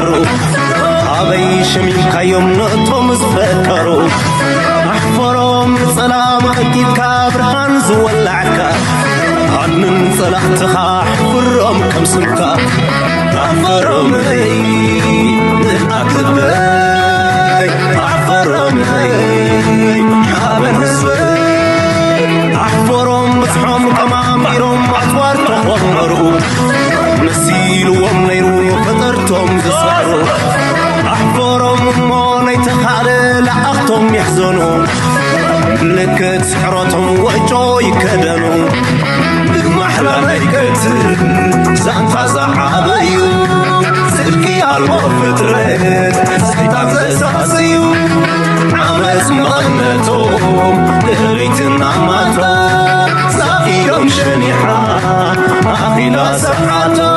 زحروا أبي شمين كيوم نطم زفتروا أحفرهم سلام أكيد كابرهان زولعك هنن صلاحتك أحفرهم كم سمكا أحفرهم لي أكتبي أحفرهم لي حابن هسوي أحفرهم بسحهم كماميرهم أطوار تخومروا نسيلهم نيرو فطرتهم زصروا أحفرهم موني تخالي لأختهم يحزنوا لكت سحرتهم وجو يكدنوا بمحلى ليكت زانتا زعابيو سلكي المفترات سيطان زساسيو عمس مغنتهم لغيتنا ماتوا زاقيهم شنيحا أخيلا سحاتا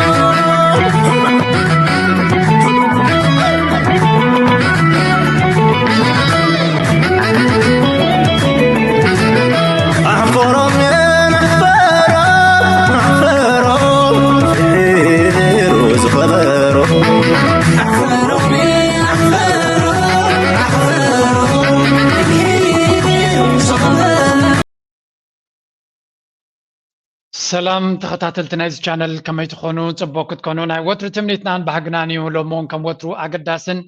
سلام تخطاتل تنايز channel كما يتخونون صبوكت كونون اي وتر تمنيتنا بحقناني ولومون كم وترو اقداسن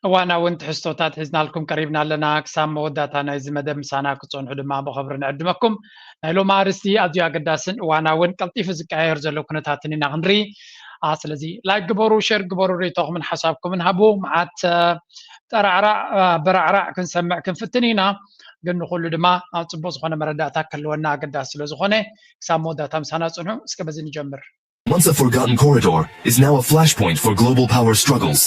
وانا وانت حستوتات حزنا لكم قريبنا لنا كسام موداتا نايز مدام سانا كتصون حدما بخبرنا عدمكم نايلو مارستي اديو اقداسن وانا وان قلطيف زكاير زلو كنتاتني نغنري اسلزي لايك قبرو شير قبرو ريتوخ من حسابكم نهبو معات ترعرع برعرع كنسمع كنفتنينا قلنا كل دما صبو زخونه مرداتا كلونا اقداس سلو زخونه كسام موداتا مسانا صنعو اسكا بزي نجمر. Once a forgotten corridor is now a flashpoint for global power struggles.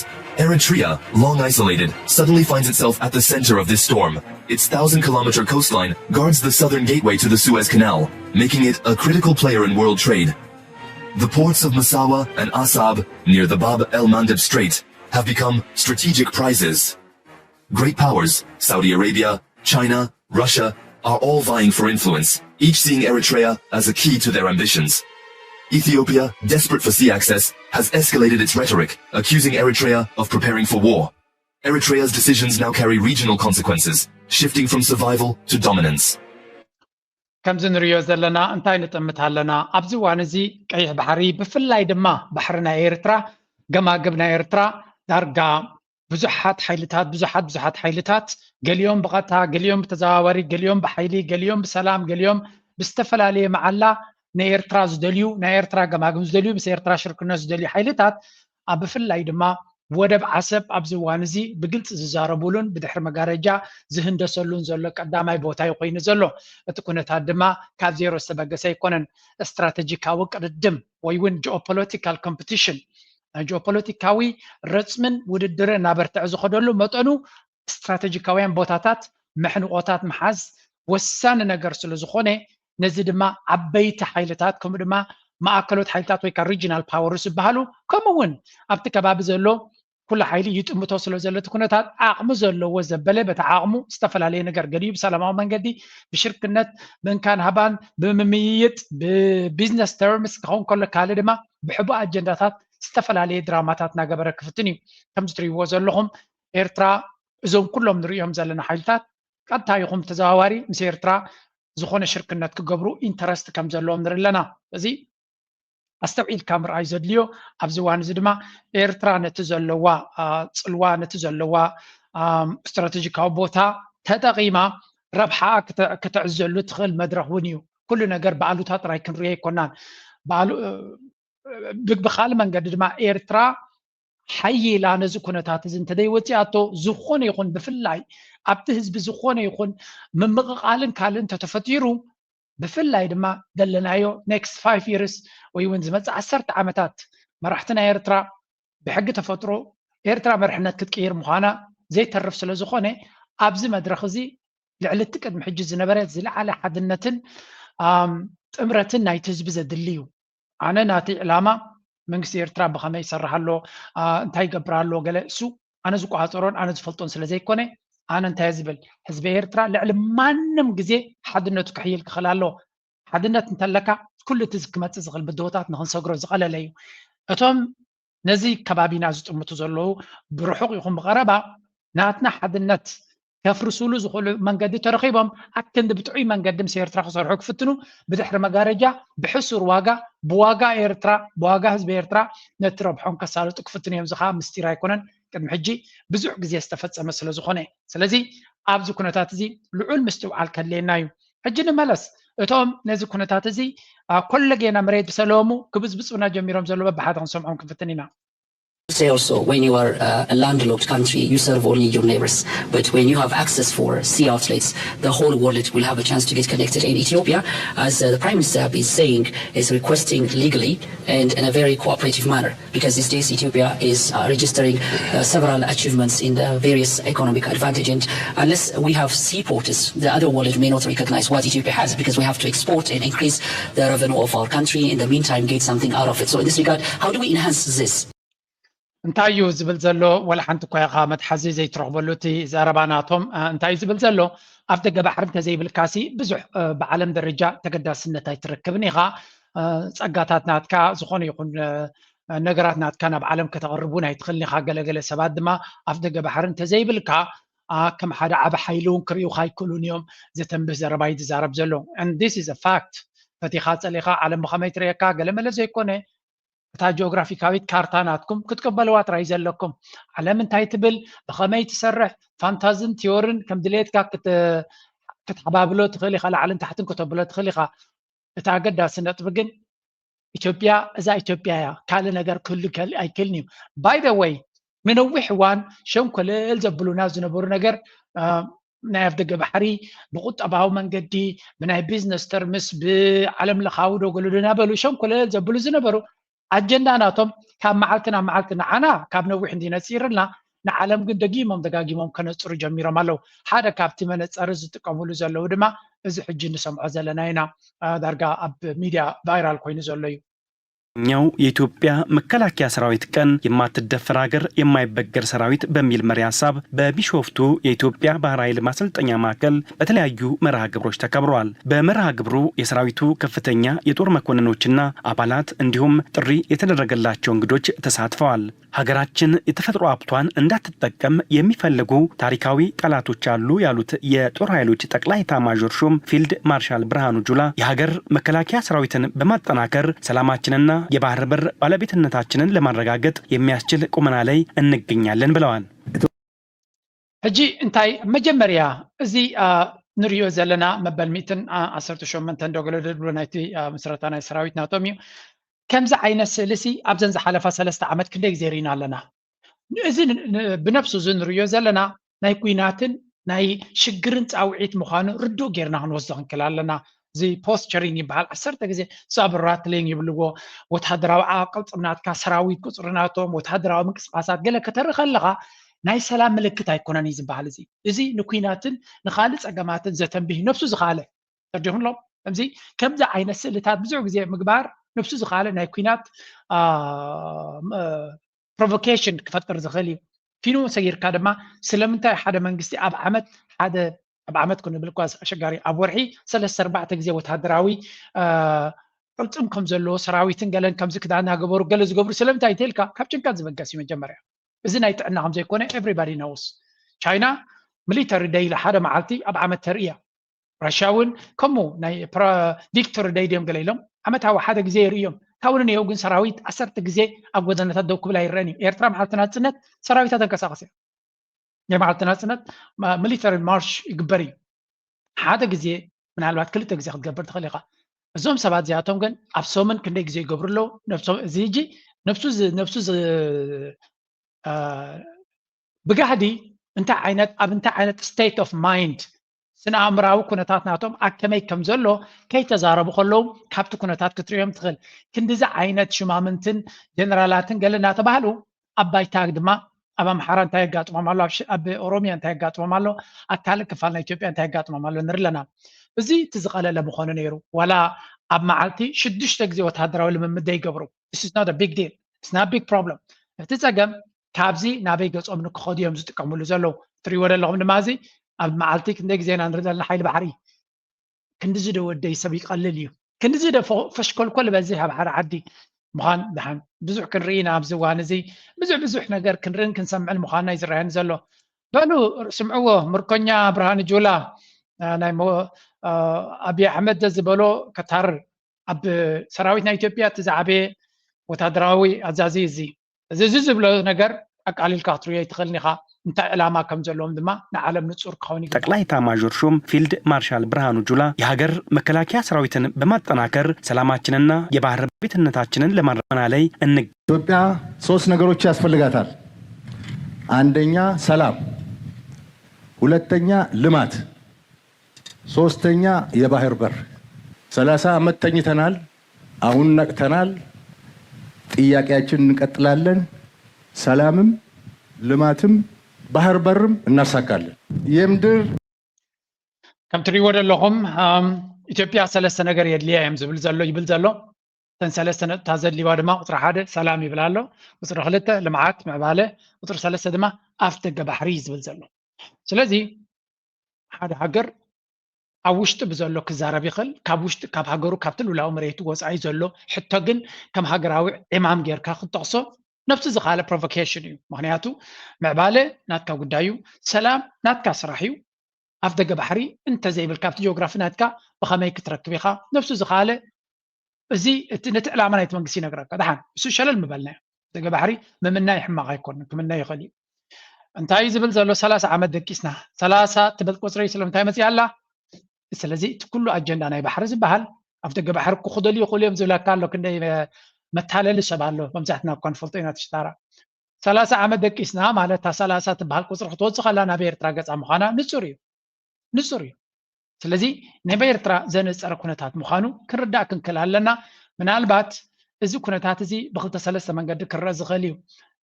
Eritrea, long isolated, suddenly finds itself at the center of this storm. Its 1,000-kilometer coastline guards the southern gateway to the Suez Canal, making it a critical player in world trade. The ports of Massawa and Asab, near the Bab el-Mandeb Strait, have become strategic prizes. Great powers, Saudi Arabia, China, Russia, are all vying for influence, each seeing Eritrea as a key to their ambitions. Ethiopia, desperate for sea access, has escalated its rhetoric, accusing Eritrea of preparing for war. Eritrea's decisions now carry regional consequences, shifting from survival to dominance. كمزن ريو زلنا انتاي نتمتها لنا ابزي وانزي قيح بحري بفلاي دما بحرنا ايرترا قما قبنا ايرترا دارقا بزحات حيلتات حيلتات قليوم بغتها قليوم بتزاوري قليوم بحيلي قليوم بسلام قليوم بستفلالي معلا نيرترا زدليو نيرترا قما قم زدليو بس ايرترا شركنا زدليو حيلتات بفلاي دما ودب عسب ابزي وانزي بقلت ززاربولون بدحر مقارجا زهن دسلون زلو قداماي بوتا يقين زلو اتكونت هادما كاب زيرو سبقسا يكونن استراتيجيكاوي قدم ويون جيوبوليتيكال كومبيتيشن جيوبوليتيكاوي رسمن وددر نابرتع زخدلو مطنو استراتيجيكاويان بوتاتات محنقوتات محاز وسان نجر سلو زخونه نزي دما عبيت حيلتات كم دما ማእከሎት ሓይልታት ወይ ካ ሪጂናል ፓወርስ ይባሃሉ ከምኡውን ኣብቲ ከባቢ ዘሎ ኩሉ ሓይሊ ይጥምቶ ስለ ዘለት ኩነታት ዓቕሚ ዘለዎ ዘበለ በታ ዓቕሙ ዝተፈላለየ ነገር ገዲዩ ብሰላማዊ መንገዲ ብሽርክነት ብእንካን ሃባን ብምምይጥ ብቢዝነስ ተርምስ ክኸውን ከሎ ካልእ ድማ ብሕቡእ ኣጀንዳታት ዝተፈላለየ ድራማታት እናገበረ ክፍትን እዩ ከምዚ ትሪእዎ ዘለኹም ኤርትራ እዞም ኩሎም ንሪኦም ዘለና ሓይልታት ቀጥታ ይኹም ተዘዋዋሪ ምስ ኤርትራ ዝኾነ ሽርክነት ክገብሩ ኢንተረስት ከም ዘለዎም ንርኢ ኣለና እዚ استوعيل كاميرا ايزدليو ابزوان زدما ايرترا نتزلوا صلوا نتزلوا استراتيجيكاو بوتا تدقيما ربحا كتعزلو تخل مدرخ ونيو كل نجر بعلوتات راي كنري كونان بعلو بخال منقد دما ايرترا حي لا نز كونتات زين تدي وتياتو زخون يكون بفلاي ابت حزب زخون يكون ممققالن كالن تتفطيرو بفلاي دما دلنايو next 5 years ويون زمت 10 عامات مرحتنا ايرترا بحق تفطرو ايرترا مرحنات كتقير مخانا زي ترف سلا زخونه ابز مدرخ زي لعلت قد محجز نبرات زي على حدنتن امرتن نايت حزب زدليو انا ناتي علامه منكس ايرترا بخمه يسرحلو انتاي قبرالو قال سو انا زقو عطرون انا زفلطون سلا زي كونه انا انت هزبل حزب ايرترا لعل مانم غزي حدنتو كحيل كخلالو حدنت انتلكا كل تزكمت زغل بدوتات نخن سغرو زقلليو اتوم نزي كبابينا زطمتو زلو برحق يخون بغربا ناتنا حدنت كفرسولو زخول منقد ترخيبهم أكن بتعي منقد مسيرترا خسرحو كفتنو بدحر مقارجة بحسر واقع بواقع إيرترا بواقع هزب إيرترا نترى بحون كسالتو كفتنو يمزخا مستيرا يكونن قد محجي بزوع قزي استفدت مسألة زخوني سلازي أبزو كنتات زي لعول مستوعال كاللينايو حجي نملس اتوم نزي كنتات زي كل جينا مريد بسلومو كبز بسونا جميرهم زلو بحاد نسمعهم كفتنينا Say also, when you are a landlocked country, you serve only your neighbors. But when you have access for sea outlets, the whole world will have a chance to get connected. In Ethiopia, as the Prime Minister is saying, is requesting legally and in a very cooperative manner. Because these days Ethiopia is registering several achievements in the various economic advantage. And unless we have seaports, the other world may not recognize what Ethiopia has, because we have to export and increase the revenue of our country. In the meantime, get something out of it. So in this regard, how do we enhance this? انتايو زبل زلو ولا حنت كوي قامت حزي زي ترغبلوتي زرباناتهم انتاي زبل زلو افدق بحر تزي بالكاسي بزح بعالم درجه تقداسنتاي تركبنيغا صقاتاتناتكا زخون يكون نغراتناتكا بعالم كتقربون يتخلنيغا غلغله سبات دما افدق بحر تزي بالكا كم حدا عب حيلون كريو خاي كلون يوم زتنبه زربايد زارب زلو and this is a fact فتيخات صليخا عالم بخميت ريكا قلما لزي يكونه تا جغرافيكاويت كارتاناتكم كتقبلوا تراي زلكم على من تايتبل بخمي تسرح فانتازن تيورن كم دليتكا كتحبابلو تخلي خلا على تحتن كتبلو تخلي خا تاقدا سنت بقن ኢትዮጵያ እዛ ኢትዮጵያ ካለ ነገር ኩሉ ከል አይከልኒም ባይ ዘ ዌይ من وحوان شنكلل زبلونا زنبور ነገር ናይ ኣፍደገ ባሕሪ ብቁጠባዊ መንገዲ ብናይ ቢዝነስ ተርምስ ብዓለም ለኻዊ ደገሉና በሉ ሸንኮለል ዘብሉ ዝነበሩ አጀንዳ ናቶም ካብ መዓልትና መዓልትና ዓና ካብ ነዊሕ እንዲነፂርና ንዓለም ግን ደጊሞም ደጋጊሞም ከነፅሩ ጀሚሮም ኣለው ሓደ ካብቲ መነፀሪ ዝጥቀምሉ ዘለው ድማ እዚ ሕጂ ንሰምዖ ዘለና ኢና ዳርጋ ኣብ ሚድያ ቫይራል ኮይኑ ዘሎ እዩ ኛው የኢትዮጵያ መከላከያ ሰራዊት ቀን የማትደፈር ሀገር የማይበገር ሰራዊት በሚል መሪ ሐሳብ በቢሾፍቱ የኢትዮጵያ ባህር ኃይል ማሰልጠኛ ማዕከል በተለያዩ መርሃ ግብሮች ተከብረዋል። በመርሃ ግብሩ የሰራዊቱ ከፍተኛ የጦር መኮንኖችና አባላት እንዲሁም ጥሪ የተደረገላቸው እንግዶች ተሳትፈዋል። ሀገራችን የተፈጥሮ ሀብቷን እንዳትጠቀም የሚፈልጉ ታሪካዊ ጠላቶች አሉ ያሉት የጦር ኃይሎች ጠቅላይ ኤታማዦር ሹም ፊልድ ማርሻል ብርሃኑ ጁላ የሀገር መከላከያ ሰራዊትን በማጠናከር ሰላማችንና የባህር በር ባለቤትነታችንን ለማረጋገጥ የሚያስችል ቁመና ላይ እንገኛለን ብለዋል። ሕጂ እንታይ መጀመሪያ እዚ ንሪኦ ዘለና መበል 118 እንደገለደሉ ናይቲ ምስረታ ናይ ሰራዊት ናቶም እዩ ከምዚ ዓይነት ስእልሲ ኣብዘን ዝሓለፈ 3 ዓመት ክንደይ ግዜ ሪና ኣለና እዚ ብነፍሱ ዝንሪኦ ዘለና ናይ ኩናትን ናይ ሽግርን ፃውዒት ምዃኑ ርዱእ ጌርና ክንወስዶ ክንክእል ኣለና زي posturing يبحال عسرت جزء صابرات لين يبلغوا وتحضروا عقل صناتك سراويت قصرناتهم وتحضروا من قصاصات قال كتر خلغا ناي سلام ملكت هيكون نيز بحال زي نكويناتن نخالص اقاماتن زتن به نفسه زخاله ترجمون لهم امزي كم ذا عين السلتات بزع جزء مقبار نفسه زخاله ناي كوينات provocation كفتر زخلي فينو سير كادما سلمنتا حدا منقستي اب عمد حدا بعمد كنا بالكواس أشجاري أبورحي 3-4 جزء وتهدراوي قلتم كم زلوا سراويتن قالن كم زكدا أنا جبروا قالوا زجبروا سلم تايتلكا كابتن كان زمان قاسي من جمرة إذا نايت أنا هم زي كونه everybody knows China military day لحدا معلتي أبعمد ترقية رشاون كمو ناي victory day ديم قليلهم عمت هوا حدا جزء ريوم كونني يوجن سراويت 10 جزء أقودنا تدو كبلا يراني إيرترا معلتنا سنة سراويت هذا كساقسي جماعتنا سنة ميليتري مارش إجباري هذا جزء من الوقت كله تجزء تجبر تخليقة زوم سبعة زياتهم كان أبسومن كن يجزء يجبر له نفسه زيجي نفسه بقعدي أنت عينت state of mind سنة أمراو كنتاتنا توم أكمل كم زلوا كي تزاربوا خلهم كابتو كنتات كتريهم تخل كندز عينت شمامنتن جنرالاتن قالنا تبهلو أباي تاقدما أبا محران تايقات ومالو أب أوروميان تايقات ومالو أكالك فالنا إثيوبيان تايقات ومالو نرلنا بزي تزغال لبخون نيرو ولا أب معالتي شدش تجزي وتهدروا لمن مدى يقبرو This is not a big deal It's not a big problem تتزاقم كابزي نابي قص أمنك خودي يمزو تكملو زلو تريولا لهم نمازي أب معالتي كندي جزينا نرد لنا حيل بحري كندزي دو ودي سبيق قلليو كندزي دو فشكل كل بزيها بحر عدي مخان دحن بزح كنرينا بزوان زي بزح نجار كنرين كنسمع المخان يزرعين زلو بانو سمعوه مركونيا برهان جولا ناي مو أبي أحمد زبلو كتار أب سراويتنا إثيوبيا تزعبي وتدراوي أزازيزي زبلو نجار أقال الكاترية يتخلني خا انت علامة كم زلهم دما نعلم نتصور كوني ጠቅላይ ኤታማዦር ሹም ፊልድ ማርሻል ብርሃኑ ጁላ የሀገር መከላከያ ሰራዊትን በማጠናከር ሰላማችንና የባህር ቤትነታችንን ለማረጋገጥ ላይ ኢትዮጵያ ሶስት ነገሮች ያስፈልጋታል። አንደኛ ሰላም፣ ሁለተኛ ልማት፣ ሶስተኛ የባህር በር። 30 ዓመት ተኝተናል፣ አሁን ነቅተናል። ጥያቄያችንን እንቀጥላለን። ሰላምም ልማትም ባህር በርም እናሳካለን። የምድር ከም ትሪእዎ ዘለኹም ኢትዮጵያ ሰለስተ ነገር የድልያ እዮም ዝብል ዘሎ ይብል ዘሎ ተን ሰለስተ ነጥብታት ዘድልይዋ ድማ ቁፅሪ 1 ሰላም ይብል ኣሎ፣ ቁፅሪ 2 ልምዓት ምዕባለ፣ ቁፅሪ 3 ድማ ኣፍ ደገ ባሕሪ ዝብል ዘሎ። ስለዚ ሓደ ሃገር ኣብ ውሽጢ ብዘሎ ክዛረብ ይኽእል፣ ካብ ውሽጢ ካብ ሃገሩ ካብቲ ልውላዊ መሬቱ ወፃኢ ዘሎ ሕቶ ግን ከም ሃገራዊ ዕማም ጌርካ ክትጠቕሶ نفس زخالة provocation يو معناته معبالة ناتكا قدايو سلام ناتكا سراحيو أفدق بحري انت زي بالكابت جيوغرافي ناتكا بخاميك تركبيخا نفس زخالة زي نتقلع منا يتمنقسينا قراكا دحان بسو شلال مبالنا دق بحري ممنا يحمى غايكون كمنا يخلي انت عايز بلزلو 3 عمد دكيسنا 3 تبل قصري سلام تاي مسي الله سلازي كله اجندا ناي بحر زبحال أفدق بحر كو خدلي يقول يوم زولاكا لو كندي متحلل شبالو بمزحنا كون فلطينا تشتارا 30 عام دقيسنا معناتها 30 تبحال قصر خطوص خلانا بيرترا قص مخانا نصوري ስለዚ ንበኤርትራ ዘነፀረ ኩነታት ምዃኑ ክንርዳእ ክንክእል ኣለና። ምናልባት እዚ ኩነታት እዚ ብክልተ ሰለስተ መንገዲ ክረአ ዝኽእል እዩ።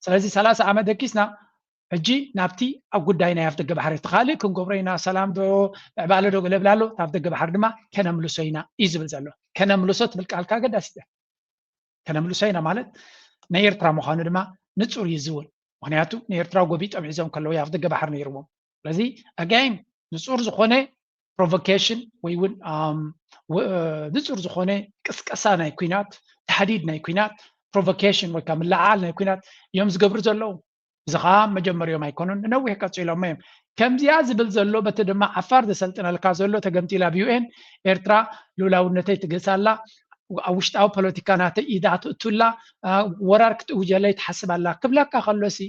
ስለዚ 30 ዓመት ደቂስና ሕጂ ናብቲ ኣብ ጉዳይ ናይ ኣፍደገ ባሕሪ ተኻልእ ክንገብሮ ኢና፣ ሰላም ዶ ምዕባለ ዶ ገለ ብላሎ ኣብ ደገ ባሕሪ ድማ ከነምልሶ ኢና እዩ ዝብል ዘሎ። ከነምልሶ ትብል ቃልካ ገዳሲት እያ። ከነምልሶ ኢና ማለት ናይ ኤርትራ ምዃኑ ድማ ንፁር እዩ ዝብል። ምክንያቱ ንኤርትራ ጎቢጦም ሒዞም ከለዉ ኣብ ደገ ባሕሪ ነይርዎም። ስለዚ ኣጋይም ንፁር ዝኾነ ፕሮቮኬሽን ወይ እውን ንፁር ዝኾነ ቅስቀሳ ናይ ኩናት ተሓዲድ ናይ ኩናት ፕሮቮኬሽን ወይ ከዓ ምልዓል ናይ ኩናት እዮም ዝገብሩ ዘለዉ። እዚ ከዓ መጀመሪኦም ኣይኮኑን፣ ነዊሕ ቀፂሎም እዮም። ከምዚኣ ዝብል ዘሎ በቲ ድማ ዓፋር ዘሰልጥነልካ ዘሎ ተገምቲላ ብዩኤን ኤርትራ ልኡላውነተይ ትገሳላ፣ ኣብ ውሽጣዊ ፖለቲካ ናተይ ኢዳ ትእቱላ፣ ወራር ክትእውጀለይ ትሓስባላ ክብለካ ከሎሲ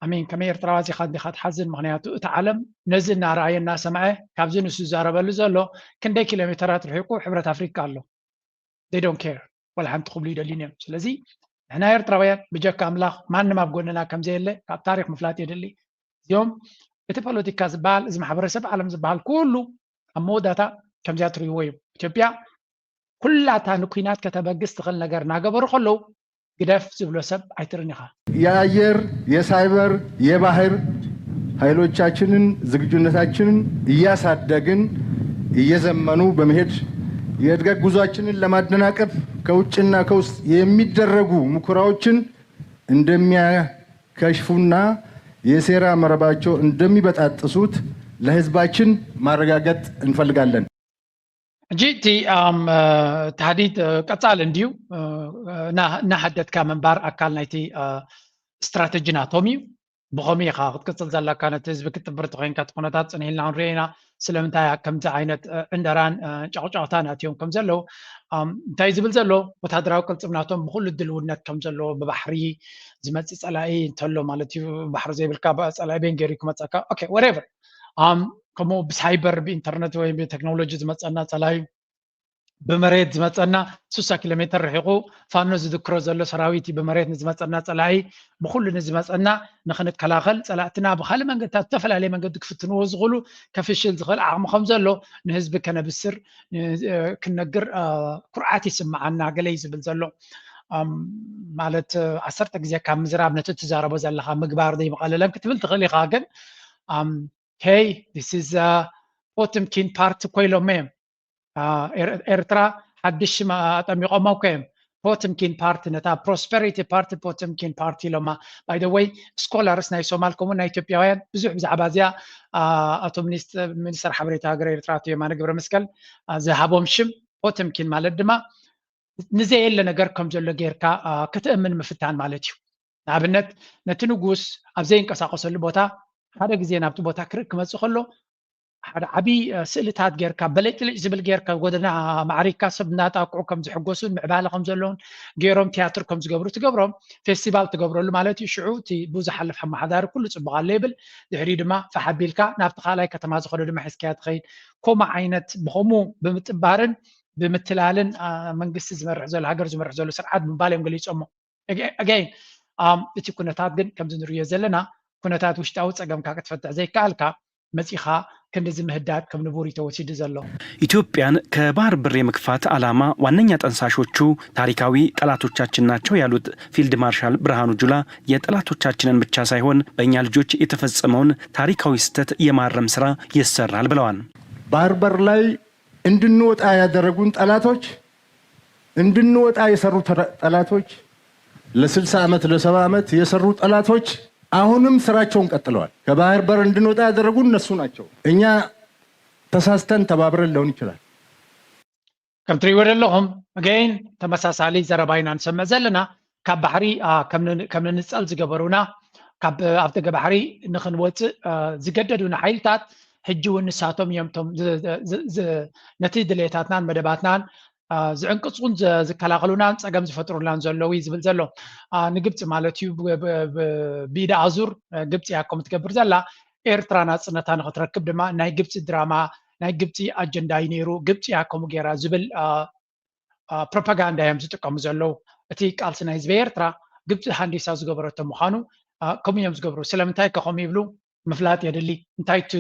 ኣሚን ከመይ ኤርትራዋ ዚኻ እንዲኻ ትሓዝን። ምክንያቱ እቲ ዓለም ነዚ እናረኣየ እናሰምዐ ካብዚ ንሱ ዝዛረበሉ ዘሎ ክንደይ ኪሎ ሜትራት ርሒቁ ሕብረት ኣፍሪካ ኣሎ። they don't care ወላ ሓንቲ ክብሉ ይደልዩን እዮም። ስለዚ ንሕና ኤርትራውያን ብጀካ ኣምላኽ ማንም ኣብ ጎንና ከምዘየለ ካብ ታሪክ ምፍላጥ የድሊ። እዚኦም እቲ ፖለቲካ ዝበሃል እዚ ማሕበረሰብ ዓለም ዝበሃል ኩሉ ኣብ መወዳእታ ከምዚኣ ትርእይዎ እዮም። ኢትዮጵያ ኩላታ ንኩናት ከተበግስ ትኽእል ነገር እናገበሩ ከለዉ ግደፍ ዝብሎ ሰብ አይትርን ይኻ። የአየር የሳይበር የባህር ኃይሎቻችንን ዝግጁነታችንን እያሳደግን እየዘመኑ በመሄድ የእድገት ጉዟችንን ለማደናቀፍ ከውጭና ከውስጥ የሚደረጉ ሙከራዎችን እንደሚያከሽፉና የሴራ መረባቸው እንደሚበጣጥሱት ለህዝባችን ማረጋገጥ እንፈልጋለን። جيتي تحديد قصال انديو نحددك منبر اكل نايتي استراتيجي ناتومي بخومي خا قصل زلا كانت حزب كتبرت خوين كتقنات صنيلنا نرينا سلمتا كم عينت اندران ጫውጫውታ ናትዮም ከም ዘለው እንታይ ዝብል ዘሎ ወታደራዊ ቅልጽምናቶም ብኩሉ ድልውነት ከም ዘሎ ብባሕሪ ዝመጽእ ጸላኢ እንተሎ ማለት እዩ። ባሕሪ ዘይብልካ ጸላኢ ቤንጌሪ ክመጸካ ኦኬ whatever ከምኡ ብሳይበር ብኢንተርኔት ወይ ብቴክኖሎጂ ዝመፀና ጸላኢ ብመሬት ዝመፀና 60 ኪሎ ሜትር ርሒቁ ፋኖ ዝذክሮ ዘሎ ሰራዊት ብመሬት ንዝመፀና ጸላኢ ብኩሉ ንዝመፀና ንኽንከላኸል ጸላእትና ብካልእ መንገድታት ዝተፈላለየ መንገዲ ክፍትንዎ ዝኽእሉ ከፍሽል ዝኽእል ዓቕሚ ከም ዘሎ ንህዝቢ ከነብስር ክነግር ኩርዓት ይስምዓና ገለ ዝብል ዘሎ ማለት 10 ግዜ ካብ ምዝራብ ነቲ ትዛረቦ ዘለካ ምግባር ዘይመቐለለም ክትብል ትኽእል ኢኻ። ግን hey this is Potemkin part ኮይሎም እዮም ኤርትራ ሓድሽ ኣጠሚቖም እዮም ፖተምኪን ፓርቲ ነታ ፕሮስፐሪቲ ፓርቲ ፖተምኪን ፓርቲ ኢሎማ ባይ ደ ወይ ስኮላርስ ናይ ሶማል ከምኡ ናይ ኢትዮጵያውያን ብዙሕ ብዛዕባ እዚኣ ኣቶ ሚኒስተር ሓበሬታ ሃገር ኤርትራ ኣቶ የማነ ገብረ መስቀል ዝሃቦም ሽም ፖተምኪን ማለት ድማ ንዘየለ ነገር ከም ዘሎ ጌርካ ክትእምን ምፍታን ማለት እዩ ንኣብነት ነቲ ንጉስ ኣብ ዘይንቀሳቀሰሉ ቦታ ሓደ ግዜ ናብቲ ቦታ ክመፅእ ከሎ ሓደ ዓብይ ስእልታት ጌርካ በለጭልጭ ዝብል ጌርካ ጎደና ማዕሪካ ሰብ እናጣቅዑ ከም ዝሕጎሱን ምዕባለ ከም ዘለውን ገይሮም ቲያትር ከም ዝገብሩ ትገብሮም ፌስቲቫል ትገብረሉ ማለት እዩ ሽዑ እቲ ብዝሓልፍ ሓመሓዳሪ ኩሉ ፅቡቅ ኣሎ ይብል ድሕሪ ድማ ፈሓቢልካ ናብቲ ካልኣይ ከተማ ዝኸዱ ድማ ሒዝካያ ትኸይድ ከምኡ ዓይነት ብከምኡ ብምጥባርን ብምትላልን መንግስቲ ዝመርሕ ዘሎ ሃገር ዝመርሕ ዘሎ ስርዓት ምባል እዮም ገሊፆሞ ኣጋይን እቲ ኩነታት ግን ከምዚ ንሪኦ ዘለና ኩነታት ውሽጣዊ ፀገምካ ክትፈትሕ ዘይከኣልካ መፂኻ ክንዲ ምህዳድ ከም ንቡር ተወሲዱ ዘሎ ኢትዮጵያን ከባህር በር የመግፋት ዓላማ ዋነኛ ጠንሳሾቹ ታሪካዊ ጠላቶቻችን ናቸው ያሉት ፊልድ ማርሻል ብርሃኑ ጁላ የጠላቶቻችንን ብቻ ሳይሆን በእኛ ልጆች የተፈጸመውን ታሪካዊ ስህተት የማረም ስራ ይሰራል ብለዋል። ባህር በር ላይ እንድንወጣ ያደረጉን ጠላቶች እንድንወጣ የሰሩ ጠላቶች ለ60 ዓመት ለ70 ዓመት የሰሩ ጠላቶች አሁንም ስራቸውን ቀጥለዋል። ከባህር በር እንድንወጣ ያደረጉን እነሱ ናቸው። እኛ ተሳስተን ተባብረን ሊሆን ይችላል። ከም ትሪእዎ ዘለኹም ኣገይን ተመሳሳሊ ዘረባይና ንሰምዕ ዘለና ካብ ባሕሪ ከም ንንፀል ዝገበሩና ካብ ኣብ ደገ ባሕሪ ንክንወፅእ ዝገደዱና ሓይልታት ሕጂ እውን ንሳቶም እዮም ነቲ ድሌታትናን መደባትናን ዝዕንቅፁን ዝከላኸሉናን ፀገም ዝፈጥሩላን ዘለዉ ዝብል ዘሎ ንግብፂ ማለት እዩ ብኢዳ ኣዙር ግብፂ እያ ከም ትገብር ዘላ ኤርትራ ናፅነታ ንክትረክብ ድማ ናይ ግብፂ ድራማ ናይ ግብፂ ኣጀንዳ እዩ ነይሩ ግብፂ እያ ከምኡ ጌራ ዝብል ፕሮፓጋንዳ እዮም ዝጥቀሙ ዘለው እቲ ቃልሲ ናይ ህዝቢ ኤርትራ ግብፂ ሃንዲሳ ዝገበረቶ ምዃኑ ከምኡ እዮም ዝገብሩ ስለምንታይ ከኸም ይብሉ ምፍላጥ የድሊ እንታይ እቲ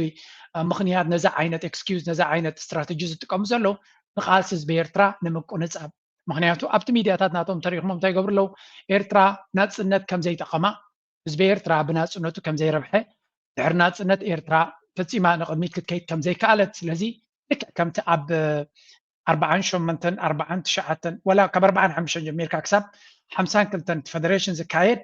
ምክንያት ነዛ ዓይነት ኤክስኪውዝ ነዛ ዓይነት ስትራቴጂ ዝጥቀሙ ዘለው ንቃልሲ ህዝቢ ኤርትራ ንምቁንፃብ ምክንያቱ ኣብቲ ሚድያታት ናቶም ተሪኽሞም እንታይ ይገብሩ ኣለው ኤርትራ ናፅነት ከም ዘይጠቐማ ህዝቢ ኤርትራ ብናፅነቱ ከም ዘይረብሐ ድሕሪ ናፅነት ኤርትራ ፈፂማ ንቅድሚት ክትከይድ ከም ዘይከኣለት ስለዚ ልክዕ ከምቲ ኣብ 48 49 ወላ ካብ 45 ጀሚርካ ክሳብ 52 ፌደሬሽን ዝካየድ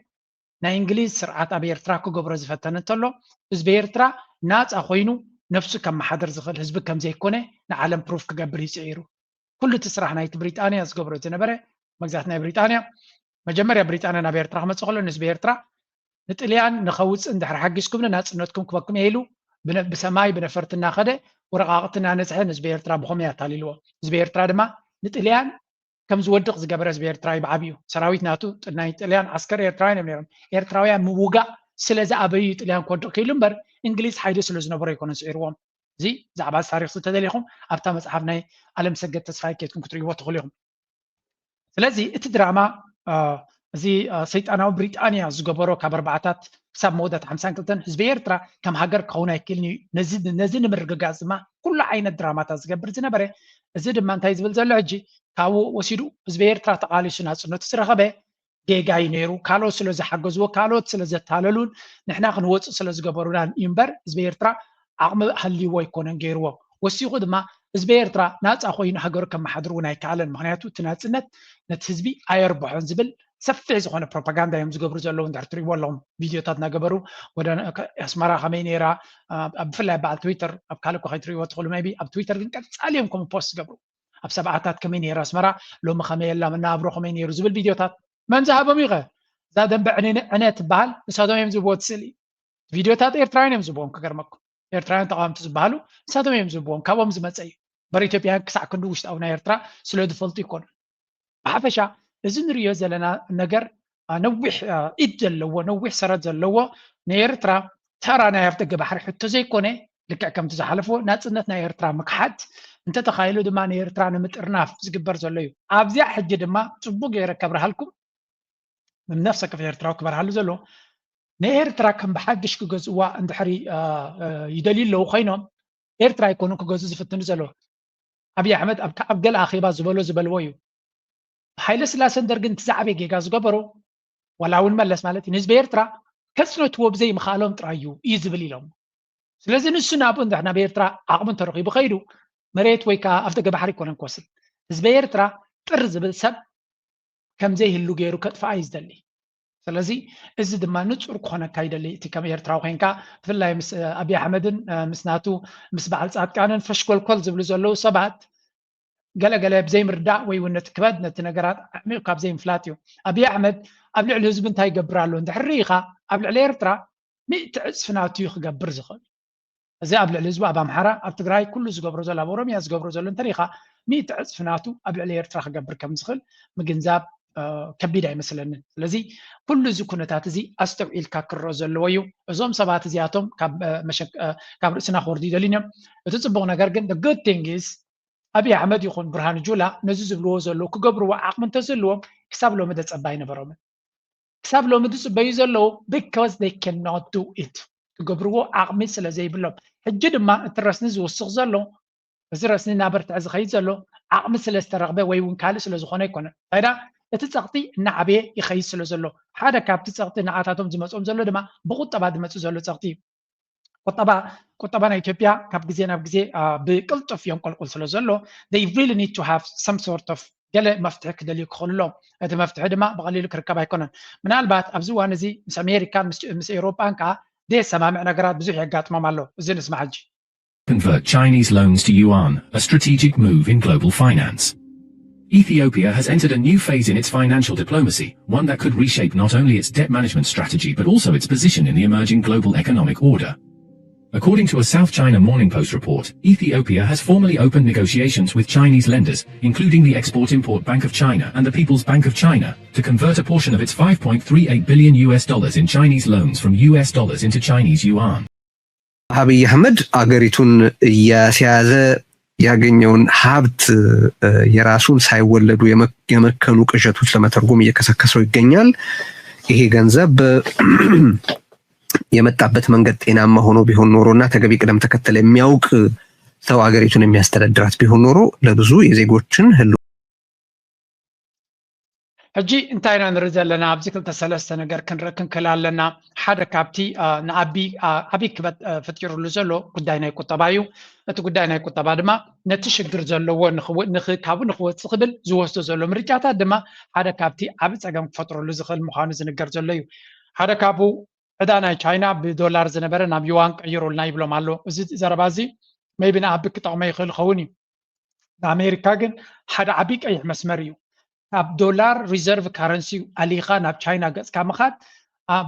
ናይ እንግሊዝ ስርዓት ኣብ ኤርትራ ክገብሮ ዝፈተን እንተሎ ህዝቢ ኤርትራ ናፃ ኮይኑ ነፍሱ ከም ማሓደር ዝኽእል ህዝቢ ከም ዘይኮነ ንዓለም ፕሩፍ ክገብር ይፅዒሩ ኩሉ እቲ ስራሕ ናይቲ ብሪጣንያ ዝገብሮ ዝነበረ መግዛት ናይ ብሪጣንያ መጀመርያ ብሪጣንያ ናብ ኤርትራ ክመፅእ ከሎ ንህዝቢ ኤርትራ ንጥልያን ንኸውፅእ እንድሕር ሓጊዝኩም ናፅነትኩም ክበክም ኢሉ ብሰማይ ብነፈርቲ እናኸደ ወረቃቅቲ እናነፅሐ ንህዝቢ ኤርትራ ብኸመይ ኣታሊልዎ ህዝቢ ኤርትራ ድማ ንጥልያን ከም ዝወድቕ ዝገበረ ህዝቢ ኤርትራ ብዓብዩ ሰራዊት ናቱ ናይ ጥልያን ዓስከር ኤርትራውያን እዮም ነይሮም ኤርትራውያን ምውጋእ ስለዝኣበዩ ጥልያን ክወድቕ ክኢሉ እምበር እንግሊዝ ሓይሊ ስለ ዝነበሮ ኣይኮነን ስዒርዎም እዚ ዛዕባ ታሪክ ዝተደሊኹም ኣብታ መፅሓፍ ናይ ኣለም ሰገድ ተስፋይ ኬትኩም ክትርእይዎ ትኽእሉ ኢኹም ስለዚ እቲ ድራማ እዚ ሰይጣናዊ ብሪጣንያ ዝገበሮ ካብ ኣርባዕታት ክሳብ መወዳት 52 ህዝቢ ኤርትራ ከም ሃገር ክኸውን ኣይክእልን እዩ ነዚ ንምርግጋፅ ድማ ኩሉ ዓይነት ድራማታት ዝገብር ዝነበረ እዚ ድማ እንታይ ዝብል ዘሎ ሕጂ ካብኡ ወሲዱ ህዝቢ ኤርትራ ተቃሊሱ ናፅነቱ ዝረኸበ ጌጋ እዩ ነይሩ ካልኦት ስለ ዝሓገዝዎ ካልኦት ስለ ዘታለሉን ንሕና ክንወፅእ ስለ ዝገበሩና እዩ እምበር ህዝቢ ኤርትራ ዓቕሚ ሃልይዎ ኣይኮነን ገይርዎ ወሲኹ ድማ ህዝቢ ኤርትራ ናፃ ኮይኑ ሃገሩ ከመሓድር እውን ኣይከኣለን ምክንያቱ እቲ ናፅነት ነቲ ህዝቢ ኣየርብሖን ዝብል ሰፊሕ ዝኾነ ፕሮፓጋንዳ እዮም ዝገብሩ ዘለዉ እንድሕር ትሪእዎ ኣለኹም ቪድዮታት እናገበሩ ኣስመራ ከመይ ነይራ ብፍላይ በዓል ትዊተር ኣብ ካልእ እኳ ከይትሪእዎ ትኽእሉ ሜይቢ ኣብ ትዊተር ግን ቀፃሊ እዮም ከምኡ ፖስት ዝገብሩ ኣብ ሰብዓታት ከመይ ነይራ ኣስመራ ሎሚ ከመይ የላ መናብሮ ከመይ ነይሩ ዝብል ቪድዮታት መን ዝሃቦም ኢኸ እዛ ደንበ ዕነ ትበሃል ንሳቶም እዮም ዝብዎ ትስእሊ ቪድዮታት ኤርትራውያን እዮም ዝብዎም ክገርመኩም ኤርትራውያን ተቃወምቲ ዝበሃሉ ንሳቶም እዮም ዝብዎም ካብኦም ዝመፀ እዩ በር ኢትዮጵያን ክሳዕ ክንዲ ውሽጣዊ ናይ ኤርትራ ስለ ዝፈልጡ ይኮኑ ብሓፈሻ እዚ ንሪኦ ዘለና ነገር ነዊሕ ኢድ ዘለዎ ነዊሕ ሰረት ዘለዎ ንኤርትራ ተራ ናይ ኣብ ደገ ባሕሪ ሕቶ ዘይኮነ ልክዕ ከምቲ ዝሓለፍዎ ናፅነት ናይ ኤርትራ ምክሓት እንተተኻይሉ ድማ ንኤርትራ ንምጥርናፍ ዝግበር ዘሎ እዩ ኣብዚያ ሕጂ ድማ ፅቡቅ ገይረ ከብረሃልኩም ነፍሰ ከፍ ኤርትራዊ ክበርሃሉ ዘሎ ንኤርትራ ከም ብሓድሽ ክገዝእዋ እንድሕሪ ይደልዩ ኣለዉ ኮይኖም ኤርትራ ይኮኑ ክገዝኡ ዝፍትኑ ዘለዎ ኣብይ ኣሕመድ ኣብ ገለ ኣኼባ ዝበልዎ እዩ ሃይለ ስላሰን ደርግን ትዛዕበየ ጌጋ ዝገበሩ ወላ እውን መለስ ማለት እዩ ንህዝቢ ኤርትራ ከፅነትዎ ብዘይ ምኽኣሎም ጥራይ እዩ ዝብል ኢሎም ስለዚ ንሱ ናብኡ እንድሕር ናብ ኤርትራ ዓቕሚ እንተረኺቡ ከይዱ መሬት ወይ ከዓ ኣብ ደገ ባሕሪ ይኮነን ክወስድ ህዝቢ ኤርትራ ጥር ዝብል ሰብ ከምዘይህሉ ገይሩ ከጥፋ እዩ ዝደሊ ስለዚ እዚ ድማ ንፁር ክኾነካ ይደሊ እቲ ከም ኤርትራዊ ኮንካ ብፍላይ ምስ ኣብይ ኣሕመድን ምስ ናቱ ምስ በዓል ፃድቃንን ፈሽኮልኮል ዝብሉ ዘለዉ ሰባት ገለገለ ብዘይ ምርዳእ ወይ ውነት ክበድ ነቲ ነገራት ዓሚቕ ካብ ዘይ ምፍላጥ እዩ ኣብይ ኣሕመድ ኣብ ልዕሊ ህዝቢ እንታይ ይገብር ኣሎ እንድሕር ኢኻ ኣብ ልዕሊ ኤርትራ 100 እጥፍ ናቱ ክገብር ዝኽእል እዚ ኣብ ልዕሊ ህዝቢ ኣብ ኣምሓራ ኣብ ትግራይ ኩሉ ዝገብሮ ዘሎ ኣብ ኦሮምያ ዝገብሮ ዘሎ እንተሪኢኻ 100 እጥፍ ናቱ ኣብ ልዕሊ ኤርትራ ክገብር ከም ዝኽእል ምግንዛብ ከቢድ ኣይመስለንን ስለዚ ኩሉ እዚ ኩነታት እዚ ኣስተውዒልካ ክረአ ዘለዎ እዩ እዞም ሰባት እዚኣቶም ካብ ርእስና ክወርዱ ይደልዩን እዮም እቲ ፅቡቕ ነገር ግን the good thing is ኣብይ ኣሕመድ ይኹን ብርሃኑ ጁላ ነዚ ዝብልዎ ዘለዉ ክገብርዎ ዓቕሚ እንተዝህልዎም ክሳብ ሎሚ ደፀባ ኣይነበሮምን ክሳብ ሎሚ ዝፅበዩ ዘለዉ because they cannot do it ክገብርዎ ዓቕሚ ስለ ዘይብሎም ሕጂ ድማ እቲ ረስኒ ዝውስኽ ዘሎ እዚ ረስኒ እናበርትዐ ዝኸይድ ዘሎ ዓቕሚ ስለ ዝተረኽበ ወይ እውን ካልእ ስለ ዝኾነ ኣይኮነን ታይዳ እቲ ፀቕጢ እናዓበየ ይኸይድ ስለ ዘሎ ሓደ ካብቲ ፀቕጢ ንዓታቶም ዝመፅኦም ዘሎ ድማ ብቁጠባ ዝመፅእ ዘሎ ፀቕጢ እዩ ቁጠባ ናይ ኢትዮጵያ ካብ ግዜ ናብ ግዜ ብቅልጡፍ የንቆልቁል ስለ ዘሎ they really need to have some sort of ገለ መፍትሒ ክደልዩ ክኽእሉሎም እቲ መፍትሒ ድማ ብቐሊሉ ክርከብ ኣይኮነን ምናልባት ኣብዚ እዋን እዚ ምስ ኣሜሪካን ምስ ኤውሮጳን ከዓ ደሰማምዕ ነገራት ብዙሕ የጋጥሞም ኣሎ እዚ ንስማ ሕጂ Convert Chinese loans to yuan, a strategic move in global finance. Ethiopia has entered a new phase in its financial diplomacy, one that could reshape not only its debt management strategy but also its position in the emerging global economic order. According to a South China Morning Post report, Ethiopia has formally opened negotiations with Chinese lenders, including the Export-Import Bank of China and the People's Bank of China, to convert a portion of its $5.38 billion in Chinese loans from US dollars into Chinese yuan. አብይ አህመድ አገሪቱን እያስያዘ ያገኘውን ሀብት የራሱን ሳይወለዱ የመከኑ ቅዠቶች ለመተርጎም እየከሰከሰው ይገኛል። ይሄ ገንዘብ የመጣበት መንገድ ጤናማ ሆኖ ቢሆን ኖሮና ተገቢ ቅደም ተከተል የሚያውቅ ሰው አገሪቱን የሚያስተዳድራት ቢሆን ኖሮ ለብዙ የዜጎችን ሕጂ እንታይ ኢና ንርኢ ዘለና ኣብዚ ክልተ ሰለስተ ነገር ክንክል ኣለና ሓደ ካብቲ ንዓቢ ክበት ፈጢሩሉ ዘሎ ጉዳይ ናይ ቁጠባ እዩ እቲ ጉዳይ ናይ ቁጠባ ድማ ነቲ ሽግር ዘለዎ ካብኡ ንክወፅእ ክብል ዝወስዶ ዘሎ ምርጫታት ድማ ሓደ ካብቲ ዓብ ፀገም ክፈጥረሉ ዝኽእል ምዃኑ ዝንገር ዘሎ እዩ ሓደ ካብኡ ዕዳ ናይ ቻይና ብዶላር ዝነበረ ናብ ዩዋን ቀይሩልና ይብሎም ኣሎ እዚ ዘረባ እዚ ሜይቢ ንዓቢ ክጠቕመ ይኽእል ይኸውን እዩ ንኣሜሪካ ግን ሓደ ዓቢ ቀይሕ መስመር እዩ ካብ ዶላር ሪዘርቭ ካረንሲ ኣሊኻ ናብ ቻይና ገፅካ ምኻድ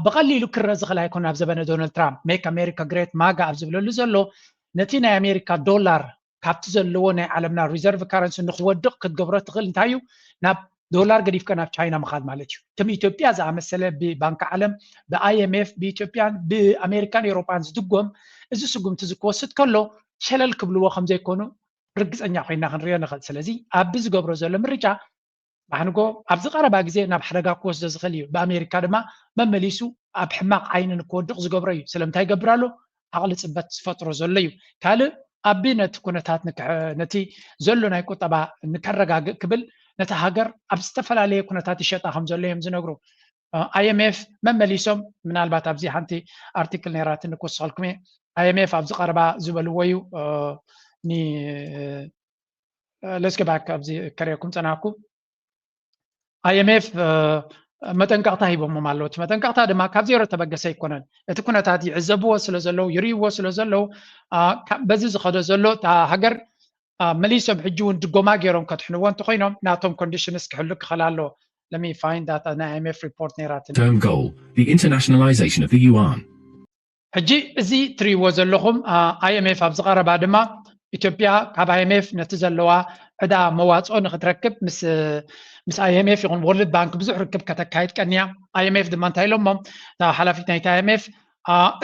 ብቐሊሉ ክረአ ዝኽእል ኣይኮነ ኣብ ዘበነ ዶናልድ ትራምፕ ሜክ ኣሜሪካ ግሬት ማጋ ኣብ ዝብለሉ ዘሎ ነቲ ናይ ኣሜሪካ ዶላር ካብቲ ዘለዎ ናይ ዓለምና ሪዘርቭ ካረንሲ ንክወድቕ ክትገብሮ ትኽእል እንታይ እዩ ናብ ዶላር ገዲፍካ ናብ ቻይና ምኻድ ማለት እዩ ከም ኢትዮጵያ ዝኣመሰለ ብባንኪ ዓለም ብኣይኤምኤፍ ብኢትዮጵያን ብኣሜሪካን ኤውሮጳን ዝድጎም እዚ ስጉምቲ ዝክወስድ ከሎ ሸለል ክብልዎ ከም ዘይኮኑ ርግፀኛ ኮይና ክንሪኦ ንኽእል ስለዚ ኣብ ዝገብሮ ዘሎ ምርጫ ባሕንጎ ኣብዚ ቀረባ ግዜ ናብ ሓደጋ ክወስዶ ዝኽእል እዩ ብኣሜሪካ ድማ መመሊሱ ኣብ ሕማቕ ዓይኒ ንክወድቕ ዝገብሮ እዩ ስለምንታይ ይገብር ኣሎ ዓቕሊ ፅበት ዝፈጥሮ ዘሎ እዩ ካልእ ኣቢ ነቲ ኩነታት ነቲ ዘሎ ናይ ቁጠባ ንከረጋግእ ክብል ነቲ ሃገር ኣብ ዝተፈላለየ ኩነታት ይሸጣ ከም ዘሎ እዮም ዝነግሩ ኣይኤምኤፍ መመሊሶም ምናልባት ኣብዚ ሓንቲ ኣርቲክል ነይራትን ንክወስኸልኩም እየ ኣይኤምኤፍ ኣብዚ ቀረባ ዝበልዎ እዩ let's go back ኣብዚ ከሪአኩም ፀናኩም IMF መጠንቀቕታ ሂቦም ኣለዎ እቲ መጠንቀቕታ ድማ ካብ ዜሮ ተበገሰ ኣይኮነን እቲ ኩነታት ይዕዘብዎ ስለ ዘለው ይርይዎ ስለ ዘለው በዚ ዝኸደ ዘሎ እታ ሃገር መሊሶም ሕጂ እውን ድጎማ ገይሮም ከትሕንዎ እንተኮይኖም ናቶም ኮንዲሽንስ ክሕሉ ክኽእል ኣለዎ Let me find that an IMF report ነይራትን Term goal, the internationalization of the yuan. ሕጂ እዚ ትሪእዎ ዘለኹም IMF ኣብ ዝቐረባ ድማ ኢትዮጵያ ካብ IMF ነቲ ዘለዋ ዕዳ መዋፅኦ ንክትረክብ ምስ IMF ይኹን ወርልድ ባንክ ብዙሕ ርክብ ከተካይድ ቀኒያ IMF ድማ እንታይ ኢሎሞም ሓላፊት ናይቲ IMF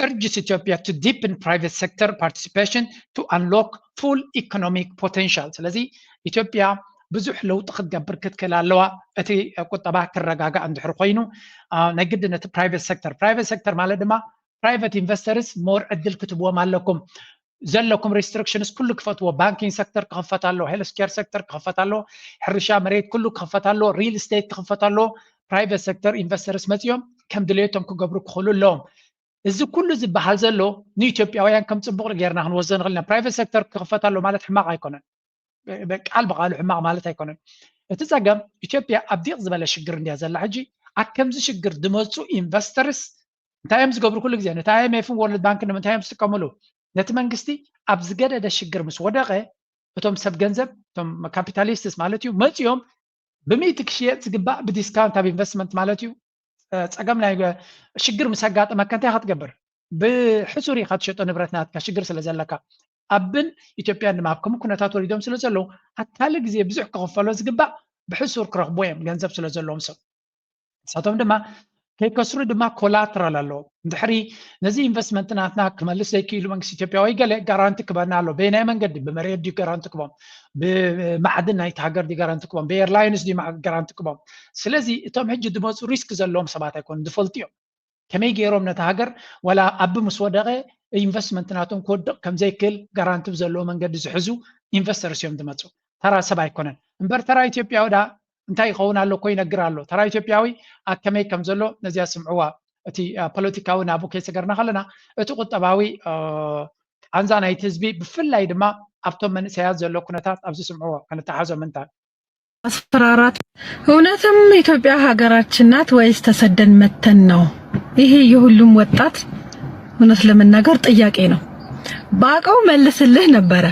urges Ethiopia to deepen private sector participation to unlock full economic potential ስለዚ ኢትዮጵያ ብዙሕ ለውጢ ክትገብር ክትክእል ኣለዋ እቲ ቁጠባ ክረጋጋእ እንድሕር ኮይኑ ናይ ግድን እቲ ፕራይቬት ሴክተር ማለት ድማ ፕራይቬት ኢንቨስተርስ ሞር ዕድል ክትብዎም ኣለኩም ዘለኩም ሪስትሪክሽንስ ኩሉ ክፈትዎ ባንኪንግ ሴክተር ክኽፈት ኣሎ ሄልዝ ኬር ሴክተር ክኽፈት ኣሎ ሕርሻ መሬት ኩሉ ክኽፈት ኣሎ ሪል ስቴት ክኽፈት ኣሎ ፕራይቬት ሴክተር ኢንቨስተርስ መፅኦም ከም ድሌቶም ክገብሩ ክኽእሉ ኣለዎም እዚ ኩሉ ዝበሃል ዘሎ ንኢትዮጵያውያን ከም ፅቡቕ ጌርና ክንወስዶ ንኽእል ኢና ፕራይቬት ሴክተር ክኽፈት ኣሎ ማለት ሕማቕ ኣይኮነን ቃል በቃሉ ሕማቕ ማለት ኣይኮነን እቲ ፀገም ኢትዮጵያ ኣብ ዲቕ ዝበለ ሽግር እንድያ ዘላ ሕጂ ኣብ ከምዚ ሽግር ዝመፁ ኢንቨስተርስ እንታይ እዮም ዝገብሩ ኩሉ ግዜ ነቲ IMF ወርልድ ባንክ ንምንታይ እዮም ዝጥቀምሉ ነቲ መንግስቲ ኣብ ዝገደደ ሽግር ምስ ወደቐ እቶም ሰብ ገንዘብ እቶም ካፒታሊስትስ ማለት እዩ መጽዮም በሚት ክሽየጥ ዝግባእ ብዲስካውንት ኣብ ኢንቨስትመንት ማለት እዩ ጸገም ናይ ሽግር ምሰጋጠመ ከንታይ ክትገብር ብሕሱር ኢኻ ትሸጦ ንብረት ናትካ ሽግር ስለ ዘለካ ኣብን ኢትዮጵያ ድማ ከም ኩነታት ወሪዶም ስለ ዘለዉ ኣካል ግዜ ብዙሕ ክኽፈሎ ዝግባእ ብሕሱር ክረኽቦ እዮም ገንዘብ ስለ ዘለዎም ሰብ ንሳቶም ድማ ከይከስሩ ድማ ኮላትራል ኣለዎ እንድሕሪ ነዚ ኢንቨስትመንት ናትና ክመልስ ዘይክኢሉ መንግስቲ ኢትዮጵያ ወይ ገለ ጋራንቲ ክበና ኣሎ በናይ መንገዲ ብመሬት ዲ ጋራንቲ ክቦም ብማዕድን ናይቲ ሃገር ዲ ጋራንቲ ክቦም ብኤርላይንስ ዲ ጋራንቲ ክቦም ስለዚ እቶም ሕጂ ድመፁ ሪስክ ዘለዎም ሰባት ኣይኮኑ ዝፈልጡ እዮም ከመይ ገይሮም ነቲ ሃገር ወላ ኣብ ምስ ወደቐ ኢንቨስትመንት ናቶም ክወድቕ ከም ዘይክእል ጋራንቲ ዘለዎ መንገዲ ዝሕዙ ኢንቨስተርስ እዮም ድመፁ ተራ ሰብ ኣይኮነን እምበር ተራ ኢትዮጵያዊ ዳ እንታይ ይኸውን ኣሎ ኮ ይነግር ኣሎ ተራ ኢትዮጵያዊ ኣከመይ ከም ዘሎ ነዚያ ስምዕዋ እቲ ፖለቲካዊ ናቡ ከይሰገርና ከለና እቲ ቁጠባዊ አንዛ ናይቲ ህዝቢ ብፍላይ ድማ ኣብቶም መንእሰያት ዘሎ ኩነታት ኣብዚ ስምዕዋ ከነተሓዞ ምንታይ አስፈራራት እውነትም ኢትዮጵያ ሀገራችን ናት ወይስ ተሰደን መተን ነው? ይሄ የሁሉም ወጣት እውነት ለመናገር ጥያቄ ነው። ባቀው መልስልህ ነበረ።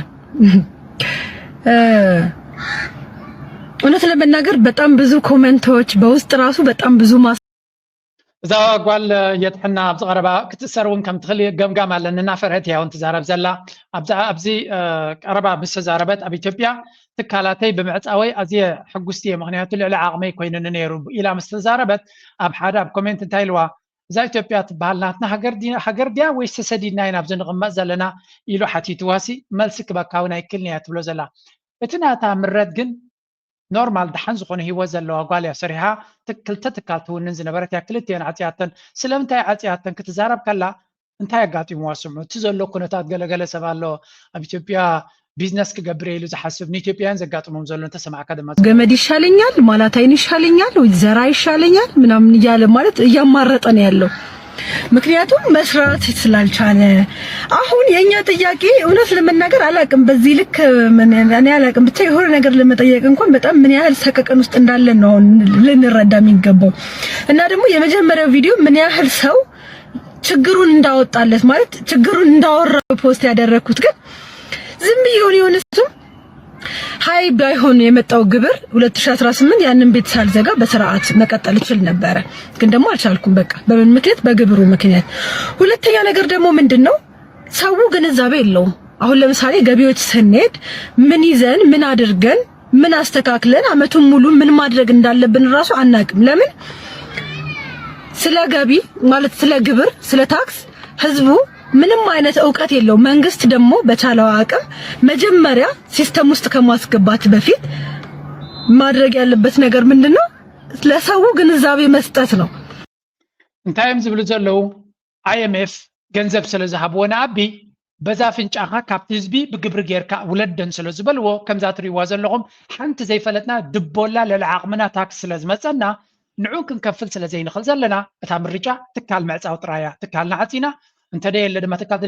እውነት ለመናገር በጣም ብዙ ኮሜንቶች በውስጥ ራሱ በጣም ብዙ እዛ ጓል የትሕና ኣብዚ ቀረባ ክትሰርውን ከም ትኽእል ገምጋም ኣለንና ፍርህት ያውን ትዛረብ ዘላ ኣብዚ ቀረባ ምስ ተዛረበት ኣብ ኢትዮጵያ ትካላተይ ብምዕፃወይ ኣዝየ ሕጉስቲ እየ ምክንያቱ ልዕሊ ዓቕመይ ኮይኑኒ ነይሩ ኢላ ምስ ተዛረበት ኣብ ሓደ ኣብ ኮሜንት እንታይ ኢልዋ እዛ ኢትዮጵያ ትበሃል ናትና ሃገር ድያ ወይስ ተሰዲድና ኢና ኣብዚ ንቕመጥ ዘለና ኢሉ ሓቲትዋሲ መልሲ ክበካ እውን ኣይክልኒ እያ ትብሎ ዘላ እቲ ናታ ምረት ግን ኖርማል ደሓን ዝኾነ ሂወት ዘለዋ ጓል እያ ሰሪሓ ክልተ ትካል ትውንን ዝነበረት እያ ክልቲአን ዓፅያተን ስለምንታይ ዓፅያተን ክትዛረብ ከላ እንታይ ኣጋጢምዋ ስምዑ እቲ ዘሎ ኩነታት ገለገለ ሰብ ኣሎ ኣብ ኢትዮጵያ ቢዝነስ ክገብር ኢሉ ዝሓስብ ንኢትዮጵያውያን ዘጋጥሞም ዘሎ እንተሰማዕካ ድማ ገመድ ይሻለኛል ማላታይን ይሻለኛል ወይ ዘራ ይሻለኛል ምናምን እያለ ማለት እያማረጠ ነው ያለው ምክንያቱም መስራት ስላልቻለ አሁን የኛ ጥያቄ እውነት ለመናገር አላቅም በዚህ ልክ እኔ አላቅም ብቻ የሆነ ነገር ለመጠየቅ እንኳን በጣም ምን ያህል ሰቀቀን ውስጥ እንዳለ ነው ልንረዳ የሚገባው እና ደግሞ የመጀመሪያው ቪዲዮ ምን ያህል ሰው ችግሩን እንዳወጣለት ማለት ችግሩን እንዳወራ ፖስት ያደረኩት ግን ዝም ይሆን ሃይ ባይሆን የመጣው ግብር 2018 ያንን ቤት ሳልዘጋ በስርዓት መቀጠል ይችል ነበር ግን ደግሞ አልቻልኩም በቃ በምን ምክንያት በግብሩ ምክንያት ሁለተኛ ነገር ደግሞ ምንድነው ሰው ግንዛቤ የለውም አሁን ለምሳሌ ገቢዎች ስንሄድ ምን ይዘን ምን አድርገን ምን አስተካክለን አመቱን ሙሉ ምን ማድረግ እንዳለብን ራሱ አናቅም ለምን ስለ ገቢ ማለት ስለ ግብር ስለ ታክስ ህዝቡ ምንም አይነት ዕውቀት የለው መንግስት ደግሞ በቻለው አቅም መጀመሪያ ሲስተም ውስጥ ከማስገባት በፊት ማድረግ ያለበት ነገር ምንድነው ለሰው ግንዛቤ መስጠት ነው እንታይም ዝብሉ ዘለው IMF ገንዘብ ስለዝሃብወና አቢ በዛ ፍንጫኻ ካብቲ ህዝቢ ብግብሪ ጌርካ ውለደን ስለዝበልዎ ከምዛ ትሪዋ ዘለኹም ሓንቲ ዘይፈለጥና ድቦላ ለዓቕምና ታክስ ስለዝመፀና ንዑ ክንከፍል ስለዘይንኽእል ዘለና እታ ምርጫ ትካል ምዕፃው ጥራያ ትካልና ዓፂና እንተደይ የለ ድማ ትካል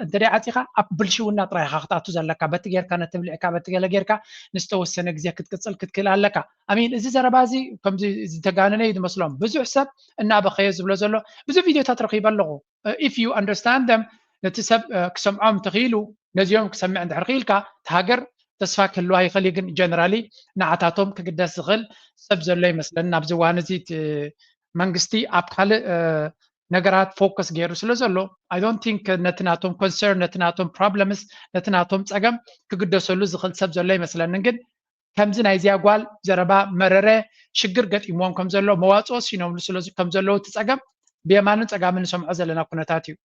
እንተደይ ዓፂኻ ኣብ ብልሽውና ጥራይኻ ክታቱ ዘለካ በቲ ጌርካ ነትብልዕካ በቲ ገለ ጌርካ ንዝተወሰነ ግዜ ክትቅፅል ክትክእል ኣለካ ኣሚን እዚ ዘረባ እዚ ከምዚ ዝተጋነነ እዩ ዝመስሎም ብዙሕ ሰብ እናበኸየ ዝብሎ ዘሎ ብዙ ቪድዮታት ረኺበ ኣለኹ if you understand them ነቲ ሰብ ክሰምዖም ተኽኢሉ ነዚኦም ክሰምዕ እንድሕር ክኢልካ ሃገር ተስፋ ክህልዋ ይኽእል ግን ጀነራሊ ንዓታቶም ክግደስ ዝኽእል ሰብ ዘሎ ይመስለኒ ኣብዚ እዋን እዚ መንግስቲ ኣብ ካልእ ነገራት ፎከስ ገይሩ ስለ ዘሎ I don't think ነቲ ናቶም ኮንሰርን ነቲ ናቶም ፕሮብለምስ ነቲ ናቶም ፀገም ክግደሰሉ ዝኽእል ሰብ ዘሎ ይመስለኒ ግን ከምዚ ናይ እዚያ ጓል ዘረባ መረረ ሽግር ገጢሞም ከም ዘሎ መዋፅኦ ሲኖምሉ ስለዚ ከም ዘለው እቲ ፀገም ብየማንን ፀጋምን ንሰምዖ ዘለና ኩነታት እዩ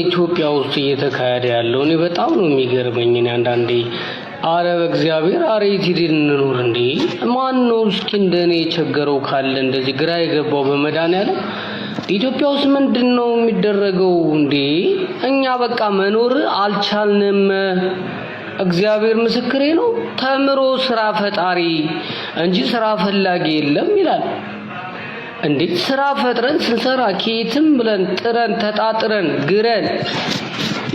ኢትዮጵያ ውስጥ እየተካሄደ ያለው እኔ በጣም ነው የሚገርመኝ እኔ አንዳንዴ አረ በእግዚአብሔር አረ ይትዲን እንኑር እንዴ ማን ነው እስኪ እንደኔ የቸገረው ካለ እንደዚህ ግራ የገባው በመድኃኒዓለም ኢትዮጵያ ውስጥ ምንድነው የሚደረገው እንዴ እኛ በቃ መኖር አልቻልንም እግዚአብሔር ምስክሬ ነው ተምሮ ስራ ፈጣሪ እንጂ ስራ ፈላጊ የለም ይላል እንዴት ስራ ፈጥረን ስንሰራ ኬትም ብለን ጥረን ተጣጥረን ግረን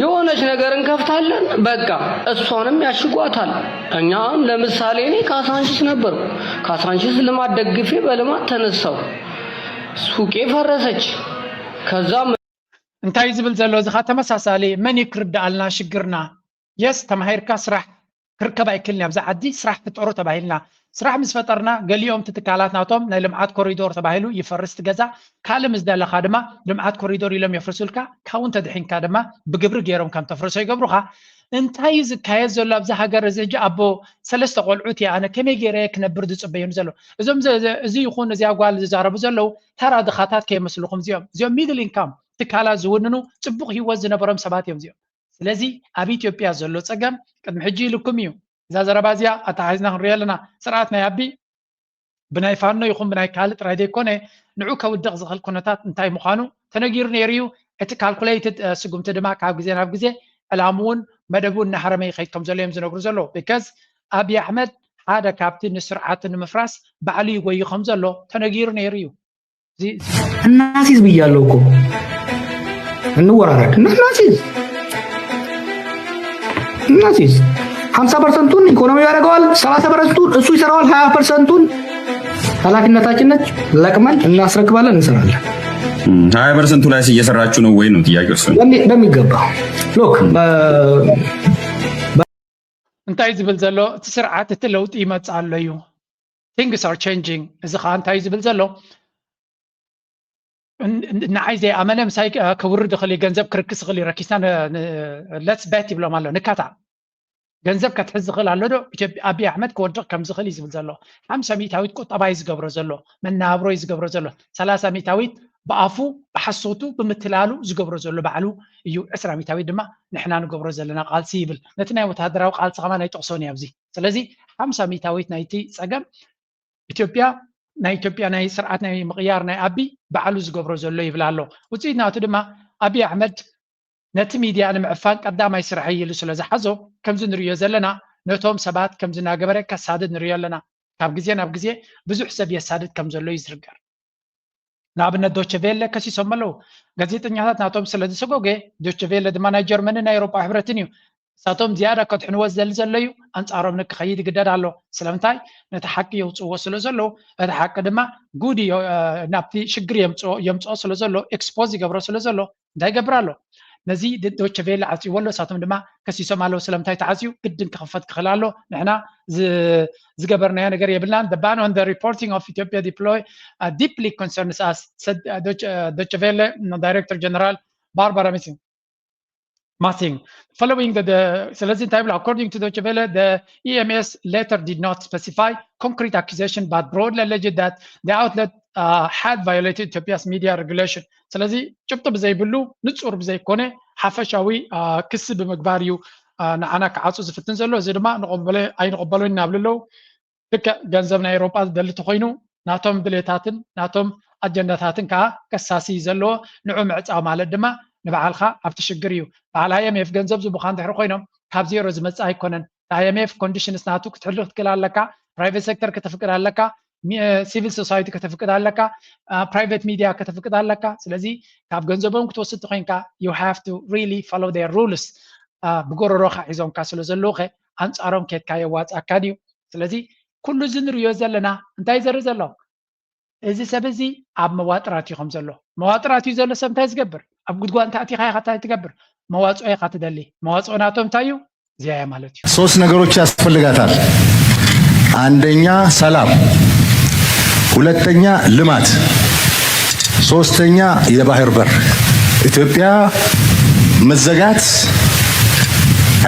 የሆነች ነገር እንከፍታለን በቃ እሷንም ያሽጓታል እኛም ለምሳሌ እኔ ካሳንቺስ ነበር ካሳንቺስ ልማት ደግፌ በልማት ተነሳው ሱቄ ፈረሰች ከዛ እንታይ ዝብል ዘሎ ዝኻ ተመሳሳሊ መን ይክርዳኣልና ሽግርና የስ ተማሂርካ ስራሕ ክርከባ ይክልኒ ኣብዛ ዓዲ ስራሕ ፍጥሮ ተባሂልና ስራሕ ምስ ፈጠርና ገሊኦም ትትካላት ናቶም ናይ ልምዓት ኮሪዶር ተባሂሉ ይፈርስ ትገዛ ካልእ ምስ ደለኻ ድማ ልምዓት ኮሪዶር ኢሎም የፍርሱልካ ካብኡን ተድሒንካ ድማ ብግብሪ ገይሮም ከም ተፍርሶ ይገብሩኻ እንታይ ዝካየድ ዘሎ ኣብዛ ሃገር እዚ ሕጂ ኣቦ ሰለስተ ቆልዑት እየ ኣነ ከመይ ገይረ ክነብር ዝፅበዩን ዘሎ እዞም እዚ ይኹን እዚኣ ጓል ዝዛረቡ ዘለው ተራ ድኻታት ከይመስልኩም እዚኦም ሚድል ኢንካም ትካላት ዝውንኑ ፅቡቅ ሂወት ዝነበሮም ሰባት እዮም እዚኦም ስለዚ ኣብ ኢትዮጵያ ዘሎ ፀገም ቅድሚ ሕጂ ኢልኩም እዩ እዛ ዘረባ እዚኣ ኣተሓሒዝና ክንሪኦ ኣለና ስርዓት ናይ ኣቢ ብናይ ፋኖ ይኹን ብናይ ካልእ ጥራይ ዘይኮነ ንዑ ከውድቕ ዝኽእል ኩነታት እንታይ ምዃኑ ተነጊሩ ነይሩ እዩ እቲ ካልኩሌትድ ስጉምቲ ድማ ካብ ግዜ ናብ ግዜ ዕላምውን መደቡን እናሓረመ ይኸይድ ከም ዘሎ እዮም ዝነግሩ ዘሎ ቢካዝ ኣብይ ኣሕመድ ሓደ ካብቲ ንስርዓት ንምፍራስ ባዕሉ ይጎዩ ከም ዘሎ ተነጊሩ ነይሩ እዩ እናሲዝ ብያለሁ እኮ እንወራረድ እናሲዝ 50%ቱን ኢኮኖሚው ያደርገዋል 30%ቱን እሱ ይሰራዋል 20%ቱን ኃላፊነታችን ነች ለቅመን እናስረክባለን እንሰራለን 20%ቱ ላይ እየሰራችሁ ነው ወይ ነው ጥያቄው እሱ በሚገባ ሎክ እንታይ ዝብል ዘሎ እቲ ስርዓት እቲ ለውጢ ይመጽእ ኣሎ እዩ things are changing እዚ ኸ እንታይ ዝብል ዘሎ ንዓይ ዘይኣመነ ምሳይ ክውርድ ክእል ገንዘብ ክርክስ ክእል ረኪስና let's bet ይብሎም ኣሎ ንካታ ገንዘብ ክትሕዝ ዝኽእል ኣሎ ዶ ኢትዮጵያ ኣብይ ኣሕመድ ክወድቕ ከም ዝኽእል እዩ ዝብል ዘሎ 50 ሚታዊት ቁጠባ እዩ ዝገብሮ ዘሎ መናብሮ እዩ ዝገብሮ ዘሎ 30 ሚታዊት ብኣፉ ብሓሶቱ ብምትላሉ ዝገብሮ ዘሎ ባዕሉ እዩ 20 ሚታዊት ድማ ንሕና ንገብሮ ዘለና ቃልሲ ይብል ነቲ ናይ ወተሃደራዊ ቃልሲ ከማ ናይ ጠቕሶን ኣብዚ ስለዚ 50 ሚታዊት ናይቲ ፀገም ኢትዮጵያ ናይ ስርዓት ናይ ምቕያር ናይ ኣቢ ባዕሉ ዝገብሮ ዘሎ ይብል ኣሎ ውፅኢት ናቱ ድማ ኣብይ ኣሕመድ ነቲ ሚድያ ንምዕፋን ቀዳማይ ስራሕ ኢሉ ስለ ዝሓዞ ከምዚ ንሪኦ ዘለና ነቶም ሰባት ከምዚ እናገበረ ከሳድድ ንሪኦ ኣለና ካብ ግዜ ናብ ግዜ ብዙሕ ሰብ የሳድድ ከም ዘሎ እዩ ዝርገር ንኣብነት ዶቼ ቬለ ከሲሶም ኣለው ጋዜጠኛታት ናቶም ስለ ዝሰጎገ ዶቼ ቬለ ድማ ናይ ጀርመንን ናይ ኤውሮጳ ሕብረትን እዩ ንሳቶም ዝያዳ ከድሕንዎ ዝደሊ ዘሎ እዩ ኣንፃሮም ንክኸይድ ይግደድ ኣሎ ስለምንታይ ነቲ ሓቂ የውፅዎ ስለ ዘሎ እቲ ሓቂ ድማ ጉድ ናብቲ ሽግር የምፅኦ ስለ ዘሎ ኤክስፖዝ ይገብሮ ስለ ዘሎ እንታይ ይገብር ኣሎ ነዚ ዶቼ ቬለ ዓፅይዎ ኣሎ ንሳቶም ድማ ከሲሶም ኣለው ስለምንታይ ተዓፅዩ ግድን ክኽፈት ክኽእል ኣሎ ንሕና ዝገበርናዮ ነገር የብልናን the ban on the reporting of Ethiopia deploy deeply concerns us said Deutsche Welle Director General Barbara Massing following according to Deutsche Welle the EMS later did not specify concrete accusation but broadly alleged that the outlet had violated Ethiopia's media regulation ስለዚ ጭብጥ ብዘይብሉ ንጹር ብዘይኮነ ሓፈሻዊ ክስ ብምግባር እዩ ንዓና ክዓፁ ዝፍትን ዘሎ እዚ ድማ ኣይንቕበሎን እናብልለው ልክዕ ገንዘብ ናይ ኤውሮጳ ዝደሊ ተኮይኑ ናቶም ድሌታትን ናቶም ኣጀንዳታትን ከዓ ከሳሲ ዘለዎ ንዑ ምዕፃው ማለት ድማ ንባዕልካ ኣብቲ ሽግር እዩ በዓል IMF ገንዘብ ዝቡኻ እንድሕሪ ኮይኖም ካብ ዜሮ ዝመፅእ ኣይኮነን IMF ኮንዲሽንስ ናቱ ክትሕልፍ ትክእል ኣለካ ፕራይቬት ሴክተር ከተፍቅድ ኣለካ ሲቪል ሶሳይቲ ከተፍቅድ ኣለካ ፕራይቬት ሚድያ ከተፍቅድ ኣለካ ስለዚ ካብ ገንዘቦም ክትወስድ ኮይንካ you have to really follow their rules ብጎረሮካ ሒዞምካ ስለ ዘለውኸ ኣንፃሮም ኬትካ የዋፅኣካ ድዩ ስለዚ ኩሉ እዚ ንሪኦ ዘለና እንታይ ዘርኢ ዘሎ እዚ ሰብ እዚ ኣብ መዋጥራት እዩ ከም ዘሎ መዋጥራት እዩ ዘሎ ሰብ እንታይ ዝገብር ኣብ ጉድጓድ እንተኣቲኻ ኢኻ እንታይ ትገብር መዋፅኦ ኢኻ ትደሊ መዋፅኦ ናቶም እንታይ እዩ እዚያ ማለት እዩ ሶስት ነገሮች ያስፈልጋታል አንደኛ ሰላም ሁለተኛ ልማት ሶስተኛ የባህር በር ኢትዮጵያ መዘጋት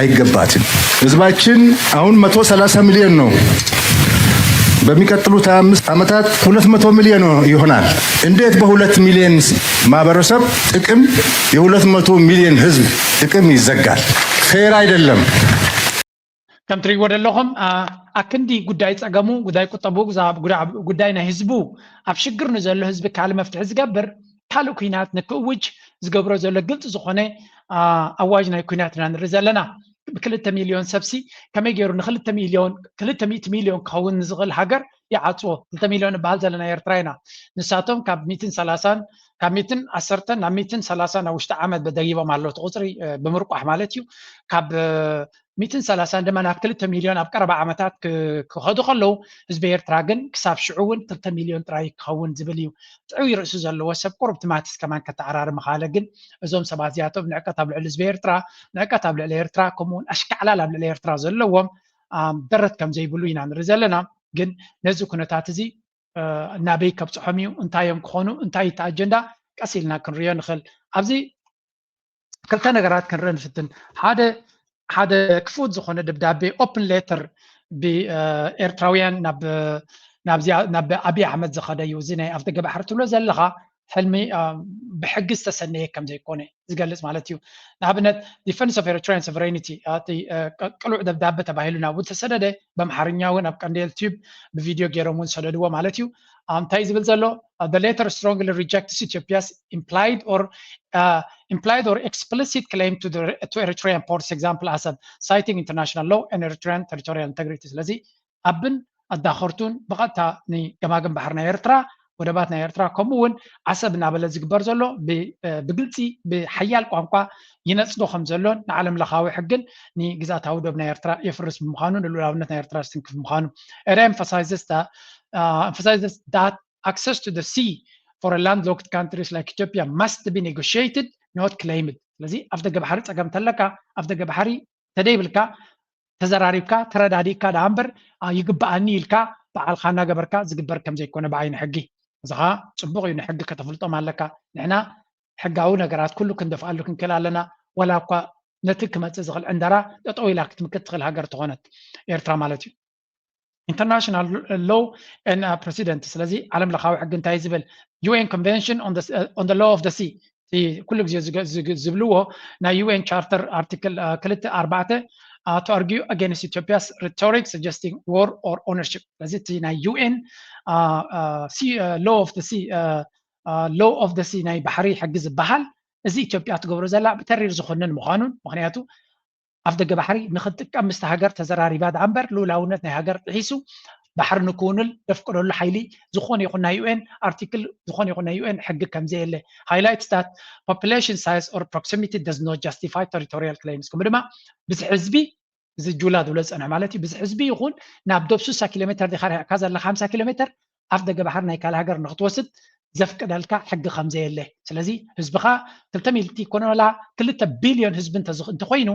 አይገባትም ህዝባችን አሁን 130 ሚሊዮን ነው በሚቀጥሉት 5 ዓመታት 200 ሚሊዮን ይሆናል እንዴት በ2 ሚሊዮን ማህበረሰብ ጥቅም የ200 ሚሊዮን ህዝብ ጥቅም ይዘጋል ፌር አይደለም ከም ትሪእዎ ዘለኹም ኣክንዲ ጉዳይ ፀገሙ ጉዳይ ቁጠቡ ጉዳይ ናይ ህዝቡ ኣብ ሽግር ንዘሎ ህዝቢ ካልእ መፍትሒ ዝገብር ካልእ ኩናት ንክእውጅ ዝገብሮ ዘሎ ግልፂ ዝኾነ ኣዋጅ ናይ ኩናት ኢና ንርኢ ዘለና ብ2 ሚሊዮን ሰብሲ ከመይ ገይሩ ን200 ሚሊዮን ክኸውን ዝኽእል ሃገር ይዓፅዎ 2 ሚሊዮን በሃል ዘለና ኤርትራ ኢና ንሳቶም ካብ 130 ካብ 110 ናብ 130 ናብ ውሽጢ ዓመት በደጊቦም ኣሎ እቲ ቁፅሪ ብምርቋሕ ማለት እዩ ካብ 130 ድማ ናብ 2 ሚሊዮን ኣብ ቀረባ ዓመታት ክኸዱ ከለዉ ህዝቢ ኤርትራ ግን ክሳብ ሽዑ እውን 2 ሚሊዮን ጥራይ ክኸውን ዝብል እዩ ጥዑይ ርእሱ ዘለዎ ሰብ ቁርብ ትማቲስ ከማን ከተዓራርም ካለ ግን እዞም ሰባት እዚኣቶም ንዕቀት ኣብ ልዕሊ ህዝቢ ኤርትራ ንዕቀት ኣብ ልዕሊ ኤርትራ ከምኡውን ኣሽካዕላል ኣብ ልዕሊ ኤርትራ ዘለዎም ደረት ከም ዘይብሉ ኢና ንርኢ ዘለና ግን ነዚ ኩነታት እዚ ናበይ ከብፅሖም እዩ እንታዮም ክኾኑ እንታይ እቲ ኣጀንዳ ቀስ ኢልና ክንሪኦ ንኽእል ኣብዚ ክልተ ነገራት ክንርኢ ንፍትን ሓደ ክፉት ዝኾነ ደብዳቤ ኦፕን ሌተር ብኤርትራውያን ናብ ኣብይ ኣሕመድ ዝኸደ እዩ እዚ ናይ ኣፍደገ ባሕሪ ትብሎ ዘለኻ ሕልሚ ብሕጊ ዝተሰነየ ከም ዘይኮነ ዝገልጽ ማለት እዩ ንኣብነት ዲፈንስ ኦፍ ኤርትራን ሶቨሬኒቲ ቅሉዕ ደብዳቤ ተባሂሉ ናብኡ ተሰደደ በኣምሓርኛ እውን ኣብ ቀንዲ ዩቲዩብ ብቪድዮ ገይሮም እውን ሰደድዎ ማለት እዩ እንታይ ዝብል ዘሎ the letter strongly rejects Ethiopia's implied or explicit claim to Eritrean ports example as citing international law and Eritrean territorial integrity ስለዚ ኣብን ኣዳኸርቱን ብቐጥታ ንገማግም ባሕሪ ናይ ኤርትራ ወደባት ናይ ኤርትራ ከምኡውን ዓሰብ እናበለ ዝግበር ዘሎ ብግልፂ ብሓያል ቋንቋ ይነፅዶ ከም ዘሎን ንዓለም ለኻዊ ሕግን ንግዛታዊ ዶብ ናይ ኤርትራ የፍርስ ብምዃኑ ንሉዓላውነት ናይ ኤርትራ ዝትንክፍ ብምዃኑ It emphasizes that access to the sea for a landlocked countries like Ethiopia must be negotiated, not claimed. ስለዚ ኣፍደገ ባሕሪ ፀገም ተለካ ኣፍደገ ባሕሪ ተደይብልካ ተዘራሪብካ ተረዳዲእካ ዳኣምበር ይግባኣኒ ኢልካ በዓልካ እናገበርካ ዝግበር ከም ዘይኮነ ብዓይኒ ሕጊ እዚኻ ፅቡቕ እዩ ንሕጊ ከተፍልጦም ኣለካ ንሕና ሕጋዊ ነገራት ኩሉ ክንደፍኣሉ ክንክእል ኣለና ወላ እኳ ነቲ ክመፅእ ዝኽእል ዕንደራ ጠጠው ኢላ ክትምክት ትኽእል ሃገር ትኾነት ኤርትራ ማለት እዩ international law and precedent ስለዚ ዓለም ለኻዊ ሕጊ እንታይ ዝብል UN convention on the law of the sea ኩሉ ግዜ ዝብልዎ ናይ UN charter article 2.4 to argue against Ethiopia's rhetoric suggesting war or ownership ስለዚ እቲ ናይ UN law of the sea ናይ ባሕሪ ሕጊ ዝበሃል እዚ ኢትዮጵያ ትገብሮ ዘላ ብተሪር ዝኮነን ምዃኑን ምክንያቱ ኣፍደገ ባሕሪ ንኽትጥቀም ምስቲ ሃገር ተዘራሪባ ዳኣምበር ልኡላውነት ናይ ሃገር ጥሒሱ ባሕሪ ንክውንል ደፍቅደሉ ሓይሊ ዝኾነ ይኹን ናይ UN article ዝኾነ ይኹን ናይ UN ሕጊ ከምዘየለ highlights that population size or proximity does not justify territorial claims ከምኡ ድማ ብዝሕ ህዝቢ እዚ ጁላ ዝብሎ ዝፀንሐ ማለት እዩ ብዝሕ ህዝቢ ይኹን ናብ ዶብ 60 ኪሎ ሜትር ዲኻ ርሒቕካ ዘለካ 50 ኪሎ ሜትር ኣፍደገ ባሕሪ ናይ ካልእ ሃገር ንክትወስድ ዘፍቅደልካ ሕጊ ከምዘየለ ስለዚ ህዝብኻ 2 ሚሊዮን ይኮነ ወላ 2 ቢልዮን ህዝቢ እንተኮይኑ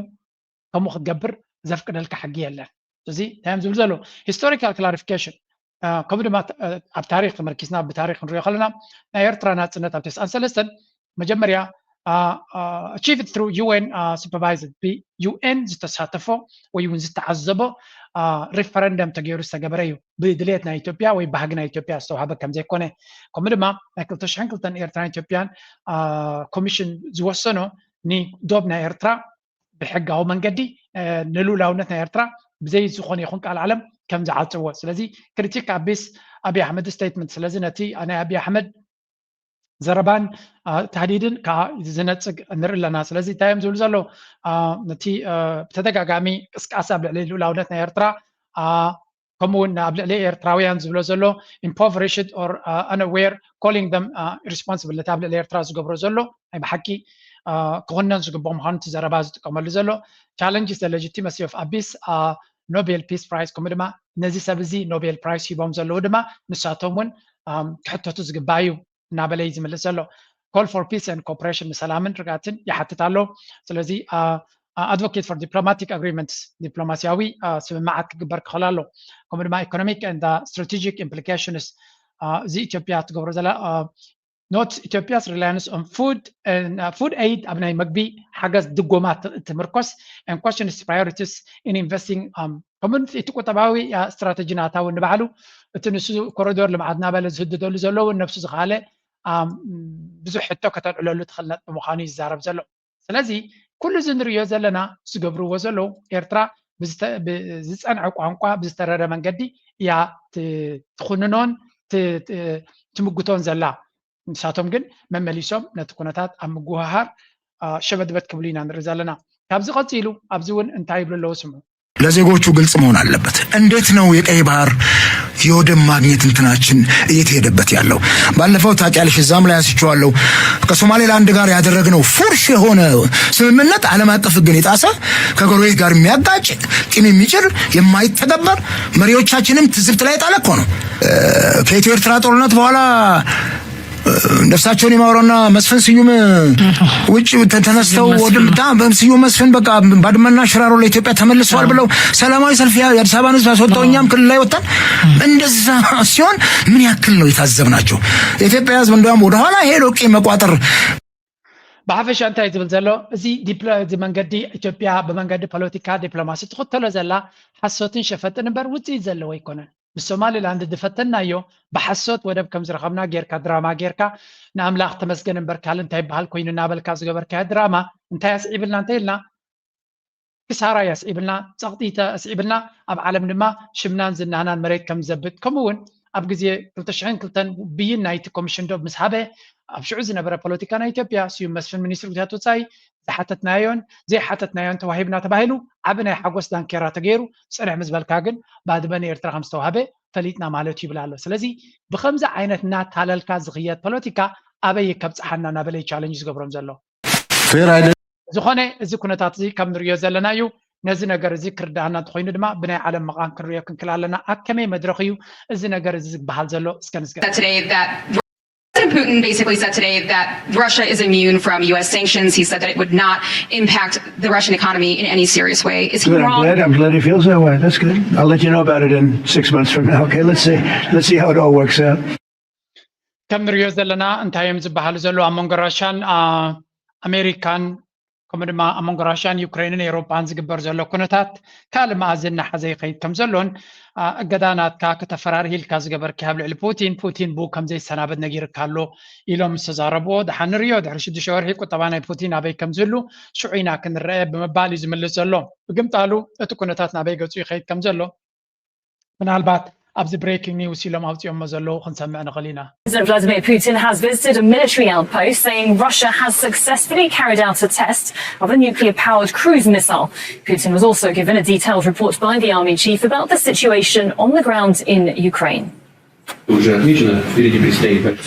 ከምኡ ክትገብር ዘፍቅደልካ ሕጊ የለን እዚ ታይም ዝብል ዘሎ ሂስቶሪካል ክላሪፊኬሽን ከምኡ ድማ ኣብ ታሪክ ተመርኪስና ብታሪክ ንሪኦ ከለና ናይ ኤርትራ ናፅነት ኣብ 93 መጀመርያ achieved through UN supervised UN ዝተሳተፎ ወይ እውን ዝተዓዘቦ ሪፈረንደም ተገይሩ ዝተገበረ እዩ ብድሌት ናይ ኢትዮጵያ ወይ ባህጊ ናይ ኢትዮጵያ ዝተዋሃበ ከም ዘይኮነ ከምኡ ድማ ናይ 2002 ኤርትራን ኢትዮጵያን ኮሚሽን ዝወሰኖ ንዶብ ናይ ኤርትራ ብሕጋዊ መንገዲ ንሉላውነት ናይ ኤርትራ ብዘይ ዝኾነ ይኹን ቃል ዓለም ከም ዝዓፅዎ ስለዚ ክሪቲክ ኣቢስ ኣብይ ኣሕመድ ስቴትመንት ስለዚ ነቲ ናይ ኣብይ ኣሕመድ ዘረባን ተህዲድን ዝነፅግ ንርኢ ኣለና ስለዚ እንታዮም ዝብሉ ዘሎ ነቲ ብተደጋጋሚ ቅስቃሴ ኣብ ልዕሊ ልኡላውነት ናይ ኤርትራ ከምኡውን ኣብ ልዕሊ ኤርትራውያን ዝብሎ ዘሎ impoverished or unaware calling them responsible ኣብ ልዕሊ ኤርትራ ዝገብሮ ዘሎ ናይ ብሓቂ ክኾነን ዝግብኦ ምዃኑ እቲ ዘረባ ዝጥቀመሉ ዘሎ challenges the legitimacy of ኣቢስ ኖቤል ፒስ ፕራይዝ ከምኡ ድማ ነዚ ሰብ እዚ ኖቤል ፕራይዝ ሂቦም ዘለዉ ድማ ንሳቶም እውን ክሕተቱ ዝግባእ እዩ እናበለ እዩ ዝምልስ ዘሎ call for peace and cooperation ሰላምን ርግኣትን ይሓትት ኣሎ ስለዚ advocate for diplomatic agreements ዲፕሎማስያዊ ስምምዓት ክግበር ክኽእል ኣሎ ከምኡ ድማ economic and strategic implications እዚ ኢትዮጵያ ትገብሮ ዘላ not Ethiopia's reliance on food aid ኣብ ናይ መግቢ ሓገዝ ድጎማት ትምርኮስ and question its priorities in investing community እቲ ቁጠባዊ ስትራቴጂ ናታዊ ንባዕሉ እቲ ንሱ ኮሪዶር ልምዓት እናበለ ዝህድደሉ ዘለዎ ነብሱ ዝኻለ ብዙሕ ሕቶ ከተልዕለሉ ትኽእል ነጥቢ ምዃኑ ይዛረብ ዘሎ ስለዚ ኩሉ እዚ ንሪኦ ዘለና ዝገብርዎ ዘለዉ ኤርትራ ብዝፀንዐ ቋንቋ ብዝተረረ መንገዲ እያ ትኹንኖን ትምግቶን ዘላ ንሳቶም ግን መመሊሶም ነቲ ኩነታት ኣብ ምጉሃር ሸበድበት ክብሉ ኢና ንርኢ ዘለና ካብዚ ቀፂሉ ኣብዚ እውን እንታይ ይብሉ ኣለዉ ስምዑ ለዜጎቹ ግልጽ መሆን አለበት። እንዴት ነው የቀይ ባህር የወደብ ማግኘት እንትናችን እየተሄደበት ያለው? ባለፈው ታውቂያለሽ እዛም ላይ አንስቼዋለሁ ከሶማሌላንድ ጋር ያደረግነው ፉርሽ የሆነ ስምምነት ዓለም አቀፍ ሕግን የጣሰ ከጎረቤት ጋር የሚያጋጭ ቂም የሚጭር የማይተገበር መሪዎቻችንም ትዝብት ላይ ጣለ እኮ ነው። ከኢትዮ ኤርትራ ጦርነት በኋላ ነፍሳቸውን ይማረውና መስፍን ስዩም ውጭ ተነስተው ወድምታ በስዩም መስፍን በቃ ባድመና ሽራሮ ለኢትዮጵያ ተመልሰዋል ብለው ሰላማዊ ሰልፍ የአዲስ አበባን ህዝብ አስወጣው። እኛም ክልል ላይ ወጣን። እንደዛ ሲሆን ምን ያክል ነው የታዘብናቸው? የኢትዮጵያ ህዝብ እንደውም ወደ ኋላ ሄዶ ቂም መቋጠር بحفش أنت يزبل زلو زي منجدي إثيوبيا بمنجد بوليتيكا دبلوماسي تخط له زلا حسوتين شفتن نبر وتي زلو يكونن بالصومالي لاند دفتنا يو بحسوت ودب كم زرخمنا غيركا دراما غيركا نعم لا اختمسجن نبر كالن تاي بحال كوينو نابل كاز غبر كا دراما انت يسعيبلنا انتيلنا كسارة يسعيبلنا تغطيتا يسعيبلنا اب عالم نما شمنان زنانان مريت كم زبط كمون اب غزي كلتشعين كلتن بين نايت كوميشن دوب مسحابه اب شعو زنبر بوليتيكا اثيوبيا سيوم مسفن منستر وجهاتو تاي زي حتتنايون توهيبنا تباهلو عبنا حقوس دان كيرا تغيرو صنع مزبلكا ግን بعد بني ارترا 5 توهبه فليتنا مالتي يبلالو ስለዚህ بخمزه عينتنا تاللكا زخيات بوليتيكا ابي كبصحنا نابلي تشالنج ዝገብሮም ዘሎ ፌር አይደል ዝኾነ እዚ ኩነታት እዚ ከም ንሪዮ ዘለና እዩ ነዚ ነገር እዚ ክርዳና ተኮይኑ ድማ ብናይ ዓለም መቃን ክንሪዮ ክንክላለና አከመይ መድረኽ እዩ እዚ ነገር እዚ ዝበሃል ዘሎ እስከ ንስገር Putin basically said today that Russia is immune from U.S. sanctions. He said that it would not impact the Russian economy in any serious way. Is he wrong? I'm glad he feels that way. That's good. I'll let you know about it in 6 months from now. Okay, let's see how it all works out. كم نريو زلنا انتايم زبحال زلو امونغ راشان امريكان كمدما امونغ راشان يوكرين ايروبان زغبر زلو كنتات كالما ازنا حزي خيد كم زلون اقدانات كا كتفرار هيل كاز غبر كابل بوتين بو كم زي سنابد نغير كالو يلوم سزاربو دحن ريو دحر شد شور هيك طبعا بوتين ابي كم زلو شعينا كنرأي بمبالي زملس زلو بقمطالو اتو كنتاتنا بي غصو خيد كم زلو منالبات Abs breaking news silom awtiom mazallo khansamana qalina. President Vladimir Putin has visited a military outpost saying Russia has successfully carried out a test of a nuclear-powered cruise missile. Putin was also given a detailed report by the army chief about the situation on the ground in Ukraine.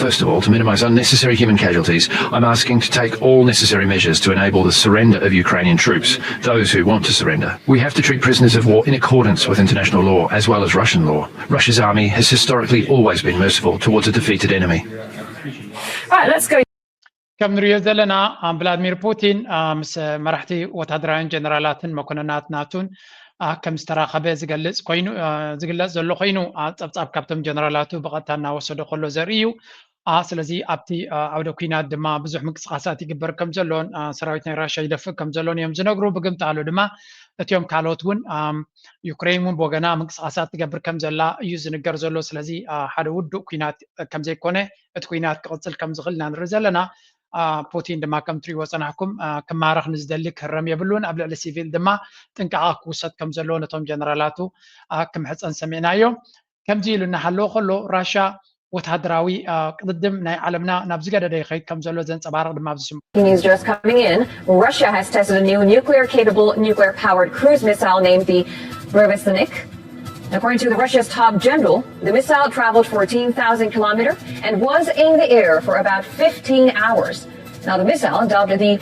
First of all, to minimize unnecessary human casualties, I'm asking to take all necessary measures to enable the surrender of Ukrainian troops, those who want to surrender. We have to treat prisoners of war in accordance with international law as well as Russian law. Russia's army has historically always been merciful towards a defeated enemy. Right, let's go. كم نريد زلنا فلاديمير بوتين مس مرحتي وتدران جنرالاتن مكوننات ناتون كم استراخبه زغلص زلو خوينو صبصاب كابتن جنرالاتو بقطانا وسدو كله زريو ስለዚ ኣብቲ ዓውደ ኩናት ድማ ብዙሕ ምንቅስቃሳት ይግበር ከም ዘሎን ሰራዊት ናይ ራሽያ ይደፍእ ከም ዘሎን እዮም ዝነግሩ ብግምታሉ ድማ እትዮም ካልኦት እውን ዩክሬን እውን ብወገና ምንቅስቃሳት ትገብር ከም ዘላ እዩ ዝንገር ዘሎ ስለዚ ሓደ ውዱእ ኩናት ከም ዘይኮነ እቲ ኩናት ክቅፅል ከም ዝኽእል ኢና ንርኢ ዘለና ፑቲን ድማ ከም ትሪእዎ ፀናሕኩም ክማረኽ ንዝደሊ ክህረም የብሉን ኣብ ልዕሊ ሲቪል ድማ ጥንቃቐ ክውሰድ ከም ዘለዎ ነቶም ጀነራላቱ ክምሕፀን ሰሚዕናዮ ከምዚ ኢሉ እናሃለዎ ከሎ ራሽያ ወታደራዊ ቅድድም ናይ ዓለምና ናብ ዝገደደ ይኸይድ ከም ዘሎ ዘንፀባርቕ ድማ ብዝስሙ News just coming in. Russia has tested a new nuclear-powered cruise missile named the Burevestnik. According to Russia's top general, the missile traveled 14,000 kilometers and was in the air for about 15 hours. Now the missile, dubbed the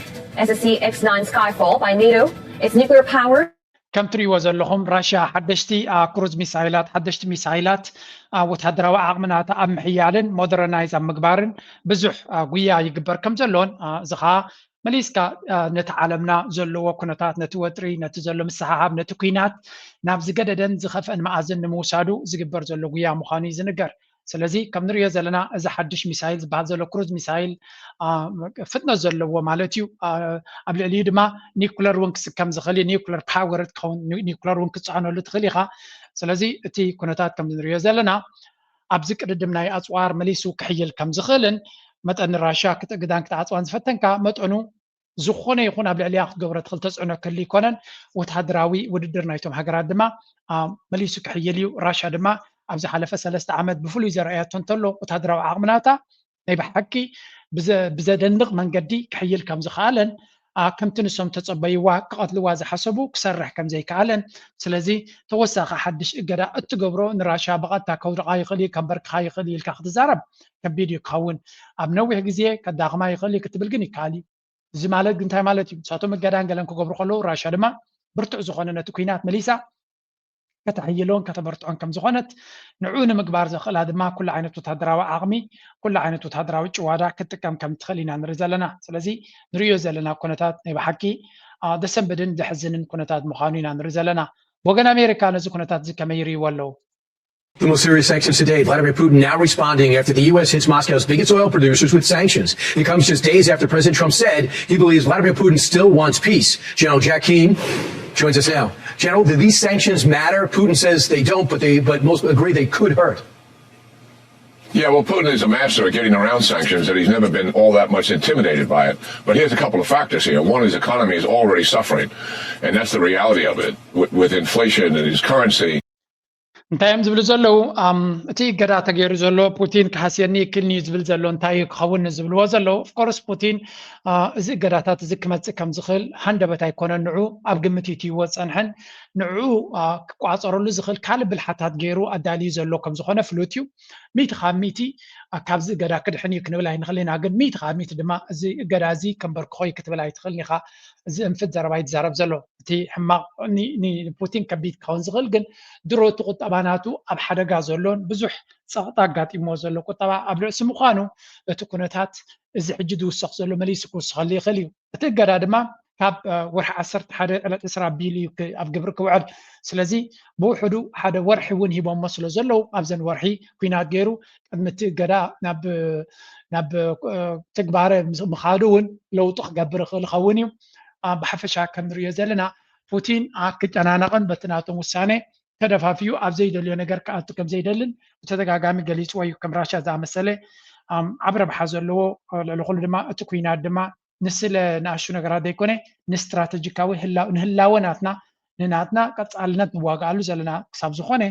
SSC X-9 Skyfall by NATO, it's nuclear-powered. كم تريوا زلهم راشيا حدشتي كروز ميسايلات حدشتي ميسايلات وتهدروا عقمنا تأم حيالن مودرنايز مقبارن بزح قويا يقبر كم زلون زخا مليسكا نتعلمنا زلو وكنتات نتوتري نتزلو مسحاب نتكوينات نابز قددن زخف ان مأزن موسادو زقبر زلو قويا مخاني زنقر ስለዚህ ከም ንሪኦ ዘለና እዚ ሓድሽ ሚሳይል ዝበሃል ዘሎ ክሩዝ ሚሳይል ፍጥነት ዘለዎ ማለት እዩ ኣብ ልዕሊኡ ድማ ኒኩለር እውን ክስከም ዝኽእል ኒኩለር ፓወር ትኸውን ኒኩለር እውን ክፅዕነሉ ትኽእል ኢኻ ስለዚ እቲ ኩነታት ከም ንሪኦ ዘለና ኣብዚ ቅድድም ናይ ኣፅዋር መሊሱ ክሕይል ከም ዝኽእልን መጠን ራሽያ ክትእግዳን ክትዓፅዋን ዝፈተንካ መጠኑ ዝኾነ ይኹን ኣብ ልዕሊያ ክትገብሮ ትኽእል ተፅዕኖ ክህሊ ይኮነን ወታደራዊ ውድድር ናይቶም ሃገራት ድማ መሊሱ ክሕይል እዩ ራሽያ ድማ ኣብዚ ሓለፈ 3 ዓመት ብፍሉይ ዘርአያቶ እንተሎ ወታደራዊ ዓቕምናታ ናይ ብሓቂ ብዘደንቕ መንገዲ ክሕይል ከም ዝኽኣለን ከምቲ ንሶም ተፀበይዋ ክቐትልዋ ዝሓሰቡ ክሰርሕ ከም ዘይከኣለን ስለዚ ተወሳኺ ሓድሽ እገዳ እትገብሮ ንራሽያ ብቐጥታ ከውድቓ ይኽእል እዩ ከንበርክኻ ይኽእል እዩ ኢልካ ክትዛረብ ከቢድ እዩ ክኸውን ኣብ ነዊሕ ግዜ ከዳኽማ ይኽእል እዩ ክትብል ግን ይከኣል እዩ እዚ ማለት ግን እንታይ ማለት እዩ ንሳቶም እገዳን ገለን ክገብሩ ከለዉ ራሽያ ድማ ብርቱዕ ዝኾነ ነቲ ኩናት መሊሳ ከተሕይሎን ከተበርትዖን ከም ዝኾነት ንዑ ንምግባር ዘኽእላ ድማ ኩሉ ዓይነት ወታደራዊ ዓቕሚ ኩሉ ዓይነት ወታደራዊ ጭዋዳ ክትጥቀም ከም ትኽእል ኢና ንርኢ ዘለና ስለዚ ንሪኦ ዘለና ኩነታት ናይ ብሓቂ ደሰንበድን ዘሕዝንን ኩነታት ምዃኑ ኢና ንርኢ ዘለና ወገን ኣሜሪካ ነዚ ኩነታት እዚ ከመይ ይርእይዎ ኣለዉ The most serious sanctions today. Vladimir Putin now responding after the U.S. hits Moscow's biggest oil producers with sanctions. It comes just days after President Trump said he believes Vladimir Putin still wants peace. General Jack Keane joins us now. General, do these sanctions matter? Putin says they don't, but most agree they could hurt. Yeah, well, Putin is a master at getting around sanctions, and he's never been all that much intimidated by it. But here's a couple of factors here. One, his economy is already suffering, and that's the reality of it, with inflation and his currency. እንታይ እዮም ዝብሉ ዘለዉ እቲ ገዳ ተገይሩ ዘሎ ፑቲን ክሓስየኒ ይክልኒ ዝብል ዘሎ እንታይ ክኸውን ዝብልዎ ዘለዉ ኦፍኮርስ ፑቲን እዚ ገዳታት እዚ ክመፅእ ከም ዝኽእል ሃንደበት ኣይኮነን ንዑ ኣብ ግምት እትይዎ ፀንሐን ንዑ ክቋፀረሉ ዝኽእል ካልእ ብልሓታት ገይሩ ኣዳልዩ ዘሎ ከም ዝኾነ ፍሉጥ እዩ ሚእቲ ካብ ሚእቲ ካብዚ ገዳ ክድሕን እዩ ክንብል ኣይንኽእል ኢና ግን ሚእቲ ካብ ሚእቲ ድማ እዚ ገዳ እዚ ከንበርክኾይ ክትብል ኣይትኽእልኒ ኢኻ እዚ እንፍት ዘረባ ይትዛረብ ዘሎ እቲ ሕማቕ ንፑቲን ከቢድ ክኸውን ዝኽእል ግን ድሮ እቲ ቁጠባናቱ ኣብ ሓደጋ ዘሎን ብዙሕ ፀቕጣ ኣጋጢሞ ዘሎ ቁጠባ ኣብ ርእሲ ምዃኑ እቲ ኩነታት እዚ ሕጂ ዝውስኽ ዘሎ መሊሱ ክውስኸሉ ይኽእል እዩ እቲ ገዳ ድማ ካብ ወርሒ 11 ቢልዩ ኣብ ግብሪ ክውዕል ስለዚ ብውሕዱ ሓደ ወርሒ እውን ሂቦሞ ስለ ዘለዉ ኣብዘን ወርሒ ኩናት ገይሩ ቅድሚ እቲ ገዳ ናብ ትግባረ ምኻዱ እውን ለውጡ ክገብር ይኽእል ይኸውን እዩ ብሓፈሻ ከም ንሪኦ ዘለና ፑቲን ክጨናነቕን በቲ ናቶም ውሳኔ ተደፋፍዩ ኣብ ዘይደልዮ ነገር ክኣቱ ከም ዘይደልን ብተደጋጋሚ ገሊፅዎ እዩ ከም ራሽያ ዝኣመሰለ ዓብ ረብሓ ዘለዎ ልዕሊ ኩሉ ድማ እቲ ኩናት ድማ ንስለ ንኣሹ ነገራት ዘይኮነ ንስትራቴጂካዊ ንህላወናትና ንናትና ቀፃልነት ንዋጋኣሉ ዘለና ክሳብ ዝኾነ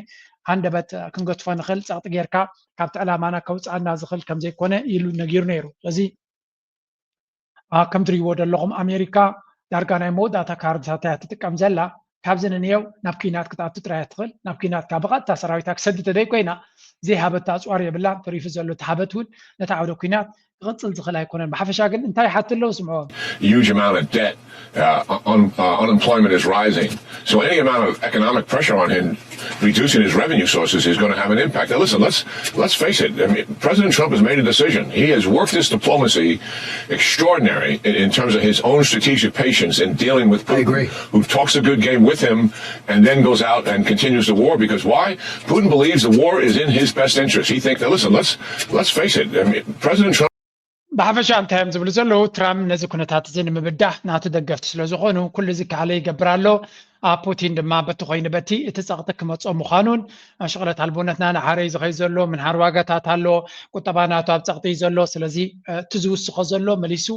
ሃንደበት ክንገትፎ ንኽእል ፀቕጢ ጌርካ ካብቲ ዕላማና ከውፃእና ዝኽእል ከም ዘይኮነ ኢሉ ነጊሩ ነይሩ ስለዚ ከም ትሪእዎ ዘለኹም ኣሜሪካ ዳርጋ ናይ መወዳእታ ካርድታት እያ ትጥቀም ዘላ ካብዚ ንንየው ናብ ኩናት ክትኣቱ ጥራይ ትኽእል ናብ ኩናት ካብ ብቐጥታ ሰራዊታ ክሰዲ ተደይ ኮይና ዘይሃበት ኣፅዋር የብላ ተሪፉ ዘሎ እቲ ሃበት እውን ነቲ ዓውደ ኩናት ክቕፅል ዝኽእል ኣይኮነን ብሓፈሻ ግን እንታይ ሓቲ ኣለዉ ስምዖ Huge amount of debt, unemployment is rising. So any amount of economic pressure on him reducing his revenue sources is going to have an impact. Now listen, let's face it. I mean, President Trump has made a decision. He has worked this diplomacy extraordinary in terms of his own strategic patience in dealing with Putin, who talks a good game with him and then goes out and continues the war. Because why? Putin believes the war is in his best interest. He thinks that, listen, let's face it. I mean, President Trump ብሓፈሻ እንታይ እዮም ዝብሉ ዘለዉ ትራምፕ ነዚ ኩነታት እዚ ንምብዳሕ ናቱ ደገፍቲ ስለ ዝኾኑ ኩሉ እዚ ካለ ይገብር ኣሎ ፑቲን ድማ በቲ ኮይኑ በቲ እቲ ፀቕጢ ክመፆ ምዃኑን ሽቕለት ኣልቦነትና ንሓረይ ዝኸይ ዘሎ ምንሃር ዋጋታት ኣሎ ቁጠባ ናቱ ኣብ ፀቕጢ እዩ ዘሎ ስለዚ እቲ ዝውስኾ ዘሎ መሊሱ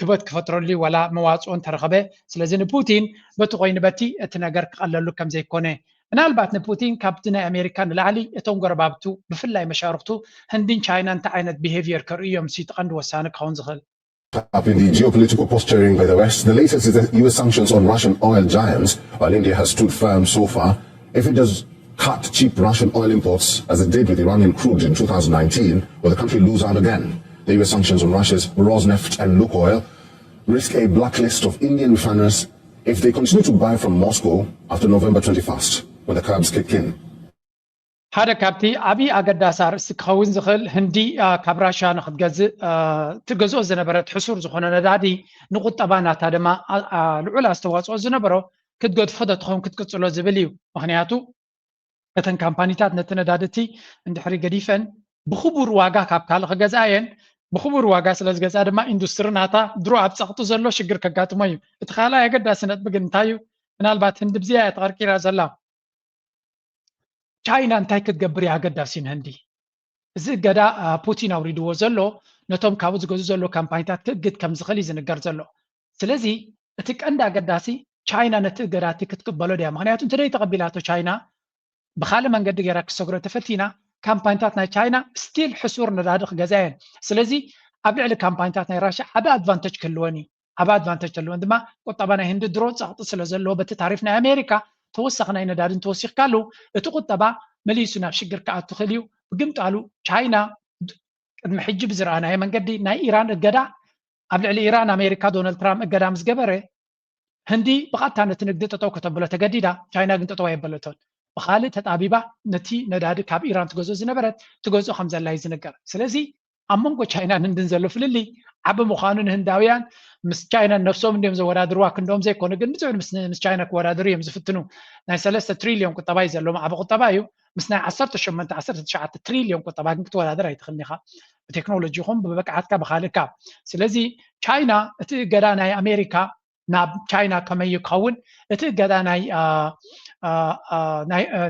ክበት ክፈጥረሉ ዋላ መዋፅኦን ተረኸበ ስለዚ ንፑቲን በቲ ኮይኑ በቲ እቲ ነገር ክቐለሉ ከም ዘይኮነ ምናልባት ንፑቲን ካብቲ ናይ ኣሜሪካ ንላዕሊ እቶም ጎረባብቱ ብፍላይ መሻርክቱ ህንድን ቻይና እንታይ ዓይነት ቢሄቪየር ከርእዮም ሲትቐንዲ ወሳኒ ክኸውን ዝኽእል Up in the geopolitical posturing by the West, the latest is the U.S. sanctions on Russian oil giants, while India has stood firm so far. If it does cut cheap Russian oil imports, as it did with Iranian crude in 2019, will the country lose out again? The U.S. sanctions on Russia's Rosneft and Lukoil risk a blacklist of Indian refiners if they continue to buy from Moscow after November 21st, when the curbs kick in. ሓደ ካብቲ ዓብዪ ኣገዳሲ ርእሲ ክኸውን ዝኽእል ህንዲ ካብ ራሽያ ንክትገዝእ ትገዝኦ ዝነበረት ሕሱር ዝኾነ ነዳዲ ንቁጠባ ናታ ድማ ልዑል ኣስተዋፅኦ ዝነበሮ ክትገድፎ ትኸውን ክትቅፅሎ ዝብል እዩ ምክንያቱ እተን ካምፓኒታት ነቲ ነዳድቲ እንድሕሪ ገዲፈን ብክቡር ዋጋ ካብ ካልእ ክገዝኣየን ብክቡር ዋጋ ስለ ዝገዝኣ ድማ ኢንዱስትሪ ናታ ድሮ ኣብ ፀቕጡ ዘሎ ሽግር ከጋጥሞ እዩ እቲ ካልኣይ ኣገዳሲ ነጥቢ ግን እንታይ እዩ ምናልባት ህንዲ ብዝያ እያ ተቐርቂራ ዘላ ቻይና እንታይ ክትገብር እያ ኣገዳሲን ህንዲ እዚ እገዳ ፑቲን ኣውሪድዎ ዘሎ ነቶም ካብኡ ዝገዙ ዘሎ ካምፓኒታት ክእግድ ከም ዝኽእል እዩ ዝንገር ዘሎ ስለዚ እቲ ቀንዲ ኣገዳሲ ቻይና ነቲ እገዳቲ ክትቅበሎ ድያ ምክንያቱ እንተደይ ተቐቢላቶ ቻይና ብካልእ መንገዲ ገይራ ክሰግሮ ተፈቲና ካምፓኒታት ናይ ቻይና ስቲል ሕሱር ነዳዲ ክገዝአየን ስለዚ ኣብ ልዕሊ ካምፓኒታት ናይ ራሽያ ዓብ ኣድቫንተጅ ክህልወን እዩ ዓብ ኣድቫንተጅ ተልወን ድማ ቁጠባ ናይ ህንዲ ድሮ ፀቕጢ ስለ ዘለዎ በቲ ታሪፍ ናይ ኣሜሪካ ተወሳኺ ናይ ነዳድን ተወሲኽካሉ እቲ ቁጠባ መሊሱ ናብ ሽግር ክኣቱ ክእል እዩ ብግምጣሉ ቻይና ቅድሚ ሕጂ ብዝረኣናዮ መንገዲ ናይ ኢራን እገዳ ኣብ ልዕሊ ኢራን ኣሜሪካ ዶናልድ ትራምፕ እገዳ ምስ ገበረ ህንዲ ብቐጥታ ነቲ ንግዲ ጠጠው ከተብሎ ተገዲዳ ቻይና ግን ጠጠው ኣየበለቶን بخالي تتابيبا نتي نداد كاب إيران تجوزو زنبرت تجوزو خمسة لا يزنقر سلازي أمونكو تشاينا نندنزلو فللي عب مخانون هنداويان مس تشاينا نفسهم نديم زورادر واكندوم زي كونه جن مزون مس تشاينا كورادر يم زفتنو ناي 3 تريليون كتبا يزلو مع بقطبايو مسنا 10 تريليون كتبا كتورادر يتخنيخا بتكنولوجي هم ببقعتك بخالكا سلازي تشاينا اتي غداناي امريكا ناب تشاينا كما يكون اتي غداناي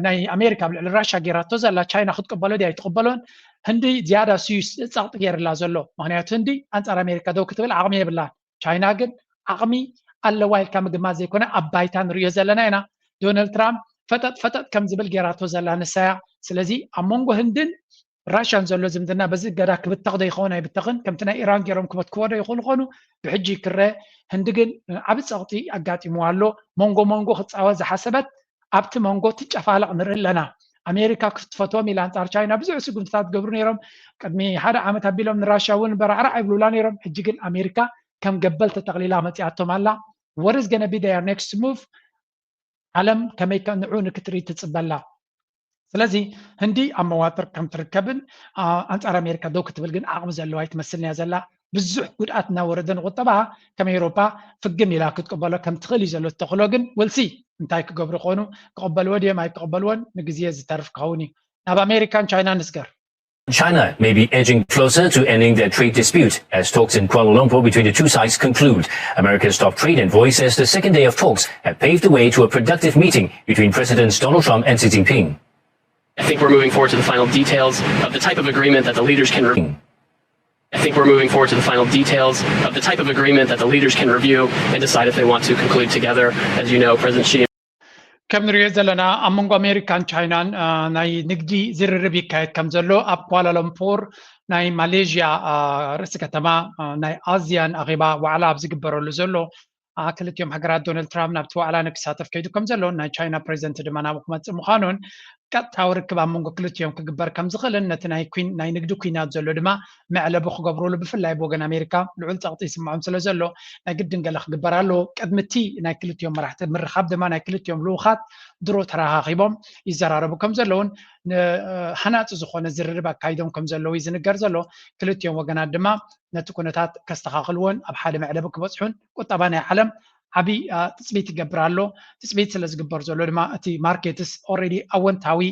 ناي امريكا بالراشا غيراتو زلا تشاينا خد قبلو دي يتقبلون هندي زياده سيس صاط غير لا زلو معناته هندي انصار امريكا دو كتبل عقمي بالله تشاينا ግን عقمي الله وايل كم ግማ ዘይኮነ አባይታን ሪዮ ዘለና ኢና ዶናልድ ትራምፕ ፈጠጥ ከም ዝብል ጌራቶ ዘላ ንሳያ ስለዚ አሞንጎ ህንድን ራሽያን ዘሎ ዝምድና በዚ ገዳ ክብተኽ ዘይኾነ ይብተኽን ከምቲ ናይ ኢራን ጌሮም ክበትክዎ ይኾኑ ብሕጂ ክረ ህንዲ ግን ዓብ ፀቕጢ ኣጋጢሙ ኣሎ ሞንጎ ክፃወት ዝሓሰበት ኣብቲ ሞንጎ ትጨፋለቕ ንርኢ ኣለና ኣሜሪካ ክትፈትዎም ኢላ አንጻር ቻይና ብዙሕ ስጉምትታት ገብሩ ነይሮም ቅድሚ ሓደ ዓመት ኣቢሎም ንራሽያ እውን በራዕራዕ ይብሉላ ነይሮም ሕጂ ግን ኣሜሪካ ከም ገበል ተጠቕሊላ መፂኣቶም ኣላ what is going to be their next move ዓለም ከመይ ከንዑ ንክትርኢ ትፅበላ ስለዚ ህንዲ ኣብ መዋጥር ከም ትርከብን አንጻር ኣሜሪካ ደው ክትብል ግን ዓቕሚ ዘለዋ ይትመስልንያ ዘላ ብዙሕ ጉድኣት እናወረደን ቁጠባ ከም ኤውሮፓ ፍግም ኢላ ክትቀበሎ ከም ትኽእል እዩ ዘሎ ተኽእሎ ግን ወልሲ እንታይ ክገብሩ ኾኑ ክቐበልዎ ድዮም ኣይክቐበልዎን ንግዜ ዝተርፍ ክኸውን እዩ ናብ ኣሜሪካን ቻይና ንስገር China may be edging closer to ending their trade dispute as talks in Kuala Lumpur between the two sides conclude. America's top trade envoy says the second day of talks have paved the way to a productive meeting between Presidents Donald Trump and Xi Jinping. I think we're moving forward to the final details of the type of agreement that the leaders can review. I think we're moving forward to the final details of the type of agreement that the leaders can review and decide if they want to conclude together. As you know, President Xi كم نريد لنا أمونغ أمريكان تشاينا ناي نقدي زرر بيكايت كم زلو أب كوالالمبور ناي ماليزيا رسكتما ناي آزيان أغيبا وعلى أبزي قبرو لزلو كلت يوم حقرات دونالد ترامب نابتو على نكساتف كيدو كم زلو ناي تشاينا بريزنت دمانا وكمت مخانون كات تاورك أمونغ كلت يوم كقبر كم زغلن نتناي كوين ناي نقدو كوينات زلو دما معلب وخو قبرو له بفلاي بوغن أمريكا لعول تغطي سمعهم سلو زلو ناي قدن قلق قبرالو كدمتي ناي كلت يوم مرحت مرخاب دما ناي كلت يوم لوخات درو تراها غيبهم يزراربو كم زلون حنات زخونه زرربا كايدهم كم زلو يزنقر زلو كلت يوم وغنات دما نتكونتات كستخاخلون اب حاله معلبك بصحون قطبانه عالم عبي تثبيت يقبرالو تثبيت سلاز قبر زلو دما اتي ماركتس اوريدي اونتاوي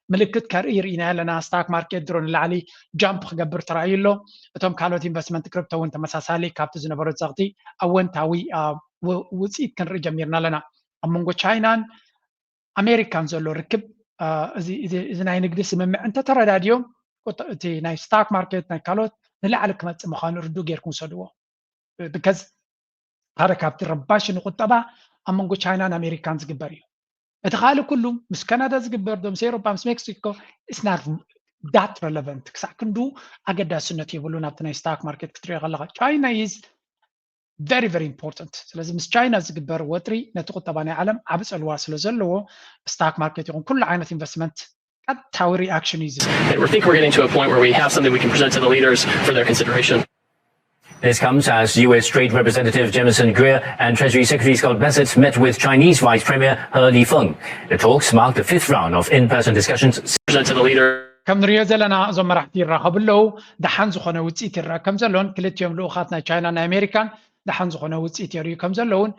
ملكت كارير إنا لنا ستاك ماركت درون العلي جامب خبر ترايلو اتوم كالوت انفستمنت كريبتو وانت مساسالي كابتز نبرت زغتي اونتاوي وصيت كن رجميرنا لنا أمونغو تشاينان أمريكان زلو ركب إذا ناي نقدر سمع أنت ترى داديوم تي ناي ستاك ماركت ناي كالوت نلعلك ما تسمخان ردو غيركم سدوا because حركات الرباش نقطبا أمونغو تشاينان أمريكان زقبريو اتخالو كلهم مس كندا زقبر دوم سيروبا مس مكسيكو it's not that relevant كسا كندو أجدا سنة يقولون أبتنا ستاك ماركت كتير غلقة China is very very important لازم تشاينا زقبر وتري نتقط طبعا عالم عبس الواصل زلوا ستاك ماركت يكون كل عينة investment how reaction is we think we're getting to a point where we have something we can present to the leaders for their consideration. This comes as U.S. Trade Representative Jamieson Greer and Treasury Secretary Scott Bessent met with Chinese Vice Premier He Lifeng. The talks mark the fifth round of in-person discussions. Present to the leader. كم نريد زلنا زم راح يراقب له دحين زخنا وتسيت الرقم زلون كلت يوم لو خاتنا تشاينا أمريكان دحين زخنا وتسيت يريو كم زلون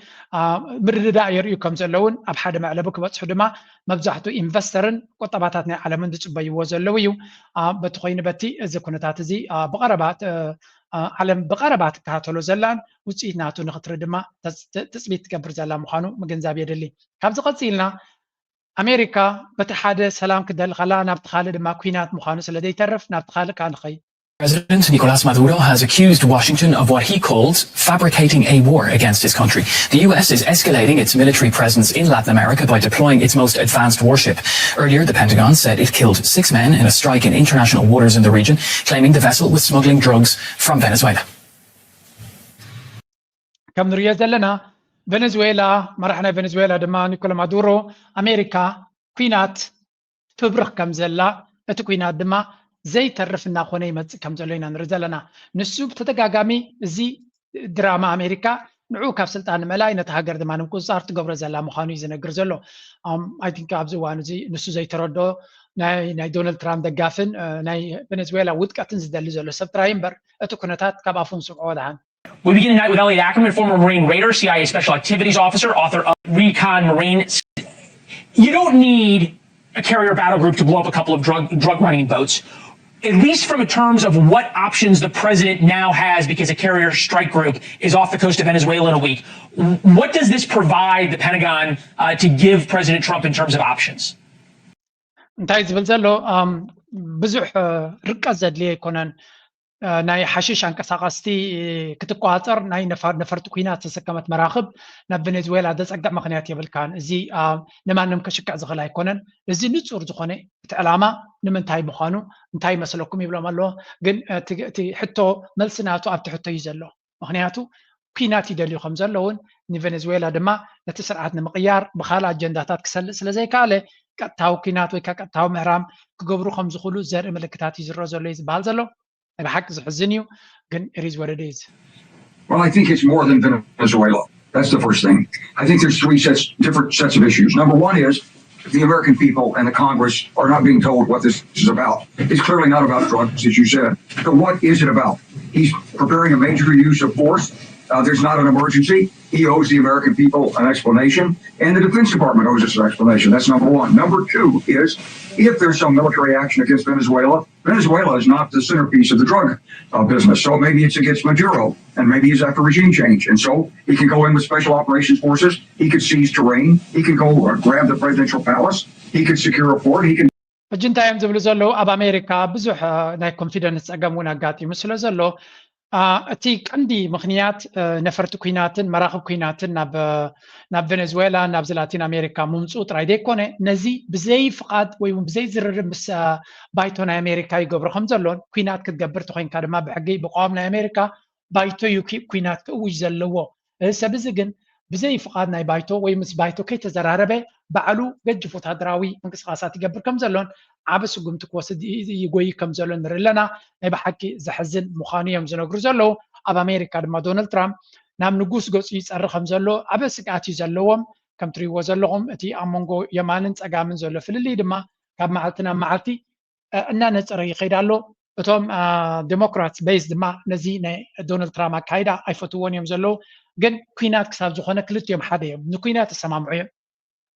مرد يريو كم زلون أبحد معلبك بس حدما مبزحته إنفسترن قطباتنا على من تبي وزلويو بتخين بتي إذا كنت تعتزي بقربات على بقربات كهاتلو زلان وتسيت ناتو نخطر دما تثبيت كبر زلان مخانو مجنزاب يدلي كابز قصيلنا أمريكا بتحادى سلام كدل خلا نبتخال دما كوينات مخانس الذي تعرف نبتخال كان خي. President Nicolás Maduro has accused Washington of what he calls fabricating a war against his country. The U.S. is escalating its military presence in Latin America by deploying its most advanced warship. Earlier, the Pentagon said it killed 6 men in a strike in international waters in the region, claiming the vessel was smuggling drugs from Venezuela. كم نريد لنا فنزويلا مرحنا فنزويلا دما نيكولا مادورو أمريكا كوينات تبرخ كم زلا اتكوينات دما زي ترفنا خوني مت كم زلينا نرزلنا نسوب تتقاقامي زي دراما أمريكا ንዑ ካብ ስልጣን መላይ ነቲ ሃገር ድማ ንምቁፅፃር ትገብሮ ዘላ ምዃኑ እዩ ዝነግር ዘሎ I think ኣብዚ እዋን እዚ ንሱ ዘይተረድኦ ናይ ዶናልድ ትራምፕ ደጋፍን ናይ ቬኔዙዌላ ውድቀትን ዝደሊ ዘሎ ሰብ ጥራይ እምበር እቲ ኩነታት ካብ አፉን ስምዖ ወድሃን We begin tonight with Elliot Ackerman, former Marine Raider, CIA Special Activities Officer, author of Recon Marine. You don't need a carrier battle group to blow up a couple of drug running boats, at least from in terms of what options the president now has because a carrier strike group is off the coast of Venezuela in a week. What does this provide the Pentagon to give President Trump in terms of options? እንታይ ዝብል ዘሎ ብዙሕ ርቀት ዘድልየ ኣይኮነን ናይ ሓሽሽ አንቀሳቀስቲ ክትቋፀር ናይ ነፈርቲ ኩናት ተሰከመት መራኽብ ናብ ቬኔዙዌላ ዘፀግዕ ምክንያት የብልካን እዚ ንማንም ከሽክዕ ዝኽእል ኣይኮነን እዚ ንጹር ዝኾነ እቲ ዕላማ ንምንታይ ምዃኑ እንታይ መስለኩም ይብሎም ኣሎ ግን እቲ ሕቶ መልሲ ናቱ ኣብቲ ሕቶ እዩ ዘሎ ምክንያቱ ኩናት ይደልዩ ከም ዘለውን ንቬኔዙዌላ ድማ ነቲ ስርዓት ንምቅያር ብካልእ አጀንዳታት ክሰልእ ስለዘይከኣለ ቀጥታዊ ኩናት ወይ ቀጥታዊ ምሕራም ክገብሩ ከም ዝኽእሉ ዘርኢ ምልክታት እዩ ዝረአ ዘሎ እዩ ዝበሃል ዘሎ بحق زحزنيو ግን it is what it is. Well, I think it's more than Venezuela. That's the first thing. I think there's different sets of issues. Number one is the American people and the Congress are not being told what this is about. It's clearly not about drugs, as you said. So what is it about? He's preparing a major use of force. There's not an emergency. He owes the American people an explanation, and the Defense Department owes us an explanation. That's number one. Number two is, if there's some military action against Venezuela, Venezuela is not the centerpiece of the drug business. So maybe it's against Maduro, and maybe he's after regime change. And so he can go in with special operations forces. He could seize terrain. He can go grab the presidential palace. He could secure a port. He can. እጅንታዮም ዝብሉ ዘለዉ ኣብ ኣሜሪካ ብዙሕ ናይ ኮንፊደንስ ፀገም እውን ኣጋጢሙ ስለ ዘሎ እቲ ቀንዲ ምክንያት ነፈርቲ ኩናትን መራኽብ ኩናትን ናብ ቬኔዙዌላ ናብ ላቲን ኣሜሪካ ምምፁ ጥራይ ዘይኮነ ነዚ ብዘይ ፍቃድ ወይ ብዘይ ዝርርብ ምስ ባይቶ ናይ ኣሜሪካ ይገብሮ ከም ዘሎን ኩናት ክትገብር ተኮይንካ ድማ ብሕጊ ብቋም ናይ ኣሜሪካ ባይቶ ኩናት ክእውጅ ዘለዎ ሰብ እዚ ግን ብዘይ ፍቃድ ናይ ባይቶ ወይ ምስ ባይቶ ከይተዘራረበ ባዕሉ ገጅፍ ወታደራዊ እንቅስቃሳት ይገብር ከም ዘሎን ዓብ ስጉምቲ ክወስድ ይጎይ ከም ዘሎ ንርኢ ኣለና ናይ ብሓቂ ዘሕዝን ምዃኑ እዮም ዝነግሩ ዘለዉ ኣብ ኣሜሪካ ድማ ዶናልድ ትራምፕ ናብ ንጉስ ገፁ ይፀሪ ከም ዘሎ ዓብ ስግኣት እዩ ዘለዎም ከም ትሪእዎ ዘለኹም እቲ ኣብ መንጎ የማንን ፀጋምን ዘሎ ፍልልይ ድማ ካብ መዓልቲ ናብ መዓልቲ እናነፀረ ይኸይድ ኣሎ እቶም ዴሞክራትስ ቤዝ ድማ ነዚ ናይ ዶናልድ ትራምፕ ኣካይዳ ኣይፈትዎን እዮም ዘለዉ ግን ኩናት ክሳብ ዝኾነ ክልቲኦም ሓደ እዮም ንኩናት ተሰማምዑ እዮም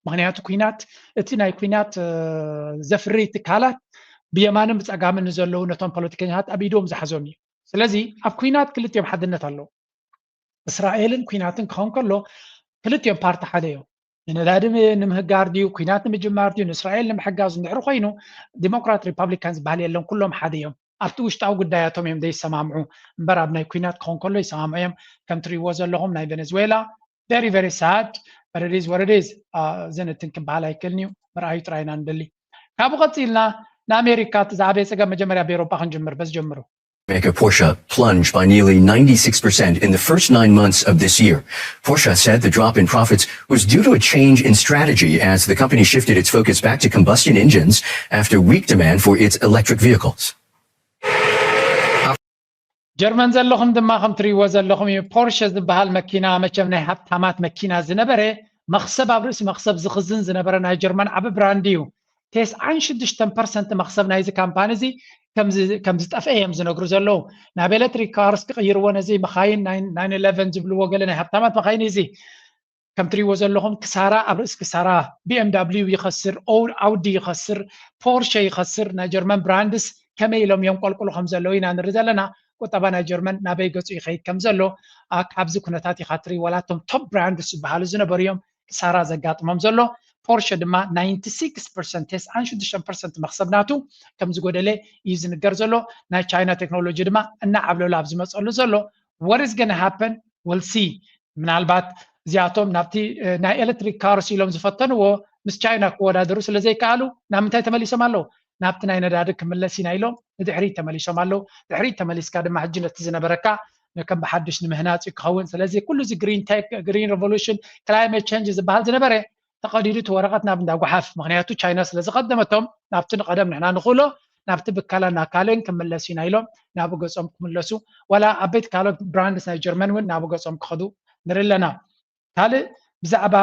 ምክንያቱ ኩናት እቲ ናይ ኩናት ዘፍሪ ትካላት ብየማንን ብፀጋምን ዘለዉ ነቶም ፖለቲከኛታት ኣብ ኢዶም ዝሓዞም እዩ ስለዚ ኣብ ኩናት ክልቲኦም ሓድነት ኣለዎ እስራኤልን ኩናትን ክኸውን ከሎ ክልቲኦም ፓርቲ ሓደ እዮም ንነዳዲ ንምህጋር ድዩ ኩናት ንምጅማር ድዩ ንእስራኤል ንምሕጋዝ እንድሕሪ ኮይኑ ዲሞክራት ሪፐብሊካን ዝበሃል የለን ኩሎም ሓደ እዮም ኣብቲ ውሽጣዊ ጉዳያቶም እዮም ዘይሰማምዑ እምበር ኣብ ናይ ኩናት ክኸውን ከሎ ይሰማምዑ እዮም ከም ትሪእዎ ዘለኹም ናይ ቬኔዙዌላ very very sad but it is what it is ዘነትን ክበሃል ኣይክእልኒ እዩ ምርኣዩ ጥራይና ንደሊ ካብኡ ቀፂልና ንኣሜሪካ ትዛዕበየ ፀገም መጀመርያ ብኤሮጳ ክንጅምር በዚ ጀምሩ Maker Porsche plunged by nearly 96% in the first 9 months of this year. Porsche said the drop in profits was due to a change in strategy as the company shifted its focus back to combustion engines after weak demand for its electric vehicles. ጀርመን ዘለኹም ድማ ከም ትሪእዎ ዘለኹም ፖርሸ ዝበሃል መኪና መቸም ናይ ሃብታማት መኪና ዝነበረ መክሰብ ኣብ ርእሲ መክሰብ ዝኽዝን ዝነበረ ናይ ጀርመን ዓብ ብራንድ እዩ 96% መክሰብ ናይዚ ካምፓኒ እዚ ከም ዝጠፍአ እዮም ዝነግሩ ዘለዉ ናብ ኤሌክትሪክ ካርስ ክቅይርዎ ነዚ መኻይን 911 ዝብልዎ ገለ ናይ ሃብታማት መኻይን እዚ ከም ትሪእዎ ዘለኹም ክሳራ ኣብ ርእሲ ክሳራ BMW ይኸስር ኣውዲ ይኸስር ፖርሸ ይኸስር ናይ ጀርመን ብራንድስ ከመይ ኢሎም እዮም ቆልቁሉ ከም ዘለዉ ኢና ንርኢ ዘለና ቁጠባ ናይ ጀርመን ናበይ ገፁ ይኸይድ ከም ዘሎ ካብዚ ኩነታት ኢኻ ትርኢ ዋላቶም ቶፕ ብራንድስ ዝበሃሉ ዝነበሩ እዮም ክሳራ ዘጋጥሞም ዘሎ ፖርሸ ድማ 96% መክሰብ ናቱ ከም ዝጎደለ እዩ ዝንገር ዘሎ ናይ ቻይና ቴክኖሎጂ ድማ እናዓብለሉ ኣብ ዝመፀሉ ዘሎ what is going to happen we'll see ምናልባት እዚኣቶም ናብቲ ናይ ኤሌክትሪክ ካርስ ኢሎም ዝፈተንዎ ምስ ቻይና ክወዳደሩ ስለዘይከኣሉ ናብ ምንታይ ተመሊሶም ኣለዉ ናብቲ ናይ ነዳዲ ክምለስ ኢና ኢሎም ንድሕሪት ተመሊሶም ኣለዉ ድሕሪት ተመሊስካ ድማ ሕጂ ነቲ ዝነበረካ ከም ብሓድሽ ንምህናፅ ክኸውን ስለዚ ኩሉ እዚ ግሪን ቴክ ግሪን ሬቮሉሽን ክላይሜት ቼንጅ ዝበሃል ዝነበረ ተቐዲዱ እቲ ወረቐት ናብ እንዳጓሓፍ ምክንያቱ ቻይና ስለዝቐደመቶም ናብቲ ንቐደም ንሕና ንኽእሎ ናብቲ ብካላን ናካልን ክምለሱ ኢና ኢሎም ናብ ገፆም ክምለሱ ዋላ ዓበይቲ ካልኦት ብራንድስ ናይ ጀርመን እውን ናብ ገፆም ክኸዱ نري لنا ካልእ ብዛዕባ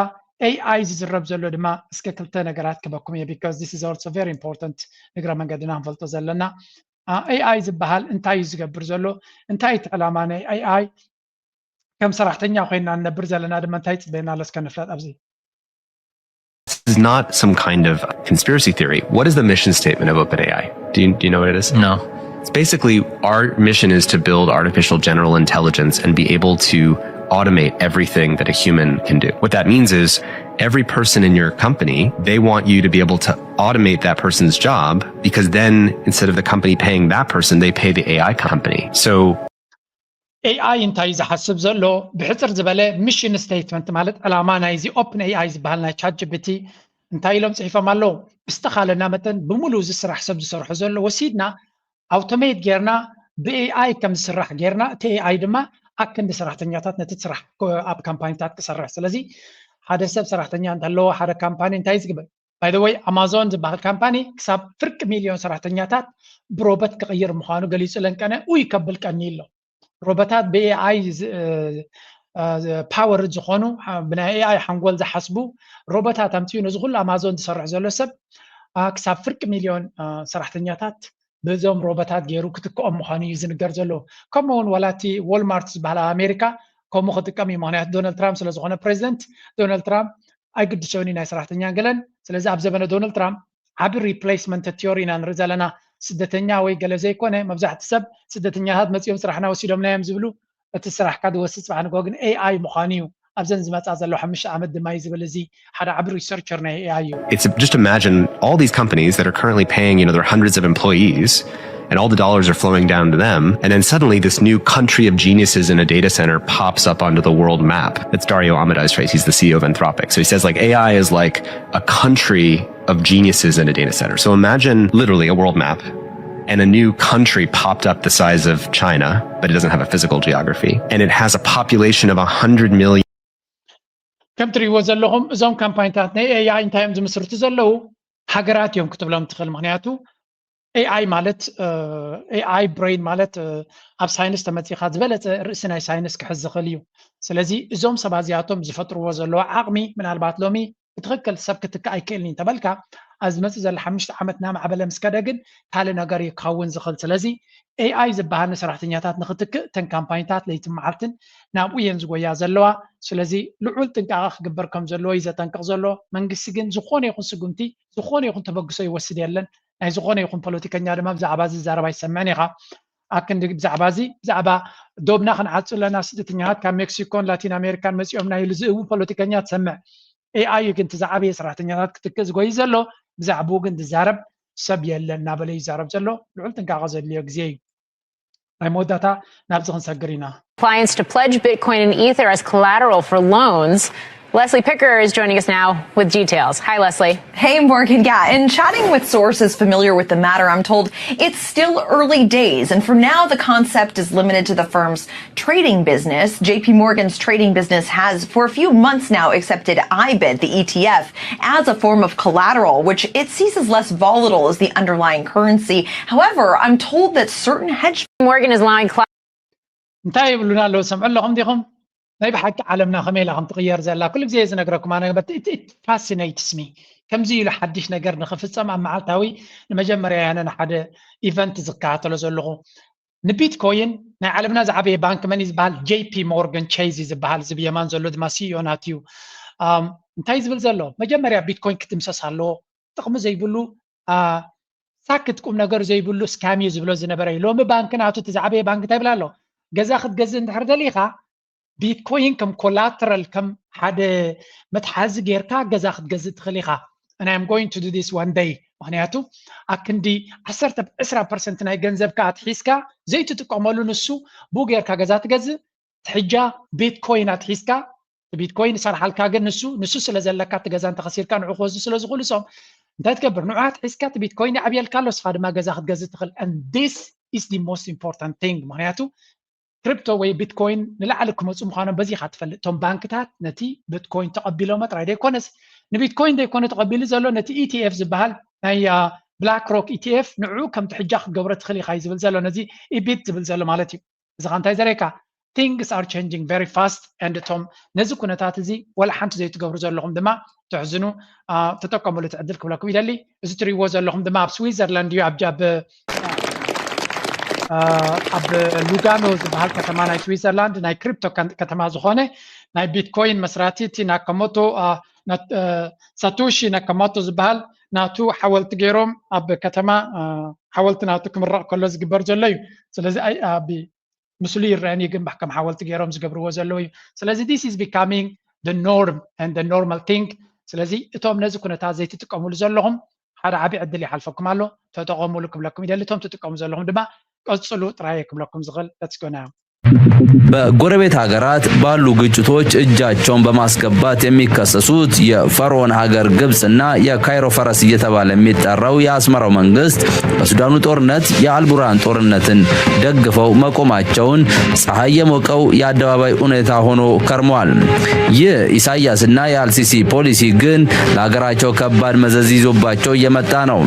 AI ዝዝረብ ዘሎ ድማ እስከ ክልተ ነገራት ክበኩም እየ because this is also very important ንግረ መንገድና ንፈልጦ ዘለና AI ዝበሃል እንታይ ዝገብር ዘሎ እንታይ እቲ ዕላማ ናይ AI ከም ሰራሕተኛ ኮይና ነብር ዘለና ድማ እንታይ ጽበና ለስከ ንፍለጥ ኣብዚ This is not some kind of conspiracy theory. What is the mission statement of OpenAI? Do you know what it is? No. It's basically our mission is to build artificial general intelligence and be able to automate everything that a human can do. What that means is every person in your company, they want you to be able to automate that person's job because then instead of the company paying that person, they pay the AI company. So AI እንታይ ዝሓስብ ዘሎ ብሕፅር ዝበለ ሚሽን ስቴትመንት ማለት ዕላማ ናይዚ ኦፕን AI ዝበሃል ናይ ቻት ጂፒቲ እንታይ ኢሎም ጽሒፎም ኣለዉ ብዝተኻለና መጠን ብምሉእ እዚ ስራሕ ሰብ ዝሰርሑ ዘሎ ወሲድና ኣውቶሜት ጌርና ብAI ከም ዝስራሕ ጌርና እቲ AI ድማ ኣክንዲ ሰራሕተኛታት ነቲ ስራሕ ኣብ ካምፓኒታት ክሰርሕ ስለዚ ሓደ ሰብ ሰራሕተኛ እንተለዎ ሓደ ካምፓኒ እንታይ ዝግበር by the way Amazon ዝበሃል ካምፓኒ ክሳብ ፍርቂ ሚሊዮን ሰራሕተኛታት ብሮቦት ክቕይር ምዃኑ ገሊጹ ለንቀነ ውይ ከብል ቀኒ ኢሎ روبوتات بAI باور ዝኾኑ ብናይ AI ሓንጎል ዝሓስቡ ሮቦታት ኣምፅኡ ነዚ ኩሉ ኣማዞን ዝሰርሕ ዘሎ ሰብ ክሳብ ፍርቂ ሚሊዮን ሰራሕተኛታት በዞም ሮቦታት ገይሩ ክትከኦም ምዃኑ እዩ ዝንገር ዘሎ ከምኡውን ወላቲ ዎልማርት ዝበሃል ኣሜሪካ ከምኡ ክጥቀም እዩ ምክንያቱ ዶናልድ ትራምፕ ስለ ዝኾነ ፕሬዚደንት ዶናልድ ትራምፕ ኣይግድሰውኒ ናይ ሰራሕተኛ ገለን ስለዚ ኣብ ዘመነ ዶናልድ ትራምፕ ዓብ ሪፕሌስመንት ቲዮሪ ኢና ንርኢ ዘለና ስደተኛ ወይ ገለ ዘይኮነ መብዛሕቲ ሰብ ስደተኛታት መፅኦም ስራሕና ወሲዶምናዮም ዝብሉ እቲ ስራሕካ ዝወስድ ፅባሕ ንጎ ግን AI ምዃኑ እዩ ኣብዘን ዝመፃ ዘሎ 5 ዓመት ድማ እዩ ዝብል እዚ ሓደ ዓብ ሪሰርቸር ናይ AI እዩ it's just imagine all these companies that are currently paying their hundreds of employees and all the dollars are flowing down to them and then suddenly this new country of geniuses in a data center pops up onto the world map. That's Dario Amadai's phrase. He's the CEO of Anthropic. So he says like AI is like a country of geniuses in a data center. So imagine literally a world map and a new country popped up the size of China, but it doesn't have a physical geography. And it has a population of 100 million. كم تريوا زلهم زوم كامباينتات ናይ AI እንታይም ዝምስርቱ ዘለው ሃገራት እዮም ክትብሎም ትኽእል ምክንያቱ AI ማለት AI ብሬን ማለት ኣብ ሳይንስ ተመፂኻ ዝበለፀ ርእሲ ናይ ሳይንስ ክሕዝ ዝኽእል እዩ ስለዚ እዞም ሰባት እዚኣቶም ዝፈጥርዎ ዘለዎ ዓቕሚ ምናልባት ሎሚ ብትኽክል ሰብ ክትክእ ኣይክእልኒ ተበልካ ኣብ ዝመፅእ ዘሎ 5 ዓመት ናማዕበለ ምስ ከደ ግን ካልእ ነገር ይከውን ዝኽእል ስለዚ AI ዝበሃል ሰራሕተኛታት ንኽትክእ ተን ካምፓኒታት ለይትን መዓልትን ናብኡ እየን ዝጎያ ዘለዋ ስለዚ ልዑል ጥንቃቐ ክግበር ከም ዘለዎ እዩ ዘጠንቅቕ ዘሎ መንግስቲ ግን ዝኾነ ይኹን ስጉምቲ ዝኾነ ይኹን ተበግሶ ይወስድ የለን ናይ ዝኾነ ይኹን ፖለቲከኛ ድማ ብዛዕባ እዚ ዛረባ ይሰምዐን ኢኻ ኣክንዲ ብዛዕባ እዚ ብዛዕባ ዶብና ክንዓፅው ኣለና ስደተኛታት ካብ ሜክሲኮን ላቲን ኣሜሪካን መፂኦም ናይ ዝእቡ ፖለቲከኛ ትሰምዕ AI ግን ትዛዕበየ ሰራሕተኛታት ክትክእ ዝጎይ ዘሎ ብዛዕባኡ ግን ዝዛረብ ሰብ የለን እናበለ ይዛረብ ዘሎ ልዑል ጥንቃቐ ዘድልዮ ግዜ እዩ ናይ መወዳእታ ናብዚ ክንሰግር ኢና Clients to pledge Bitcoin and Ether as collateral for loans. Leslie Picker is joining us now with details. Hi, Leslie. Hey, Morgan. Yeah, and chatting with sources familiar with the matter, I'm told it's still early days. And for now, the concept is limited to the firm's trading business. JP Morgan's trading business has, for a few months now, accepted IBIT, the ETF, as a form of collateral, which it sees as less volatile as the underlying currency. However, I'm told that certain hedge Morgan is allowing እንታይ ይብሉና ኣለዉ ሰምዑ ኣለኹም ዲኹም ናይ ብሓቂ ዓለምና ከመይ ኢላ ከም ትቕየር ዘላ ኩሉ ግዜ ዝነግረኩም ኣነ ፋሲኔትስ ሚ ከምዚ ኢሉ ሓድሽ ነገር ንኽፍፀም ኣብ መዓልታዊ ንመጀመርያ ያነ ንሓደ ኢቨንት ዝከታተሎ ዘለኹ ንቢትኮይን ናይ ዓለምና ዝዓበየ ባንክ መን እዩ ዝበሃል JP Morgan Chase ዝበሃል እዚ ብየማን ዘሎ ድማ CEO ናት እዩ እንታይ ዝብል ዘሎ መጀመርያ ቢትኮይን ክትምሰስ ኣለዎ ጥቕሚ ዘይብሉ ሳክት ቁም ነገር ዘይብሉ ስካም እዩ ዝብሎ ዝነበረ እዩ ሎሚ ባንክ ናቱ እቲ ዝዓበየ ባንክ እንታይ ይብላ ኣሎ ገዛ ክትገዝእ እንድሕር ደሊኻ ቢትኮይን ከም ኮላተራል ከም ሓደ መትሓዚ ጌርካ ገዛ ክትገዝእ ትኽእል ኢኻ and I'm going to do this one day ምክንያቱ ኣክንዲ 10-20% ናይ ገንዘብካ ኣትሒዝካ ዘይትጥቀመሉ ንሱ ብኡ ጌርካ ገዛ ትገዝእ ትሕጃ ቢትኮይን ኣትሒዝካ ቢትኮይን ይሰርሓልካ ግን ንሱ ስለ ዘለካ እቲ ገዛ እንተኸሲርካ ንዑ ክወስዱ ስለ ዝኽእሉ ሶም እንታይ ትገብር ንዑ ኣትሒዝካ እቲ ቢትኮይን ይዓብየልካ ኣሎ ስኻ ድማ ገዛ ክትገዝእ ትኽእል and this is the most important thing ምክንያቱ ክሪፕቶ ወይ ቢትኮይን ንላዕሊ ክመፁ ምዃኖም በዚኻ ትፈልጥ እቶም ባንክታት ነቲ ቢትኮይን ተቐቢሎም ጥራይ ደይኮነስ ንቢትኮይን ደይኮነ ተቐቢሉ ዘሎ ነቲ ETF ዝበሃል ናይ ብላክ ሮክ ETF ንዑ ከም ትሕጃ ክትገብሮ ትኽእል ኢኻ ዝብል ዘሎ ነዚ ኢቢት ዝብል ዘሎ ማለት እዩ እዚ ኻ እንታይ ዘርእየካ things are changing very fast and tom ነዚ ኩነታት እዚ ወላ ሓንቲ ዘይትገብሩ ዘለኹም ድማ ትሕዝኑ ተጠቀሙሉ ትዕድል ክብለኩም ይደሊ እዚ ትሪእዎ ዘለኹም ድማ ኣብ ስዊዘርላንድ እዩ ኣብ ሉጋኖ ዝበሃል ከተማ ናይ ስዊዘርላንድ ናይ ክሪፕቶ ከተማ ዝኾነ ናይ ቢትኮይን መስራቲ እቲ ናካሞቶ ሳቶሺ ናካሞቶ ዝበሃል ናቱ ሓወልቲ ገይሮም ኣብ ከተማ ሓወልቲ ናቱ ክምረቕ ከሎ ዝግበር ዘሎ እዩ ስለዚ ኣብ ምስሉ ይረአኒ ግን ከም ሓወልቲ ገይሮም ዝገብርዎ ዘሎ እዩ ስለዚ this is becoming the norm and the normal thing ስለዚ እቶም ነዚ ኩነታት ዘይትጥቀሙሉ ዘለኹም ሓደ ዓቢ ዕድል ይሓልፈኩም ኣሎ ተጠቀሙሉ ክብለኩም ይደሊ እቶም ትጥቀሙ ዘለኹም ድማ ቀጽሉ ጥራይ ክብለኩም ዝኽእል let's go now በጎረቤት ሀገራት ባሉ ግጭቶች እጃቸውን በማስገባት የሚከሰሱት የፈርዖን ሀገር ግብጽና የካይሮ ፈረስ እየተባለ የሚጠራው የአስመራው መንግስት በሱዳኑ ጦርነት የአልቡርሃን ጦርነትን ደግፈው መቆማቸውን ፀሐይ የሞቀው የአደባባይ ሁኔታ ሆኖ ከርሟል። ይህ ኢሳያስና የአልሲሲ ፖሊሲ ግን ለሀገራቸው ከባድ መዘዝ ይዞባቸው እየመጣ ነው።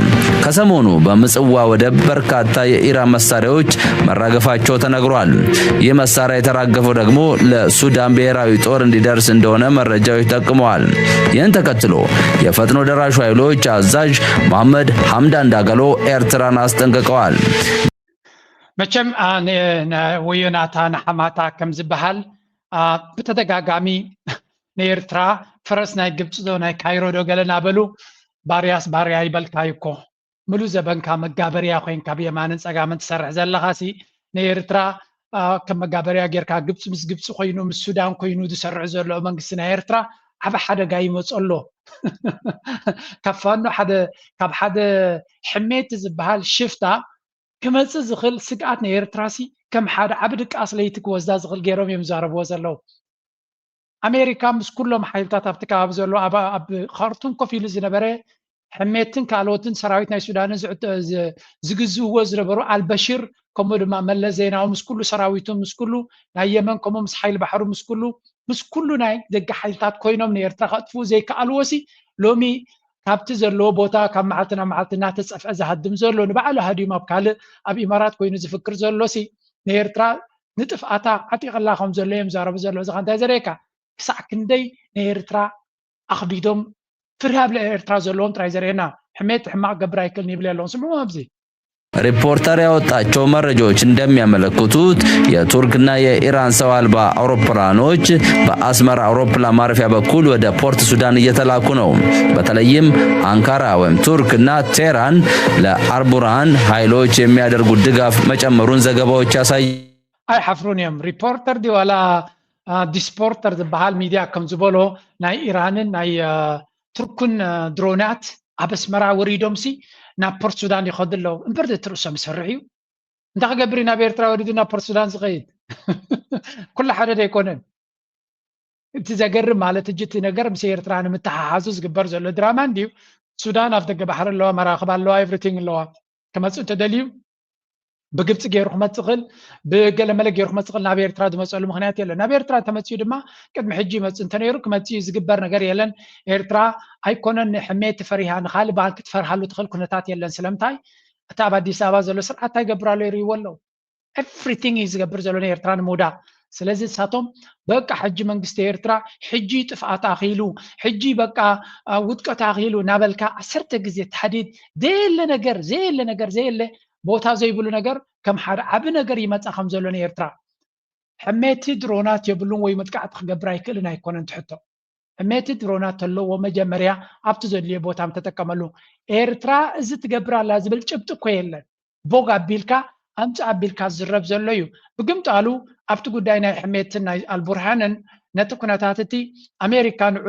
ከሰሞኑ በምጽዋ ወደብ በርካታ የኢራን መሳሪያዎች መራገፋቸው ተነግሯል። ይህ መሳሪያ የተራገፈው ደግሞ ለሱዳን ብሔራዊ ጦር እንዲደርስ እንደሆነ መረጃዎች ጠቁመዋል። ይህን ተከትሎ የፈጥኖ ደራሹ ኃይሎች አዛዥ መሐመድ ሐምዳን ዳገሎ ኤርትራን አስጠንቅቀዋል። መቼም ወዮናታን ሐማታ ከም ዝበሃል ብተደጋጋሚ ንኤርትራ ፈረስ ናይ ግብጽ ናይ ካይሮ ዶ ገለና በሉ ባርያስ ባርያ ይበልካይ እኮ ሙሉ ዘበንካ መጋበርያ ኮይንካ ብየማንን ፀጋምን ትሰርሕ ዘለኻሲ ንኤርትራ ከም መጋበርያ ጌርካ ግብጽ ምስ ግብጽ ኮይኑ ምስ ሱዳን ኮይኑ ዝሰርሕ ዘሎ መንግስቲ ናይ ኤርትራ ዓብ ሓደጋ ይመጸሎ ካብ ሓደ ሕሜት ዝበሃል ሽፍታ ክመጽእ ዝኽእል ስግኣት ናይ ኤርትራሲ ከም ሓደ ዓብ ድቃስ ለይቲ ክወስዳ ዝኽእል ገይሮም እዮም ዝዛረብዎ ዘለዉ ኣሜሪካ ምስ ኩሎም ሓይልታት ኣብቲ ከባቢ ዘሎ ኣብ ካርቱም ኮፍ ኢሉ ዝነበረ ሕሜትን ካልኦትን ሰራዊት ናይ ሱዳንን ዝግዝእዎ ዝነበሩ አልበሽር ከምኡ ድማ መለስ ዜናዊ ምስ ኩሉ ሰራዊቱ ምስ ኩሉ ናይ የመን ከምኡ ምስ ሓይሊ ባሕሩ ምስ ኩሉ ናይ ደገ ሓይልታት ኮይኖም ንኤርትራ ከጥፍኡ ዘይከኣልዎሲ ሎሚ ካብቲ ዘለዎ ቦታ ካብ መዓልቲ ናብ መዓልቲ እናተፀፍዐ ዝሃድም ዘሎ ንባዕሉ ሃዲዮም ኣብ ካልእ ኣብ ኢማራት ኮይኑ ዝፍክር ዘሎሲ ንኤርትራ ንጥፍኣታ ዓጢቕላ ከም ዘሎ እዮም ዛረቡ ዘሎ እዚ እንታይ ዘርእየካ ክሳዕ ክንደይ ንኤርትራ ኣኽቢዶም ፍርሃብ ለኤርትራ ዘለዎም ጥራይ ዘርእየና ሕሜት ሕማቅ ገብር አይክልን ይብል ያለውን ስምዑ ኣብዚ ሪፖርተር ያወጣቸው መረጃዎች እንደሚያመለክቱት የቱርክና የኢራን ሰው አልባ አውሮፕላኖች በአስመራ አውሮፕላን ማረፊያ በኩል ወደ ፖርት ሱዳን እየተላኩ ነው። በተለይም አንካራ ወይም ቱርክና ቴህራን ለአልቡርሃን ኃይሎች የሚያደርጉት ድጋፍ መጨመሩን ዘገባዎች ያሳያሉ። አይ ሐፍሩንየም ሪፖርተር ዲዋላ ዲስፖርተር ዝበሃል ሚዲያ ከም ዝበሎ ናይ ኢራንን ናይ ቱርክን ድሮናት ኣብ አስመራ ወሪዶምሲ ናብ ፖርት ሱዳን ይኸዱ ኣለዉ እምበር ትርእሶም ይሰርሕ እዩ እንታይ ክገብር እዩ ናብ ኤርትራ ወሪዱ ናብ ፖርት ሱዳን ዝኸይድ ኩሉ ሓደ ደይኮነን እቲ ዘገርም ማለት እጂ እቲ ነገር ምስ ኤርትራ ንምትሓሓዙ ዝግበር ዘሎ ድራማ እንድዩ ሱዳን ኣብ ደገ ባሕሪ ኣለዋ መራኽብ ኣለዋ ኤቭሪቲንግ ኣለዋ ከመፅእ እንተደልዩ ብግብፂ ገይሩ ክመፅእ ክእል ብገለመለ ገይሩ ክመፅእ ክእል ናብ ኤርትራ ዝመፀሉ ምክንያት የለን ናብ ኤርትራ ተመፅኡ ድማ ቅድሚ ሕጂ ይመፅእ እንተነይሩ ክመፅኡ ዝግበር ነገር የለን ኤርትራ ኣይኮነን ሕሜት ፈሪሃ ንኻልእ ባህል ክትፈርሃሉ ትኽእል ኩነታት የለን ስለምንታይ እቲ ኣብ ኣዲስ ኣበባ ዘሎ ስርዓት ይገብራሉ ይርእይዎ ኣለዉ ኤቭሪቲንግ እዩ ዝገብር ዘሎ ንኤርትራ ንምውዳቕ ስለዚ ንሳቶም በቃ ሕጂ መንግስቲ ኤርትራ ሕጂ ጥፍኣት ኣኺሉ ሕጂ በቃ ውድቀት ኣኺሉ ናበልካ 10 ግዜ ተሓዲድ ዘየለ ነገር ቦታ ዘይብሉ ነገር ከም ሓደ ዓብ ነገር ይመጻ ከም ዘሎ ንኤርትራ ሕሜቲ ድሮናት የብሉን ወይ መጥቃዕቲ ክገብር ኣይክእልን ኣይኮነን ትሕቶ ሕሜቲ ድሮናት ተለዎ መጀመርያ ኣብቲ ዘድልዮ ቦታ ተጠቀመሉ ኤርትራ እዚ ትገብራላ ዝብል ጭብጢ እኮ የለን ቦግ ኣቢልካ ኣምፂ ኣቢልካ ዝረብ ዘሎ እዩ ብግምጣሉ ኣብቲ ጉዳይ ናይ ሕሜትን ናይ አልቡርሃንን ነቲ ኩነታት እቲ ኣሜሪካ ንዑ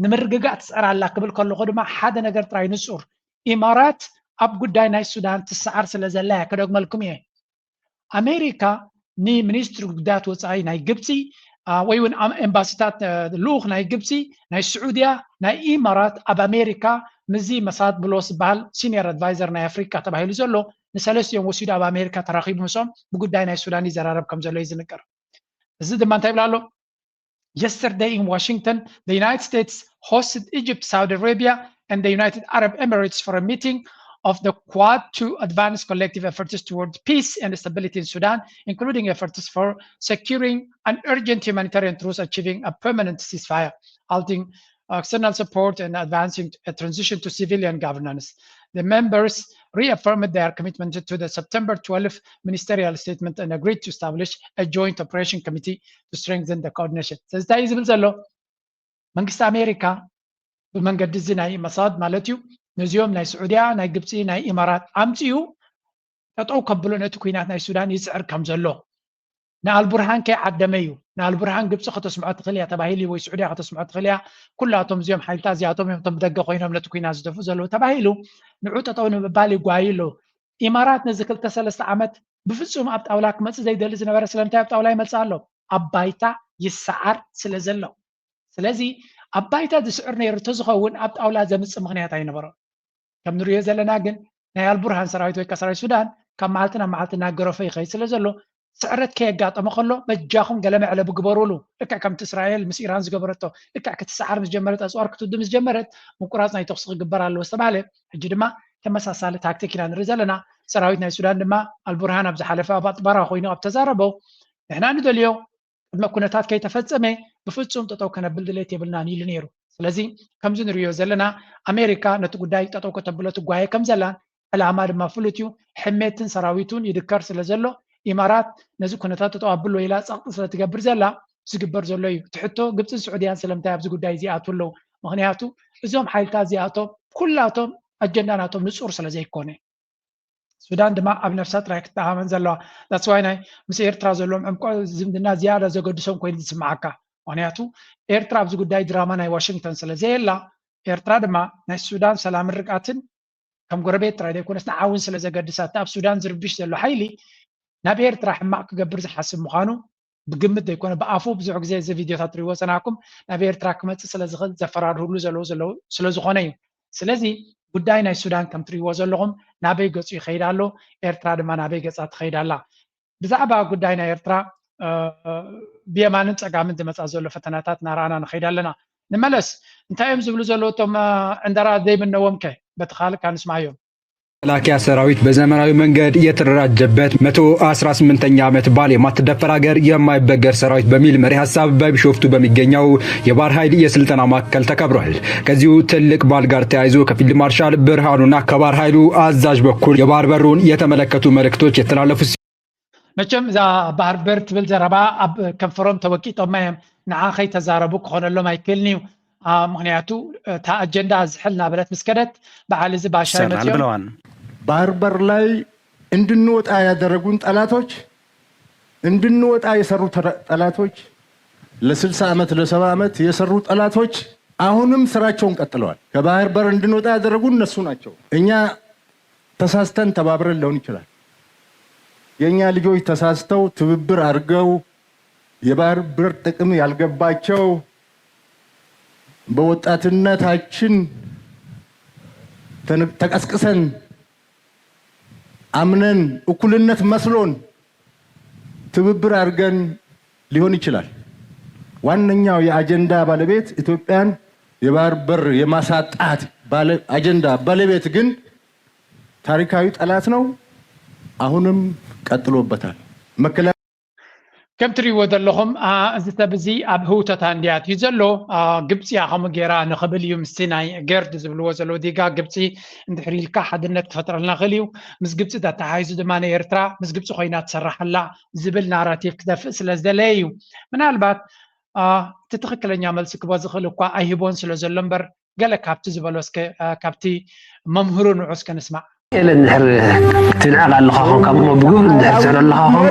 ንምርግጋእ ትፀራላ ክብል ከለኹ ድማ ሓደ ነገር ጥራይ ንጹር ኢማራት ኣብ ጉዳይ ናይ ሱዳን ትሰዓር ስለ ዘላ ከደግመልኩም እየ ኣሜሪካ ንሚኒስትሪ ጉዳያት ወፃኢ ናይ ግብፂ ወይ እውን ኤምባሲታት ልኡኽ ናይ ግብፂ ናይ ስዑድያ ናይ ኢማራት ኣብ ኣሜሪካ ምዚ መሳድ ብሎስ ዝበሃል ሲኒየር ኣድቫይዘር ናይ ኣፍሪካ ተባሂሉ ዘሎ ንሰለስቲኦም ወሲዱ ኣብ ኣሜሪካ ተራኺቡ ምሶም ብጉዳይ ናይ ሱዳን ይዘራረብ ከም ዘሎ እዩ ዝንገር እዚ ድማ እንታይ ይብላ ኣሎ yesterday in Washington the United States hosted Egypt, Saudi Arabia and the United Arab Emirates for a meeting of the Quad to advance collective efforts towards peace and stability in Sudan, including efforts for securing an urgent humanitarian truce, achieving a permanent ceasefire, halting external support and advancing a transition to civilian governance. The members reaffirmed their commitment to the September 12th ministerial statement and agreed to establish a joint operation committee to strengthen the coordination. ስለዚህ ዝብል ዘሎ መንግስቲ ኣሜሪካ ብመንገዲ እዚ ናይ መሳድ ማለት እዩ ነዚኦም ናይ ስዑድያ ናይ ግብፂ ናይ ኢማራት ኣምፂኡ ጠጠው ከብሎ ነቲ ኩናት ናይ ሱዳን ይስዕር ከም ዘሎ ንኣልቡርሃን ከይዓደመ እዩ ንኣልቡርሃን ግብፂ ከተስምዖ ትኽእል እያ ተባሂሉ ወይ ስዑድያ ከተስምዖ ትኽእል እያ ኩላቶም እዚኦም ሓይልታት እዚኣቶም እዮም እቶም ብደገ ኮይኖም ነቲ ኩናት ዝደፍኡ ዘለዉ ተባሂሉ ንዑ ጠጠው ንምባል ይጓዩ ኣለዉ ኢማራት ነዚ 2-3 ዓመት ብፍፁም ኣብ ጣውላ ክመፅእ ዘይደሊ ዝነበረ ስለምንታይ ኣብ ጣውላ ይመፅእ ኣሎ ኣብ ባይታ ይሰዓር ስለ ዘሎ ስለዚ ኣብ ባይታ ዝስዕር ነይሩ ተዝኸውን ኣብ ጣውላ ዘምፅእ ምክንያት ኣይነበሮ ከም ንሪኦ ዘለና ግን ናይ ኣልቡርሃን ሰራዊት ወይ ሰራዊት ሱዳን ካብ መዓልቲ ናብ መዓልቲ እናገረፈ ይኸይድ ስለ ዘሎ ስዕረት ከየጋጠመ ከሎ በጃኹም ገለ መዕለ ብግበሩሉ ልክዕ ከምቲ እስራኤል ምስ ኢራን ዝገበረቶ ልክዕ ክትሰዓር ምስ ጀመረት ኣፅዋር ክትውድም ምስ ጀመረት ምቁራፅ ናይ ተኽሲ ክግበር ኣለዎ ዝተባሃለ ሕጂ ድማ ተመሳሳሊ ታክቲክ ኢና ንርኢ ዘለና ሰራዊት ናይ ሱዳን ድማ ኣልቡርሃን ኣብ ዝሓለፈ ኣብ ኣጥባራ ኮይኑ ኣብ ተዛረቦ ንሕና ንደልዮ ቅድመ ኩነታት ከይተፈፀመ ብፍፁም ጠጠው ከነብል ድሌት የብልናን ኢሉ ነይሩ ስለዚ ከምዚ ንሪኦ ዘለና ኣሜሪካ ነቲ ጉዳይ ጠጠው ከተብሎ ትጓየ ከም ዘላን ዕላማ ድማ ፍሉጥ እዩ ሕሜትን ሰራዊቱን ይድከር ስለ ዘሎ ኢማራት ነዚ ኩነታት ጠጠው ኣብሎ ኢላ ፀቕጢ ስለ ትገብር ዘላ ዝግበር ዘሎ እዩ ትሕቶ ግብፅን ስዑድያን ስለምንታይ ኣብዚ ጉዳይ እዚኣትው ኣለዉ ምክንያቱ እዞም ሓይልታት እዚኣቶም ኩላቶም ኣጀንዳ ናቶም ንፁር ስለ ዘይኮነ ሱዳን ድማ ኣብ ነፍሳ ጥራይ ክትተኣመን ዘለዋ ዳስዋይ ናይ ምስ ኤርትራ ዘለዎም ዕምቆ ዝምድና ዝያዳ ዘገድሶም ኮይኑ ዝስማዓካ ምክንያቱ ኤርትራ ኣብዚ ጉዳይ ድራማ ናይ ዋሽንግተን ስለ ዘየላ ኤርትራ ድማ ናይ ሱዳን ሰላም ርቃትን ከም ጎረቤት ጥራይ ዘይኮነስ ንዓውን ስለ ዘገድሳት ኣብ ሱዳን ዝርብሽ ዘሎ ሓይሊ ናብ ኤርትራ ሕማቅ ክገብር ዝሓስብ ምዃኑ ብግምት ዘይኮነ ብኣፉ ብዙሕ ግዜ እዚ ቪድዮታት ትሪእዎ ፀናኩም ናብ ኤርትራ ክመፅእ ስለ ዝኽእል ዘፈራርህሉ ዘለዉ ስለ ዝኾነ እዩ ስለዚ ጉዳይ ናይ ሱዳን ከም ትሪእዎ ዘለኹም ናበይ ገፁ ይኸይድ ኣሎ ኤርትራ ድማ ናበይ ገፃ ትኸይድ ኣላ ብዛዕባ ጉዳይ ናይ ኤርትራ ብየማንን ፀጋምን ዝመፃ ዘሎ ፈተናታት ናርኣና ንኸይድ ኣለና ንመለስ እንታይ እዮም ዝብሉ ዘለዉ እቶም ዕንደራ ዘይምነዎም ከ በቲ ካልእ ካንስማዮም መከላከያ ሰራዊት በዘመናዊ መንገድ የተደራጀበት 118ኛ ዓመት በዓል የማትደፈር ሀገር የማይበገር ሰራዊት በሚል መሪ ሀሳብ በቢሾፍቱ በሚገኘው የባህር ኃይል የስልጠና ማዕከል ተከብሯል። ከዚሁ ትልቅ በዓል ጋር ተያይዞ ከፊልድ ማርሻል ብርሃኑና ከባህር ኃይሉ አዛዥ በኩል የባህር በሩን የተመለከቱ መልእክቶች የተላለፉ መቸም እዛ ባህር በር ትብል ዘረባ ኣብ ከንፈሮም ተወቂጦም እዮም ንዓኸይ ተዛረቡ ክኾነሎም ኣይክእልኒ እዩ ምክንያቱ እታ ኣጀንዳ ዝሕል ናበለት ምስከደት በዓል እዚ ባሻይ መፅኦም ባህር በር ላይ እንድንወጣ ያደረጉን ጠላቶች እንድንወጣ የሰሩ ጠላቶች ለ60 ዓመት ለ70 ዓመት የሰሩ ጠላቶች አሁንም ስራቸውን ቀጥለዋል። ከባህር በር እንድንወጣ ያደረጉን እነሱ ናቸው። እኛ ተሳስተን ተባብረን ሊሆን ይችላል። የኛ ልጆች ተሳስተው ትብብር አድርገው የባህር በር ጥቅም ያልገባቸው በወጣትነታችን ተቀስቅሰን አምነን እኩልነት መስሎን ትብብር አድርገን ሊሆን ይችላል። ዋነኛው የአጀንዳ ባለቤት ኢትዮጵያን የባህር በር የማሳጣት አጀንዳ ባለቤት ግን ታሪካዊ ጠላት ነው። አሁንም ቀጥሎበታል። ከም ትሪእዎ ዘለኹም እዚ ሰብ እዚ ኣብ ህውተታ እንድያት እዩ ዘሎ ግብፂ ከምኡ ጌራ ንኽብል እዩ ምስቲ ናይ ገርድ ዝብልዎ ዘለዎ ዲጋ ግብፂ እንድሕር ኢልካ ሓድነት ክፈጥረልና ክእል እዩ ምስ ግብፂ ተተሓሒዙ ድማ ንኤርትራ ምስ ግብፂ ኮይና ትሰርሓላ ዝብል ናራቲቭ ክተፍእ ስለ ዝደለየ እዩ ምናልባት እቲ ትክክለኛ መልሲ ክቦ ዝኽእል እኳ ኣይሂቦን ስለ ዘሎ እምበር ገለ ካብቲ ዝበሎ ካብቲ መምህሩ ንዑ እስከ ንስማዕ إلى النهر تنعق على الخاخون كابو بقول النهر سعر الخاخون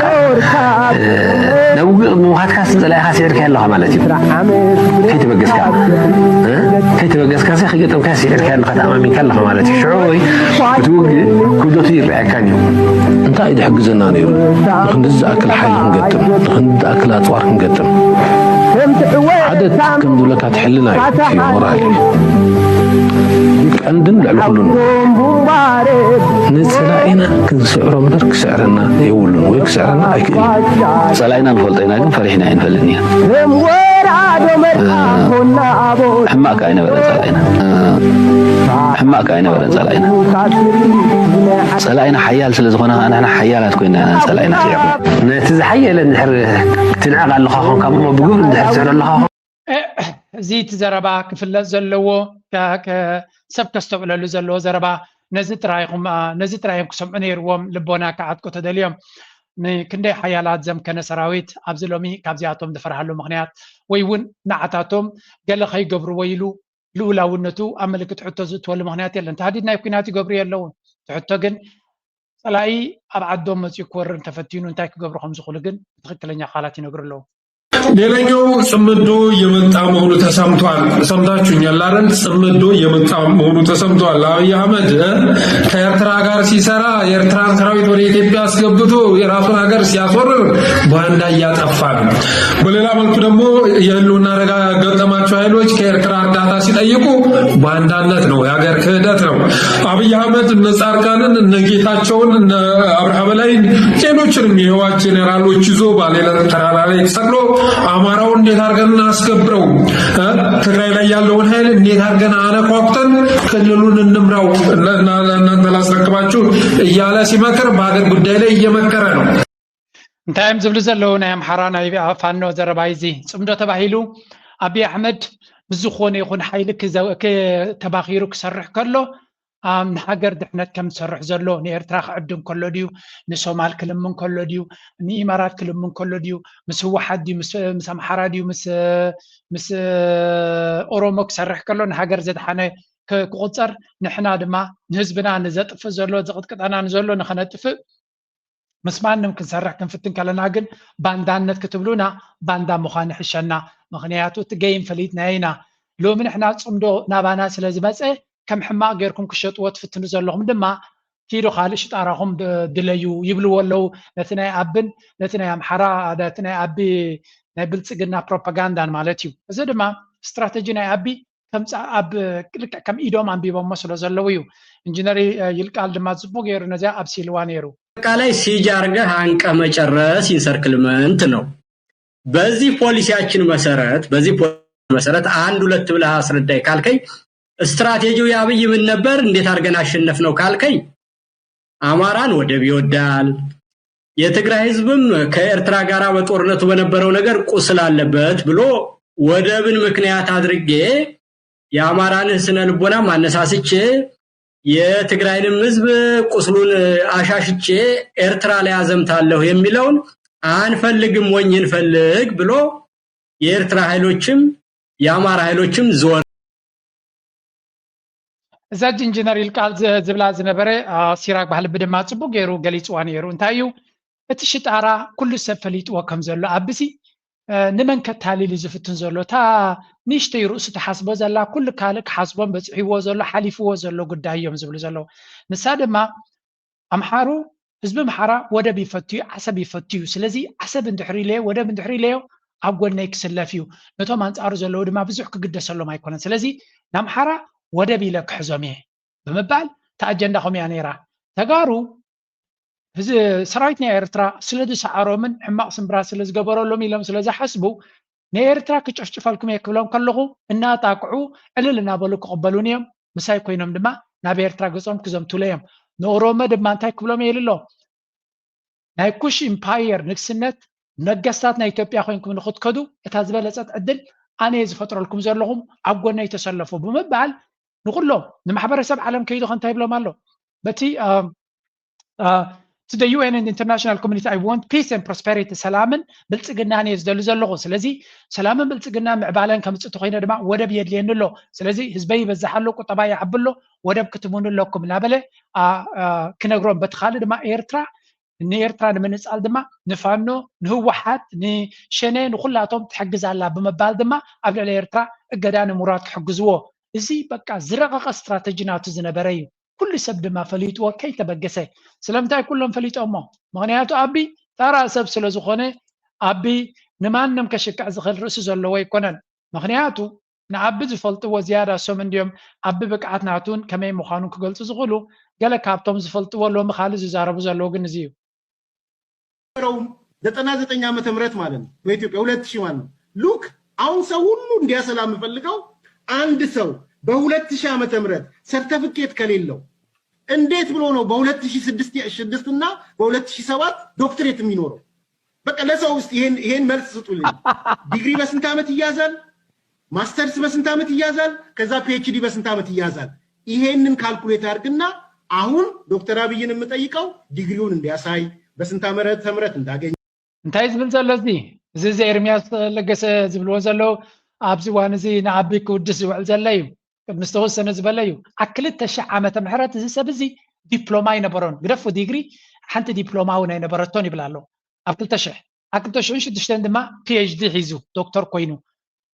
لو نوخات كاس زلاي خاسير كان لها مالتي كي تبقس كاب كي تبقس كاس خيتم كاسير كان لها امامي كان لها مالتي شعوي بتوقي كودوتي رعكان يوم انت ايد حق زنانير نخندز اكل حيل نقدم نخند اكل اطوار نقدم عدد كم دولك هتحلنا في مورالي عندنا العلوم نسلاينا كنسعرو مدر كسعرنا يولون ويكسعرنا ايكل سلاينا نفلطينا كن فرحنا ينفلنيا حماك عينا ولا صلاينا حماك عينا ولا صلاينا صلاينا حيال سلزخونا أنا حيالات كوينا صلاينا فيعو نتزحيل نحر تنعق على اللخاخون كم بقول نحر سعر اللخاخون زي تزربا كفلت زلوه كسب كستوعلو زلوه زربا نزت رايكم كسمعني روم لبونا كعدكو تدليم كندي حيالات زم كان سراويت ابزلومي كابزياتهم دفرحلو مغنيات ويون نعتاتهم قال خي قبرو ويلو لولاونتو املكت حتى زتول مغنيات يلا انت هادينا يكوناتي قبري يلون حتى جن صلاي ابعدهم مصي كورن تفتينو انت كقبرهم زخول جن تخكلنيا خالاتي نغرلو ሌላኛው ጽምዶ የመጣ መሆኑ ተሰምቷል። ሰምታችሁኛል አይደል? ጽምዶ የመጣ መሆኑ ተሰምቷል። አብይ አህመድ ከኤርትራ ጋር ሲሰራ የኤርትራን ሰራዊት ወደ ኢትዮጵያ አስገብቶ የራሱን ሀገር ሲያስወርር ባንዳ እያጠፋ ነው። በሌላ መልኩ ደግሞ የህልውና አደጋ ገጠማቸው ኃይሎች ከኤርትራ እርዳታ ሲጠይቁ ባንዳነት ነው፣ የሀገር ክህደት ነው። አብይ አህመድ እነ ጻድቃንን እነ ጌታቸውን እነ አብርሃ በላይን ሌሎችንም የህወሓት ጄኔራሎች ይዞ ባሌላ ተራራ ላይ ተሰቅሎ አማራው እንዴት አርገን እናስገብረው ትግራይ ላይ ያለውን ኃይል እንዴት አርገን አነቋቁተን ክልሉን እንምራው እናንተ ላስረክባችሁ እያለ ሲመክር በአገር ጉዳይ ላይ እየመከረ ነው። እንታይም ዝብል ዘሎ ናይ አምሓራ ናይ ፋኖ ዘረባይዚ ጽምዶ ተባሂሉ አብይ አሕመድ ብዝኾነ ይኹን ኃይል ተባኺሩ ክሰርሕ ከሎ ንሃገር ድሕነት ከም ዝሰርሕ ዘሎ ንኤርትራ ክዕድም ከሎ ድዩ ንሶማል ክልምን ከሎ ድዩ ንኢማራት ክልምን ከሎ ድዩ ምስ ህወሓት ድዩ ምስ አምሓራ ድዩ ምስ ኦሮሞ ክሰርሕ ከሎ ንሃገር ዘድሓነ ክቁፀር ንሕና ድማ ንህዝብና ንዘጥፍእ ዘሎ ዝቅጥቅጠና ንዘሎ ንኸነጥፍእ ምስ ማንም ክንሰርሕ ክንፍትን ከለና ግን ባንዳነት ክትብሉና ባንዳ ምዃን ይሕሸና። ምክንያቱ እቲ ገይም ፈሊጥና ኢና ሎሚ ንሕና ጽምዶ ናባና ስለ ዝመፀ كم حماق غيركم كشط وتفتنوا زلهم دما كيدو خالش طاراهم دليو يبلوا ولو لتنا ابن لتنا امحرا لتنا ابي نبلصقنا بروباغاندا مالتيو اذا دما استراتيجي ناي ابي كم اب كم ايدوم ام بيبو مسلو زلويو انجينير يلقال دما زبو غير نزا ابسيلوانيرو ቃላይ ሲጃርገህ አንቀ መጨረስ ኢንሰርክልመንት ነው። በዚህ ፖሊሲያችን መሰረት አንድ ሁለት ብለህ አስረዳይ ካልከኝ ስትራቴጂው ያብይ ምን ነበር? እንዴት አርገን አሸነፍ ነው ካልከኝ አማራን ወደብ ይወዳል። የትግራይ ህዝብም ከኤርትራ ጋር በጦርነቱ በነበረው ነገር ቁስል አለበት ብሎ ወደብን ምክንያት አድርጌ የአማራን ስነ ልቦና ማነሳስቼ የትግራይንም ህዝብ ቁስሉን አሻሽቼ ኤርትራ ላይ አዘምታለሁ የሚለውን አንፈልግም ወኝን ፈልግ ብሎ የኤርትራ ኃይሎችም የአማራ ኃይሎችም ዞር زاد انجينير يلقال زبلا زنبره سيراك بحال بدما صبو غيرو غليصوان يرو انتايو اتشطارا كل سفليط وكم زلو ابسي نمن كتالي لزفتن زلو تا نيشتي رؤس تحاسبو زلا كل كالك حاسبون بصحيو زلو حليفو زلو غدايوم زبل زلو نسادما امحارو حزب امحارا ودب يفتيو عصب يفتيو سلازي عصب اندحري ليه ودب اندحري ليه አጎልናይ ክሰለፊዩ ነቶም አንጻሩ ዘሎ ድማ ብዙሕ ክግደሰሎም አይኮነን። ስለዚ ናምሓራ ወደብ ይለክሕዞም እየ ብምባል ተአጀንዳ ኾምያ ነይራ ተጋሩ ሰራዊት ናይ ኤርትራ ስለዝሰዓሮምን ሕማቅ ስምብራ ስለዝገበረሎም ኢሎም ስለዝሓስቡ ንኤርትራ ክጨፍጭፈልኩም እየ ክብሎም ከለኹ እናጣቅዑ ዕልል እናበሉ ክቕበሉን እዮም። ምሳይ ኮይኖም ድማ ናብ ኤርትራ ገጾም ክዘምትሉ እዮም። ንኦሮሞ ድማ እንታይ ክብሎም የልሎ ናይ ኩሽ ኢምፓየር ንግስነት ነገስታት ናይ ኢትዮጵያ ኮይንኩም ንኽትከዱ እታ ዝበለፀት ዕድል ኣነ ዝፈጥረልኩም ዘለኹም ኣብ ጎነይ ተሰለፉ ብምባል ንኩሎም ንማሕበረሰብ ዓለም ከይዱ እንታይ ይብሎም ኣሎ በቲ to the UN and the international community I want peace and prosperity ሰላምን ብልጽግናን የዝደሉ ዘለኹ ስለዚ ሰላምን ብልጽግና ምዕባለን ከምጽቱ ኮይነ ድማ ወደብ የድልየንሎ ስለዚ ህዝበይ በዛሓሎ ቁጠባ ይዓብሎ ወደብ ክትምኑለኩም ናበለ ክነግሮም በትኻሊ ድማ ኤርትራ ንኤርትራ ንምንጻል ድማ ንፋኖ ንህወሓት ንሸነ ንኹላቶም ትሕግዛላ ብምባል ድማ ኣብ ልዕሊ ኤርትራ እገዳ ንምውራድ ክሕግዝዎ እዚ በቃ ዝረቐቐ ስትራቴጂ ናቱ ዝነበረ እዩ። ኩሉ ሰብ ድማ ፈሊጥዎ ከይተበገሰ ስለምንታይ ኩሎም ፈሊጦሞ ምክንያቱ ኣቢ ታራ ሰብ ስለ ዝኾነ ኣቢ ንማንም ከሽክዕ ዝኽእል ርእሲ ዘለዎ ይኮነን። ምክንያቱ ንኣቢ ዝፈልጥዎ ዝያዳ ሶም እንዲዮም ኣቢ ብቅዓት ናቱን ከመይ ምዃኑ ክገልፁ ዝኽእሉ ገለ ካብቶም ዝፈልጥዎ ሎሚ ካልእ ዝዛረቡ ዘለዎ ግን እዚ እዩ። 99 ዓመተ ምህረት ማለት ነው በኢትዮጵያ 2000 ማለት ነው ሉክ አሁን ሰው ሁሉ እንዲያሰላ የምፈልገው አንድ ሰው በ2000 ዓመተ ምህረት ሰርተፊኬት ከሌለው እንዴት ብሎ ነው በ2006 እና በ2007 ዶክትሬት የሚኖረው? በቃ ለሰው ውስጥ ይሄን መልስ ስጡልኝ። ዲግሪ በስንት ዓመት ይያዛል? ማስተርስ በስንት ዓመት ይያዛል? ከዛ ፒኤችዲ በስንት ዓመት ይያዛል? ይሄንን ካልኩሌት አድርግና አሁን ዶክተር አብይን የምጠይቀው ዲግሪውን እንዲያሳይ በስንት ዓመተ ምህረት እንዳገኘ እንታይ ዝብል ዘሎ እዚ ኤርሚያስ ለገሰ ዝብልዎ ዘሎ ኣብዚ ዋን እዚ ንዓቢ ክውድስ ዝውዕል ዘሎ እዩ ቅድሚ ዝተወሰነ ዝበለ እዩ ኣብ 2000 ዓመተ ምህረት እዚ ሰብ እዚ ዲፕሎማ ይነበሮን ግደፉ ዲግሪ ሓንቲ ዲፕሎማ እውን ኣይነበረቶን ይብል ኣሎ ኣብ 2000 ኣብ 2006 ድማ ፒኤችዲ ሒዙ ዶክተር ኮይኑ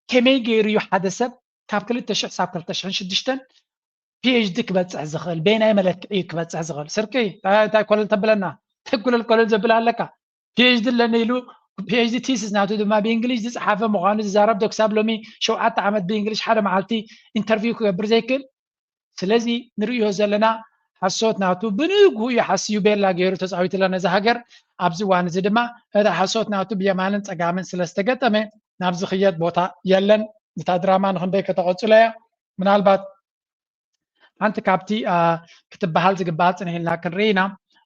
ከመይ ገይሩ እዩ ሓደ ሰብ ካብ 2000 ሳብ 2006 ፒኤችዲ ክበፅሕ ዝኽእል በናይ መለክዒ ክበፅሕ ዝኽእል ስርቂ እንታይ ኮለል ተብለና ተጉለል ኮለል ዘብል ኣለካ ፒኤችዲ ለነ ኢሉ ፒኤችዲ ቲሲስ ናቱ ድማ ብእንግሊዝ ዝፀሓፈ ምዃኑ ዝዛረብ ዶክሳብ ሎሚ 7 ዓመት ብእንግሊዝ ሓደ መዓልቲ ኢንተርቪው ክገብር ዘይክእል ስለዚ ንሪኦ ዘለና ሓሶት ናቱ ብንግኡ እዩ ሓስዩ ቤላ ገይሩ ተፃዊት ለና እዚ ሃገር ኣብዚ እዋን እዚ ድማ እቲ ሓሶት ናቱ ብየማንን ፀጋምን ስለዝተገጠመ ናብ ዝኽየድ ቦታ የለን እታ ድራማ ንክንደይ ከተቐፅሎ እያ ምናልባት ሓንቲ ካብቲ ክትበሃል ዝግባእ ፅንሒልና ክንርኢ ኢና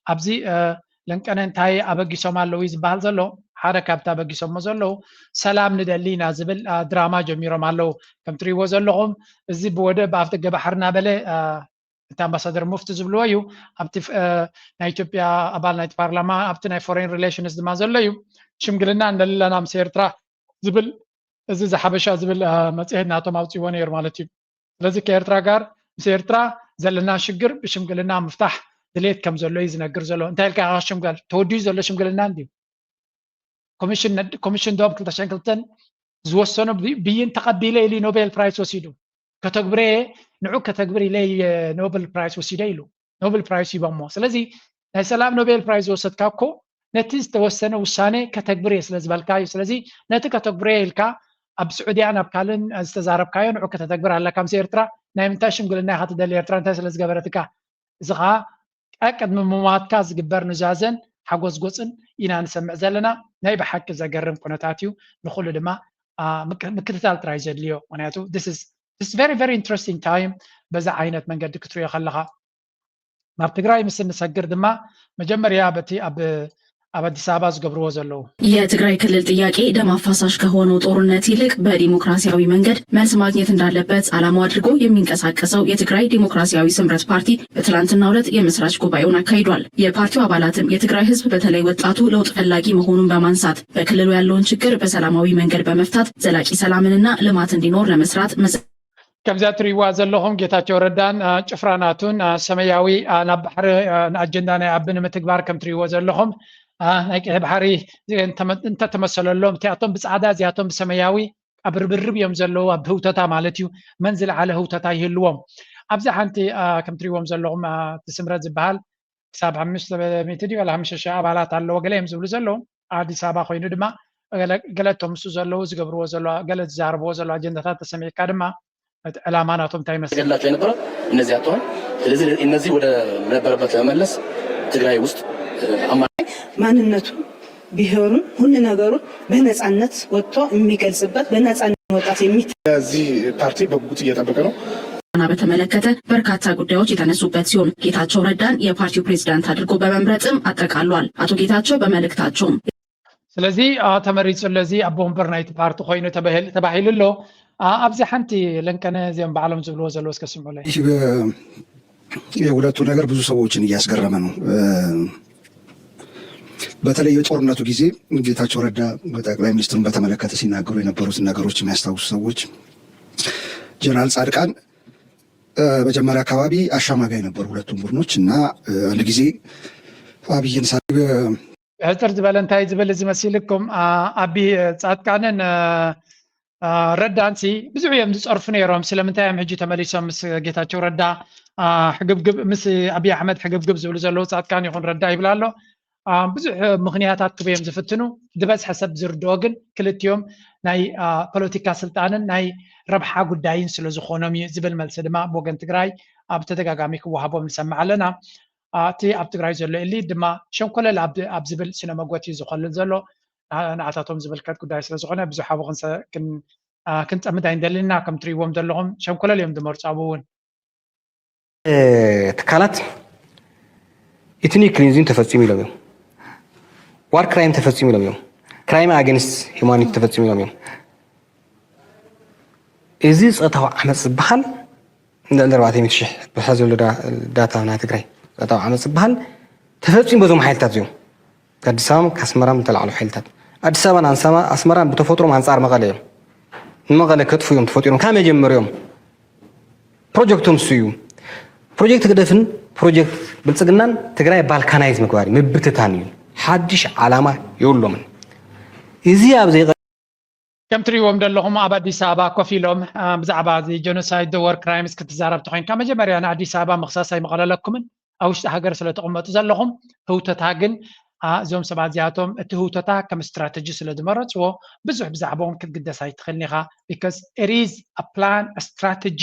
ኣብዚ ለንቀነ እንታይ ኣበጊሶም ኣለዉ ዝበሃል ዘሎ ሓደ ካብቲ ኣበጊሶሞ ዘለዉ ሰላም ንደሊ ኢና ዝብል ድራማ ጀሚሮም ኣለዉ ከም ትሪእዎ ዘለኹም እዚ ብወደብ ብኣፍ ደገ ባሕሪ እናበለ እቲ ኣምባሳደር ሙፍቲ ዝብልዎ እዩ ኣብቲ ናይ ኢትዮጵያ ኣባል ናይቲ ፓርላማ ኣብቲ ናይ ፎሬን ሪሌሽንስ ድማ ዘሎ እዩ ሽምግልና እንደለና ምስ ኤርትራ ዝብል እዚ ዝሓበሻ ዝብል መፅሄት ናቶም ኣውፅዎ ነይሩ ማለት እዩ ስለዚ ከኤርትራ ጋር ምስ ኤርትራ ዘለና ሽግር ብሽምግልና ምፍታሕ ድሌት ከም ዘሎ እዩ ዝነግር ዘሎ እንታይ ኢልካ ኢኻ ሽምገል ተወዲዩ ዘሎ ሽምግልና እንድዩ ኮሚሽን ዶብ 2002 ዝወሰኖ ብይን ተቐቢለ ኢሉ ኖቤል ፕራይስ ወሲዱ ከተግብረ ንዑ ከተግብር ኢለ ኖቤል ፕራይስ ወሲደ ኢሉ ኖቤል ፕራይስ ይቦሞ ስለዚ ናይ ሰላም ኖቤል ፕራይስ ወሰድካ እኮ ነቲ ዝተወሰነ ውሳኔ ከተግብር እየ ስለ ዝበልካ እዩ ስለዚ ነቲ ከተግብረ ኢልካ ኣብ ስዑድያ ናብ ካልእ ዝተዛረብካዮ ንዑ ከተተግብር ኣለካ ምስ ኤርትራ ናይ ምንታይ ሽምግልና ኢኻ ትደሊ ኤርትራ እንታይ ስለ ዝገበረትካ እዚ ከዓ ቅድሚ ምሟትካ ዝግበር ንዛዘን ሓጎስ ጎፅን ኢና ንሰምዕ ዘለና ናይ ብሓቂ ዘገርም ኩነታት እዩ ንኩሉ ድማ ምክትታል ጥራይ ዘድልዮ ምክንያቱ this very very interesting time በዛ ዓይነት መንገዲ ክትሪኦ ከለኻ ናብ ትግራይ ምስ እንሰግር ድማ መጀመርያ በቲ ኣብ አዲስ አበባ ዝገብርዎ ዘለው የትግራይ ክልል ጥያቄ ደም አፋሳሽ ከሆነው ጦርነት ይልቅ በዲሞክራሲያዊ መንገድ መልስ ማግኘት እንዳለበት ዓላማው አድርጎ የሚንቀሳቀሰው የትግራይ ዲሞክራሲያዊ ስምረት ፓርቲ በትላንትናው ዕለት የመስራች ጉባኤውን አካሂዷል። የፓርቲው አባላትም የትግራይ ህዝብ በተለይ ወጣቱ ለውጥ ፈላጊ መሆኑን በማንሳት በክልሉ ያለውን ችግር በሰላማዊ መንገድ በመፍታት ዘላቂ ሰላምንና ልማት እንዲኖር ለመስራት ከምዛ ትሪእዋ ዘለኹም ጌታቸው ረዳን ጭፍራናቱን ሰማያዊ ናብ ባሕሪ ንኣጀንዳ ናይ ዓቢ ንምትግባር ከም ትሪእዎ ዘለኹም ናይ ቀይ ባሕሪ እንተተመሰለሎም እቲኣቶም ብፃዕዳ እዚኣቶም ብሰማያዊ ኣብ ርብርብ እዮም ዘለዉ ኣብ ህውተታ ማለት እዩ መን ዝለዓለ ህውተታ ይህልዎም ኣብዚ ሓንቲ ከም ትሪእዎም ዘለኹም ትስምረት ዝበሃል ክሳብ 500 ድዩ 5,000 ኣባላት ኣለዎ ገለ እዮም ዝብሉ ዘለዉ ኣዲስ ኣበባ ኮይኑ ድማ ገለቶም ምስ ዘለዉ ዝገብርዎ ዘሎ ገለ ዝዛረብዎ ዘሎ ኣጀንዳታት ተሰሚዕካ ድማ ዕላማ ናቶም እንታይ ይመስል ገላቸው የነበረው እነዚህ አጥተዋል። ስለዚህ እነዚህ ወደ ነበረበት ለመመለስ ትግራይ ውስጥ ማንነቱ ቢሆን ሁሉ ነገሩ በነፃነት ወጥቶ የሚገልጽበት በነፃነት መውጣት እዚህ ፓርቲ በጉጉት እየጠበቀ ነው። በተመለከተ በርካታ ጉዳዮች የተነሱበት ሲሆን ጌታቸው ረዳን የፓርቲው ፕሬዝዳንት አድርጎ በመምረጥም አጠቃሏል። አቶ ጌታቸው በመልእክታቸውም ስለዚህ ተመሪጹ ለዚህ አቦ ወንበር ናይቲ ፓርቲ ኮይኑ ተባሂሉሎ ኣብዚ ሓንቲ ለንቀነ እዚኦም በዓሎም ዝብልዎ ዘለዎ እስከ ስምዑ ላይ የሁለቱ ነገር ብዙ ሰዎችን እያስገረመ ነው። በተለይ የጦርነቱ ጊዜ ጌታቸው ረዳ ጠቅላይ ሚኒስትሩን በተመለከተ ሲናገሩ የነበሩትን ነገሮች የሚያስታውሱ ሰዎች ጀነራል ጻድቃን መጀመሪያ አካባቢ አሻማጋይ ነበሩ ሁለቱም ቡድኖች እና አንድ ጊዜ አብይን ሕፅር ዝበለ እንታይ ዝብል ዝመስልኩም ኣቢ ጻድቃንን ረዳንሲ ብዙሕ እዮም ዝፀርፉ ነይሮም ስለምንታይ እዮም ሕጂ ተመሊሶም ምስ ጌታቸው ረዳ ሕግብግብ ምስ ኣብይ ኣሕመድ ሕግብግብ ዝብሉ ዘለዉ ጻድቃን ይኹን ረዳ ይብላ ኣሎ ብዙሕ ምክንያታት ክበዮም ዝፍትኑ ዝበዝሐ ሰብ ዝርድኦ ግን ክልቲኦም ናይ ፖለቲካ ስልጣንን ናይ ረብሓ ጉዳይን ስለ ዝኾኖም እዩ ዝብል መልሲ ድማ ብወገን ትግራይ ኣብ ተደጋጋሚ ክወሃቦም ንሰምዕ ኣለና እቲ ኣብ ትግራይ ዘሎ ኢሊ ድማ ሸንኮለል ኣብ ዝብል ስነ መጎት እዩ ዝኸልል ዘሎ ንዓታቶም ዝምልከት ጉዳይ ስለ ዝኾነ ብዙሕ ኣብኡ ክንፀምድ ኣይንደልና ከም ትሪእዎም ዘለኹም ሸንኮለል እዮም ዝመርፁ ኣብውን ትካላት ኢትኒክ ክሊንዚንግ ተፈፂሙ ኢሎም እዮም ዋር ክራይም ተፈፂሙ ኢሎም እዮም ክራይም ኣገንስት ሂውማኒቲ ተፈፂሙ ኢሎም እዮም እዚ ፀጥታዊ ዓመፅ ዝበሃል እንደ 400,000 ብሓዘ ዘሎ ዳታ ናይ ትግራይ ፀጥታዊ ዓመፅ ዝበሃል ተፈፂሙ በዞም ሓይልታት እዚኦም ከአዲስ አበባም ከአስመራም ተላዕሉ ሓይልታት አዲስ አበባን አስመራን ብተፈጥሮም አንጻር መቐለ እዮም ንመቐለ ከጥፉ እዮም ተፈጢሮም ካብ መጀመሪያም ፕሮጀክቶም እሱ እዩ ፕሮጀክት ግደፍን ፕሮጀክት ብልጽግናን ትግራይ ባልካናይዝ ምግባር ምብትታን እዩ ሓድሽ ዓላማ የብሎምን እዚ ኣብዚ ከም ትሪእዎም ዘለኹም ኣብ ኣዲስ ኣበባ ኮፍ ኢሎም ብዛዕባ እዚ ጀኖሳይድ ወር ክራይምስ ክትዛረብ ተኮይንካ መጀመርያ ንኣዲስ ኣበባ ምክሳስ ኣይመቐለለኩምን ኣብ ውሽጢ ሃገር ስለ ተቐመጡ ዘለኹም ህውተታ ግን እዞም ሰባት እዚኣቶም እቲ ህውተታ ከም ስትራቴጂ ስለ ዝመረፅዎ ብዙሕ ብዛዕባኦም ክትግደስ ኣይትኽእልኒ ኢኻ ቢካዝ ኢት ኢዝ አ ፕላን አ ስትራቴጂ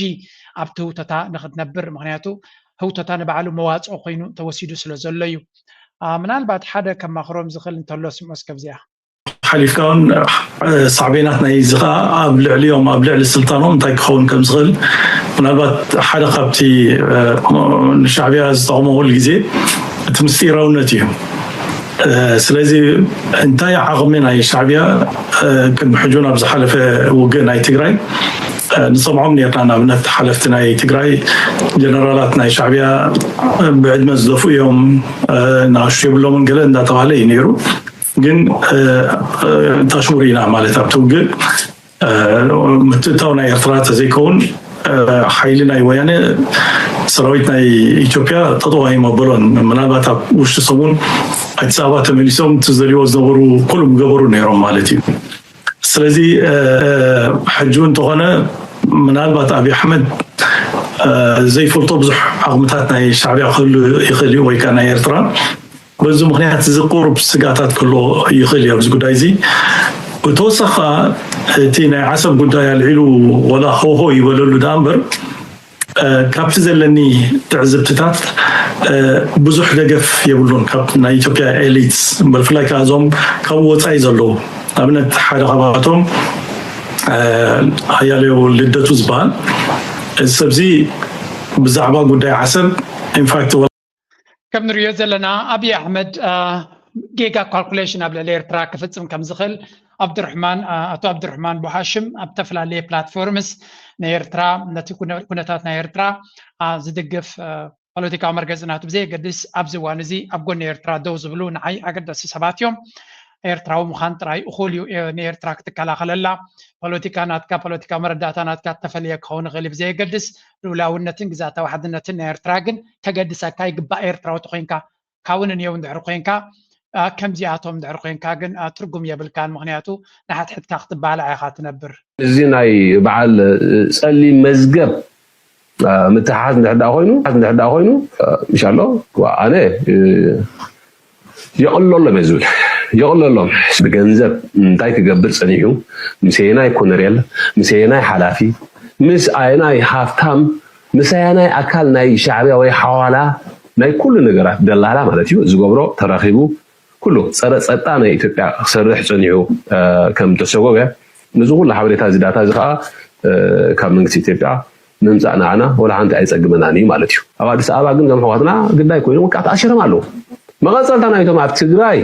ኣብቲ ህውተታ ንክትነብር ምክንያቱ ህውተታ ንባዕሉ መዋፅኦ ኮይኑ ተወሲዱ ስለ ዘሎ እዩ ምናልባት ሓደ ከማኽሮም ዝኽእል እንተሎ ስምዖስ ከብዚኣ حليفك اون صعبينات نايزغا اب لعليهم اب لعل السلطانهم انت كخون كم زغل منالبات حدا قبتي الشعبيه زطقمو كل غزي تمسيرونتيهم سلازي انت يا عقمين هاي الشعبيه كم حجونا بزحلفه وقنا تግራይ نصمعهم نيرنا بنت حلفتنا تግራይ جنرالات ناي شعبيه بعد ما زدفوا يوم ناشي بلو من قال انت تبعلي ينيرو ግን ተሽሙሪና ማለት ኣብትውግእ ምትእታው ናይ ኤርትራ ተዘይከውን ሓይሊ ናይ ወያነ ሰራዊት ናይ ኢትዮጵያ ተጠዋይ መበሎን ምናልባት ኣብ ውሽጢ ሰሙን ኣዲስ ኣበባ ተመሊሶም ትዘልዎ ዝነበሩ ኩሎም ገበሩ ነይሮም ማለት እዩ ስለዚ ሕጂ እንተኾነ ምናልባት ኣብይ ኣሕመድ ዘይፈልጦ ብዙሕ ዓቕምታት ናይ ሻዕብያ ክህሉ ይኽእል እዩ ወይ ከዓ ናይ ኤርትራ በዚ ምክንያት ዝቁርብ ስጋታት ክሎ ይኽእል እዩ ኣብዚ ጉዳይ እዚ ብተወሳኺ እቲ ናይ ዓሰብ ጉዳይ ኣልዒሉ ወላ ሆሆ ይበለሉ ዳ እምበር ካብቲ ዘለኒ ትዕዝብትታት ብዙሕ ደገፍ የብሉን ካብ ናይ ኢትዮጵያ ኤሊትስ ብፍላይ ከዓ እዞም ካብ ወፃኢ ዘለዉ ኣብነት ሓደ ካብኣቶም ኣያሌው ልደቱ ዝበሃል እዚ ሰብዚ ብዛዕባ ጉዳይ ዓሰብ ኢንፋክት كم نريد لنا أبي أحمد جيجا كالكوليشن قبل الإيرترا كفتم كم زخل عبد الرحمن أتو عبد الرحمن بوحاشم أبتفل عليه بلاتفورمز نيرترا نتي كونتات نيرترا زدقف بوليتيكا مركزنا تبزي قدس أبزوانزي أبغون نيرترا دوز بلون عي أقدس سبات يوم ኤርትራ ምዃን ጥራይ እኹል እዩ ንኤርትራ ክትከላኸለላ ፖለቲካ መረዳእታናትካ ተፈልየ ክኸውን ይኽእል እዩ ብዘየገድስ ልኡላውነትን ግዛታዊ ሓድነትን ንኤርትራ ግን ከገድሰካ ይግባእ ኤርትራዊ ኮይንካ ካብውን እኒአው እንድሕር ኮይንካ ከምዚኣቶም እንድሕር ኮይንካ ግን ትርጉም የብልካን ምክንያቱ ንሓትሕትካ ክትባልዓ ኢኻ ትነብር እዚ ናይ በዓል ፀሊም መዝገብ ምትሓዝ እንድሕዳ ኮይኑ ኢንሻአላህ ኣነ يقولون مزول يقولون لهم بجنزب دايك جبر صنيعه مسيناي كونريال مسيناي حلافي مس ايناي هافتام مسيناي اكل ناي شعبي وي حوالا ناي كل نغرات دلالا معناتيو زغبرو تراخيبو كله صرصطا ناي ايثيوبيا سرح صنيعه كم تسوغه نزول حبريتا زداتا زخا كم منكس ايثيوبيا نمصانا انا ولا انت ايصغمناني معناتيو ابا አዲስ አበባ ግን ዘም ሐዋትና ግዳይ ኮይኑ ወቃት አሽረም አለው መቀፀልታ ናይቶም ኣብ ትግራይ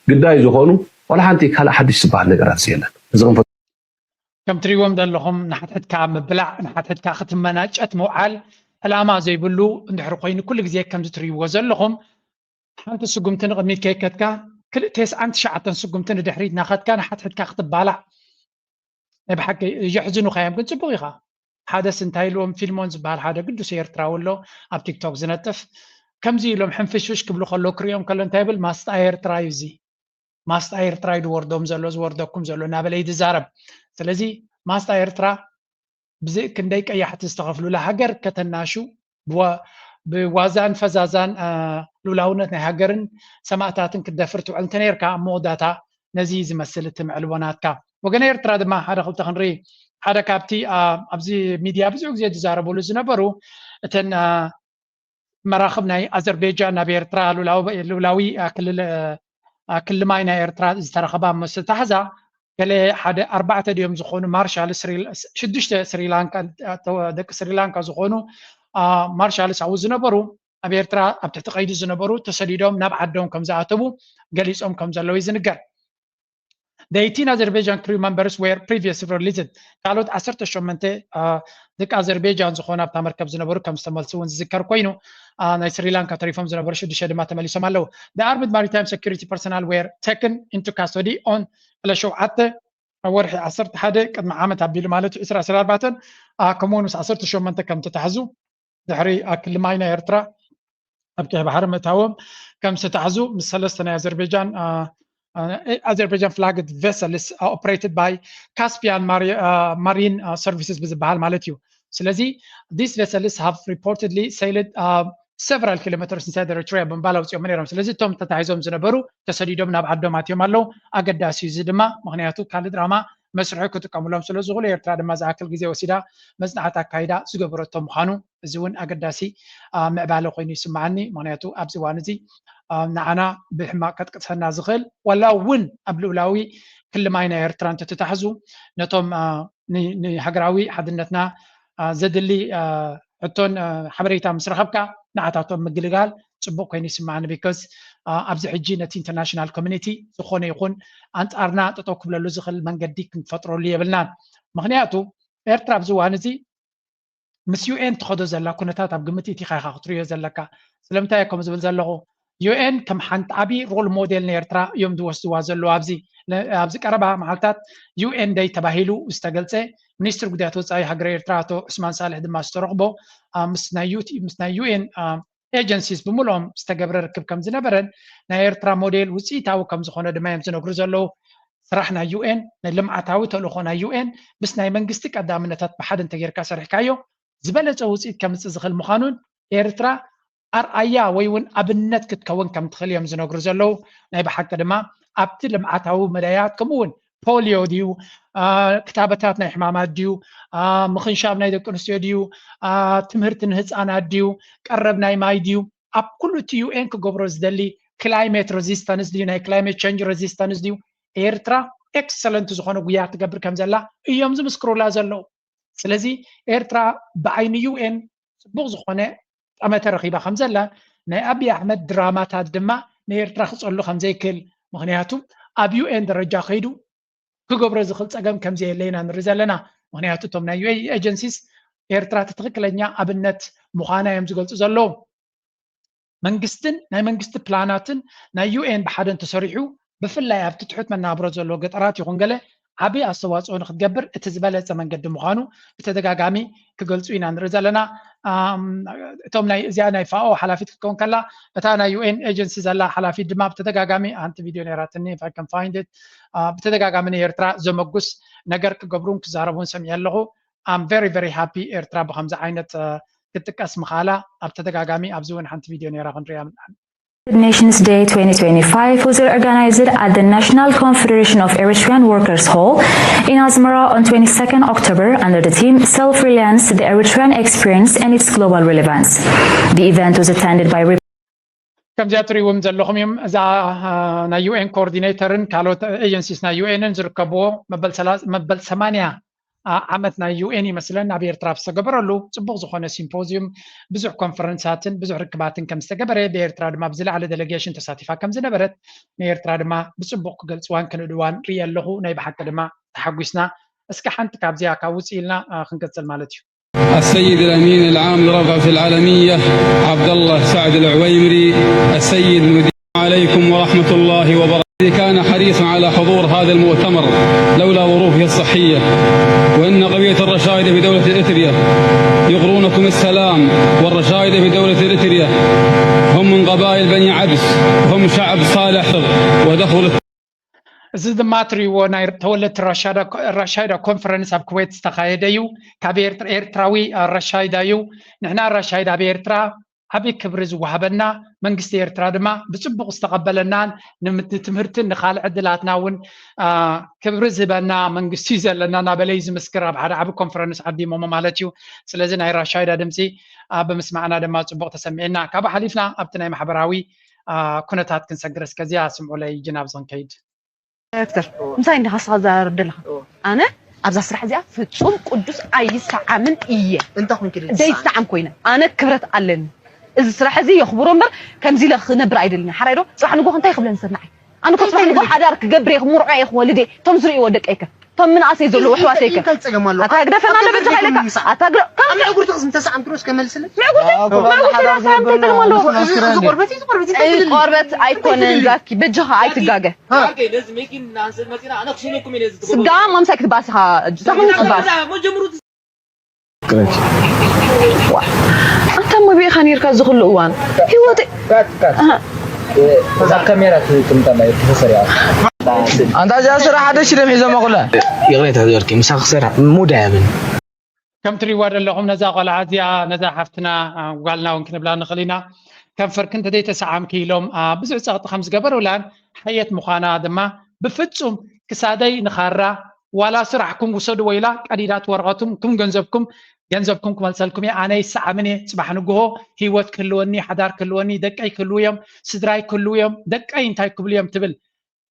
ግዳይ ዝኾኑ ወላ ሓንቲ ካልእ ሓድሽ ዝበሃል ነገራት የለን እዚኦም ከም ትሪእዎም ዘለኹም ንሓትሕትካ ምብላዕ ንሓትሕትካ ክትመናጨት ምውዓል ዕላማ ዘይብሉ እንድሕር ኮይኑ ኩሉ ግዜ ከምዚ ትሪእዎ ዘለኹም ሓንቲ ስጉምቲ ንቕድሚት ከይከትካ 99 ስጉምቲ ንድሕሪት ናኸትካ ንሓትሕትካ ክትባላዕ ናይ ብሓቂ የሕዝኑኻዮም ግን ፅቡቕ ኢኻ ሓደ ስንታይ ኢልዎም ፊልሞን ዝበሃል ሓደ ቅዱስ ኤርትራዊ ኣሎ ኣብ ቲክቶክ ዝነጥፍ ከምዚ ኢሎም ሕንፍሽፍሽ ክብሉ ከሎ ክሪኦም ከሎ እንታይ ብል ማስጣ ኤርትራ እዩ እዚ ማስጣ ኤርትራ ይወርዶም ዘሎ ዝወርደኩም ዘሎ ናበለይ ትዛረብ ስለዚ ማስጣ ኤርትራ ብዘይ ክንደይ ቀያሕቲ ዝተኸፍሉላ ሃገር ከተናሹ ብዋዛን ፈዛዛን ሉላውነት ናይ ሃገርን ሰማዕታትን ክደፍር ትውዕል እንተነርካ መወዳታ ነዚ ዝመስል እቲ ምዕልቦናትካ ወገነ ኤርትራ ድማ ሓደ ክልተ ክንርኢ ሓደ ካብቲ ኣብዚ ሚድያ ብዙሕ ግዜ ዝዛረበሉ ዝነበሩ እተን መራኸብ ናይ ኣዘርቤጃን ናብ ኤርትራ ሉላዊ ክልል ማይ ናይ ኤርትራ ዝተረኸባ መስል ተሓዛ قال حدا 4 ديوم زخونو مارشال شدشت سريلانكا دك سريلانكا زخونو مارشال سعوز نبرو أبيرترا أبتحت قيد زنبرو تسديدهم ناب عدهم كم زعتبو قليسهم كم زلوا يزنقر. The 18 Azerbaijan crew members were previously released. قالوا عسرت الشمنتة دك أذربيجان زخونا بتمركب زنبرو كم استملسون ذكر كوينو ناي سريلانكا تريفهم زنبرو شد شد ما تملي سمالو. The armed maritime security personnel were taken into custody on لشو عته ورحي عسرت حدا قد معامت عبد المالك إسرائيل 4 كمونس عسرت الشمنتة كم تتحزو دحري كل ماينا إرترا أبكي بحر متاوم كم ستعزو من ثلاثة Azerbaijan flagged vessels operated by Caspian Marine Services بزبال مالتيو. سلازي these vessels have reportedly sailed several kilometers inside Eritrea بمبالا وصيو منيرم. سلازي توم تتعيزهم زنبرو تسديدهم نابعدهم عتيوم اللو أقداسي زدما مغنياتو كالد دراما مسرحي كتكاملهم سلازو غولي إرترا دما زاكل غزي وسيدا مزنعتا كايدا زغبرتهم خانو زون أقداسي معبالو قيني سمعني مغنياتو أبزوانزي نعنا بحما كتكتسنا زغل ولا ون أبلولاوي كل ما ينا إرتران تتحزو نتوم نهجراوي حدنتنا زدلي عطون حبريتا مسرخبكا نعتاتهم مجلجال صبوا كيني سمعنا بيكوز أبز حجينة international community زخون يكون أنت أرنا تتوقف للزغل من قديك فترة اللي بلنا مغنياتو إرترا بزوانزي مسيو إن تخدو زلا كنتات أبقمتي تخاخا خطرية زلكا سلمتا يكم زبل زلغو UN كم حنت أبي رول موديل نيرترا يوم دوستو وازلو أبزي كربا معلتات UN داي تباهيلو استقلته منستر قداتو تاي هاجر إيرتراتو عثمان صالح دما استرقبو مسنا UN agencies بمولهم استقبر ركب كم زنبرن نا إيرترا موديل وسيتاو كم زخونة دما يمزنو غرزلو سرحنا UN نلمعتاو تلوخونا UN بس ناي منقستك قدامنتات بحد انتغير كاسر حكايو زبالة وسيت كم تزغل مخانون إيرترا أرأيا ويون أبنت كتكون كم تخلي يوم زنوغر زلو نايبا حق دما أبتي لمعتاو مدايات كمون بوليو ديو كتابتات ناي حمامات ديو مخنشاب ناي دكتورسيو ديو تمهرت نهز أنا ديو قرب ناي ماي ديو أب كله تيو إنك قبروز دالي climate resistance ديو ناي climate change resistance ديو إيرترا excellent زخونو قيات قبر كم زلا إيوم زمسكرو لا زلو سلازي إيرترا بعين UN بغ زخونه أمتى رقيبة خمزة ناي أبي أحمد درامات هالدماء نير ترخص له خمزة كل مغنياتهم أبيو إن درجة خيدو كقبر زخلص أجمع كم زي لينا نرزق لنا مغنياتو توم ناي UAE agencies إيرترا تترك لنا أبنت مخانا يمزقلت زلوا منقستن ناي منقست بلاناتن ناي UN بحدن تسريحو بفلا يفتتحت من نابرز زلوا قطرات يخونجله عبي أصوات أو نخدجبر تزبالة زمن قد مخانو بتدقاقامي كقلت وين نرزق لنا تومنا زيانا يفاو حلافيت كون كلا بتاعنا UN agencies الله حلافيت دما بتدقاقامي أنت فيديو نيراتني if I can find it بتدقاقامي إيرترا زمقص نجار كقبرون كزاربون سمي الله I'm very happy إيرترا بخمسة عينة كتكاس مخالة بتدقاقامي أبزون أنت فيديو نيراتن ريام Nations Day 2025 was organized at the National Confederation of Eritrean Workers Hall in Asmara on 22nd October under the theme Self-Reliance, the Eritrean Experience and its Global Relevance. The event was attended by كم جاتري ومزلهم يوم إذا نا UN coordinatorن كالوت agencies نا UNن زركبو مبل 8 عمتنا UN مثلا نبي إيرترا بستقبر له صبغ زخونة سيمبوزيوم بزح كونفرنساتن بزح ركباتن كم استقبره بإيرترا ما بزلا على delegation تساتفا كم زنبرت إيرترا ما بصبغ قل سوان كانوا دوان ريال له نايب حتى لما تحقسنا اسكحنت كابزيا كاوسيلنا خنقص المالتيو السيد الأمين العام لرابطة العالمية عبد الله سعد العويمري السيد المدير عليكم ورحمة الله وبركاته كان حريصا على حضور هذا المؤتمر لولا ظروفه الصحية وإن قبيلة الرشايدة في دولة إريتريا يقرونكم السلام والرشايدة في دولة إريتريا هم من قبائل بني عبس هم شعب صالح ودخلوا زد ماتري وناير تولت الرشايدة كونفرنس بكويت استخايديو كبير إيرتراوي الرشايدة يو نحنا الرشايدة بإيرترا عبي كبرز وهبنا منقست إيرترا دما بصبغ استقبلنا نمت تمهرتن نخال عدلاتنا ون كبرز بنا منقست يزلنا نابليز مسكرة بحد عبي كونفرنس عبدي ماما مالتيو سلازنا هاي الرشايدة دمسي بمسمعنا دما صبغ تسمعنا كابا حليفنا أبتنا محبراوي كنتات كنسجرس كزيا سمعوا لي جناب زنكيد دكتور مساي عندي حصازر دلها انا ابزا سرح زيا فصوم قدوس ايسعمن ايه انت كون كده داي سعم كوينه انا كبرت علن اذا سرح زي يخبروا امبر كمزي له نبر ايدلني حرايدو صح نغو انت يخبلن سمعي انا كنت صح نغو حدارك قبري مرعي يا ولدي تمزري ودقيك تم من اسي زلو وحواتيك اتاقدف انا بنت حيلك اتاقدف كم عقور تقسم تسعم كروس كمل سلك قربت ايكون زاكي بجها ايتقاقه اوكي لازم يجي نانسل متينا انا خشينكم من يزد سقا ما مسكت باسها زعما باس مو جمرو انت ما بي خنير كاز كل اوان هيوتي ذا كاميرا كنت ما يفسر انت جاسر حدا شرم حزام اقولا يغني تهدركي مساخ سرع مو دائما كم تريوار اللهم نزاق العادية نزاق حفتنا وقالنا ويمكن بلا نخلينا كم فرق انت دي 9 كيلو بزع ساعة 5 قبر ولان حية مخانا دما بفتسهم كسادي نخارة ولا سرعكم وصدوا ويلا قديدات ورغتم كم جنزبكم كمالسلكم يا أنا الساعة مني صباح نجوه هيوت كلوني حدار كلوني دقي كل يوم سدراي كل يوم دقي انتاي كل يوم تبل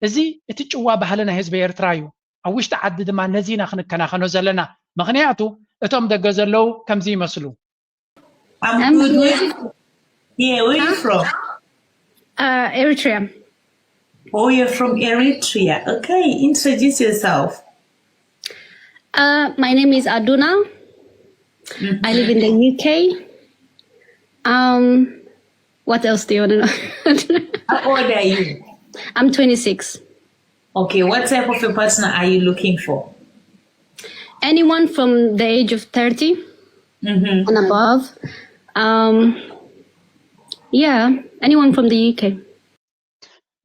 ازي اتجوا بهلنا حزب ኤርትራዩ أوش تعدد ما نزينا خنكنا خنو زلنا مغنياتو اتم دغزلو كمزي مسلو I'm good. Yeah, where are you from? Eritrea. Oh, you're from Eritrea. Okay, introduce yourself. My name is Aduna. I live in the UK. What else do you want to know? How old are you? I'm 26. Okay, what type of a partner are you looking for? Anyone from the age of 30 and above. Yeah, anyone from the UK.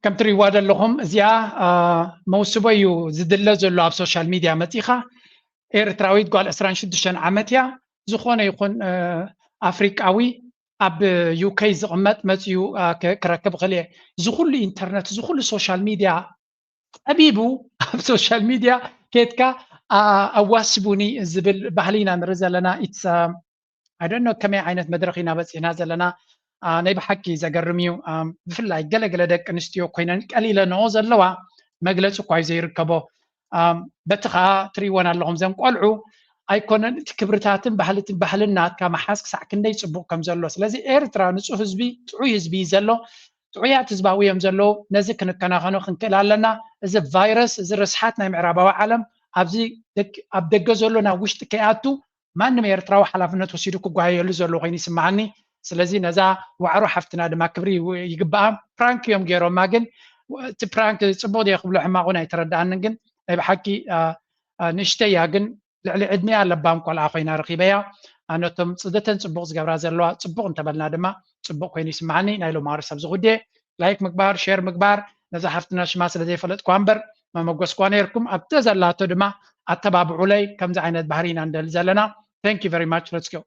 كم تري واد لهم زيا موسوبيو زدله زلو على السوشيال ميديا متيخه إيرتراوي تقول 26 عامتيا زخونه يكون أفريقاوي اب يوكي زغمت متيو كركب غلي زخول الانترنت زخول السوشيال ميديا أبيبو السوشيال ميديا كيتكا أواسبوني زبل بحلينا نرزلنا it's I don't know كم عينة مدرخينا بس نازلنا نيب حكي زقرميو بفلا جل دك نستيو كوينان قليلا نوزل لوا مجلس كويس يركبو بتخا تريوان اللهم زم قلعو أيكون كبرتاتن بحلنا كما حاسك ساكن يصبو كم زلو سلازي إيرترا نصو حزبي تعوي حزبي زلو تعويات حزباوي يمزلو نزك كنا خنو خنكلالنا إذا فيروس إذا رسحاتنا معربا عالم أبزي أبدق زلونا وشت كياتو ما إنما يرتراو حلافنة وسيدو كوغاي يلزلو غيني سمعني سلازي نزا وعرو حفتنا دما كبري يقبا برانك يوم جيرو ماجن تبرانك تصبودي يقبلو حماغونا يترداننجن نيب حكي نشتي ياجن لعلي عدمي على بام كل عقينا رقيبيا أنا تم صدتن صبوغ زجبرا زلوا صبوغ انتبلنا دما صبوغ كويني سمعني نايلو مارس بزغودي لايك مكبار شير مكبار نزا حفتنا شماس لدي فلت كوامبر ما مقوس كوانيركم أبتزلاتو دما أتبابعو لي كم زعينات بحرين عند الزلنا Thank you very much. Let's go.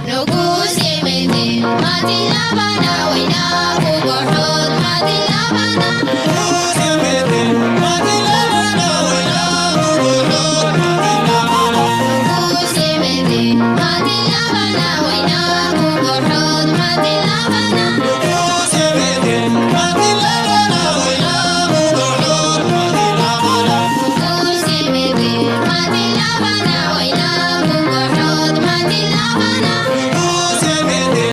نقوس يمدي ما تلابنا وينا وبحور ما تلابنا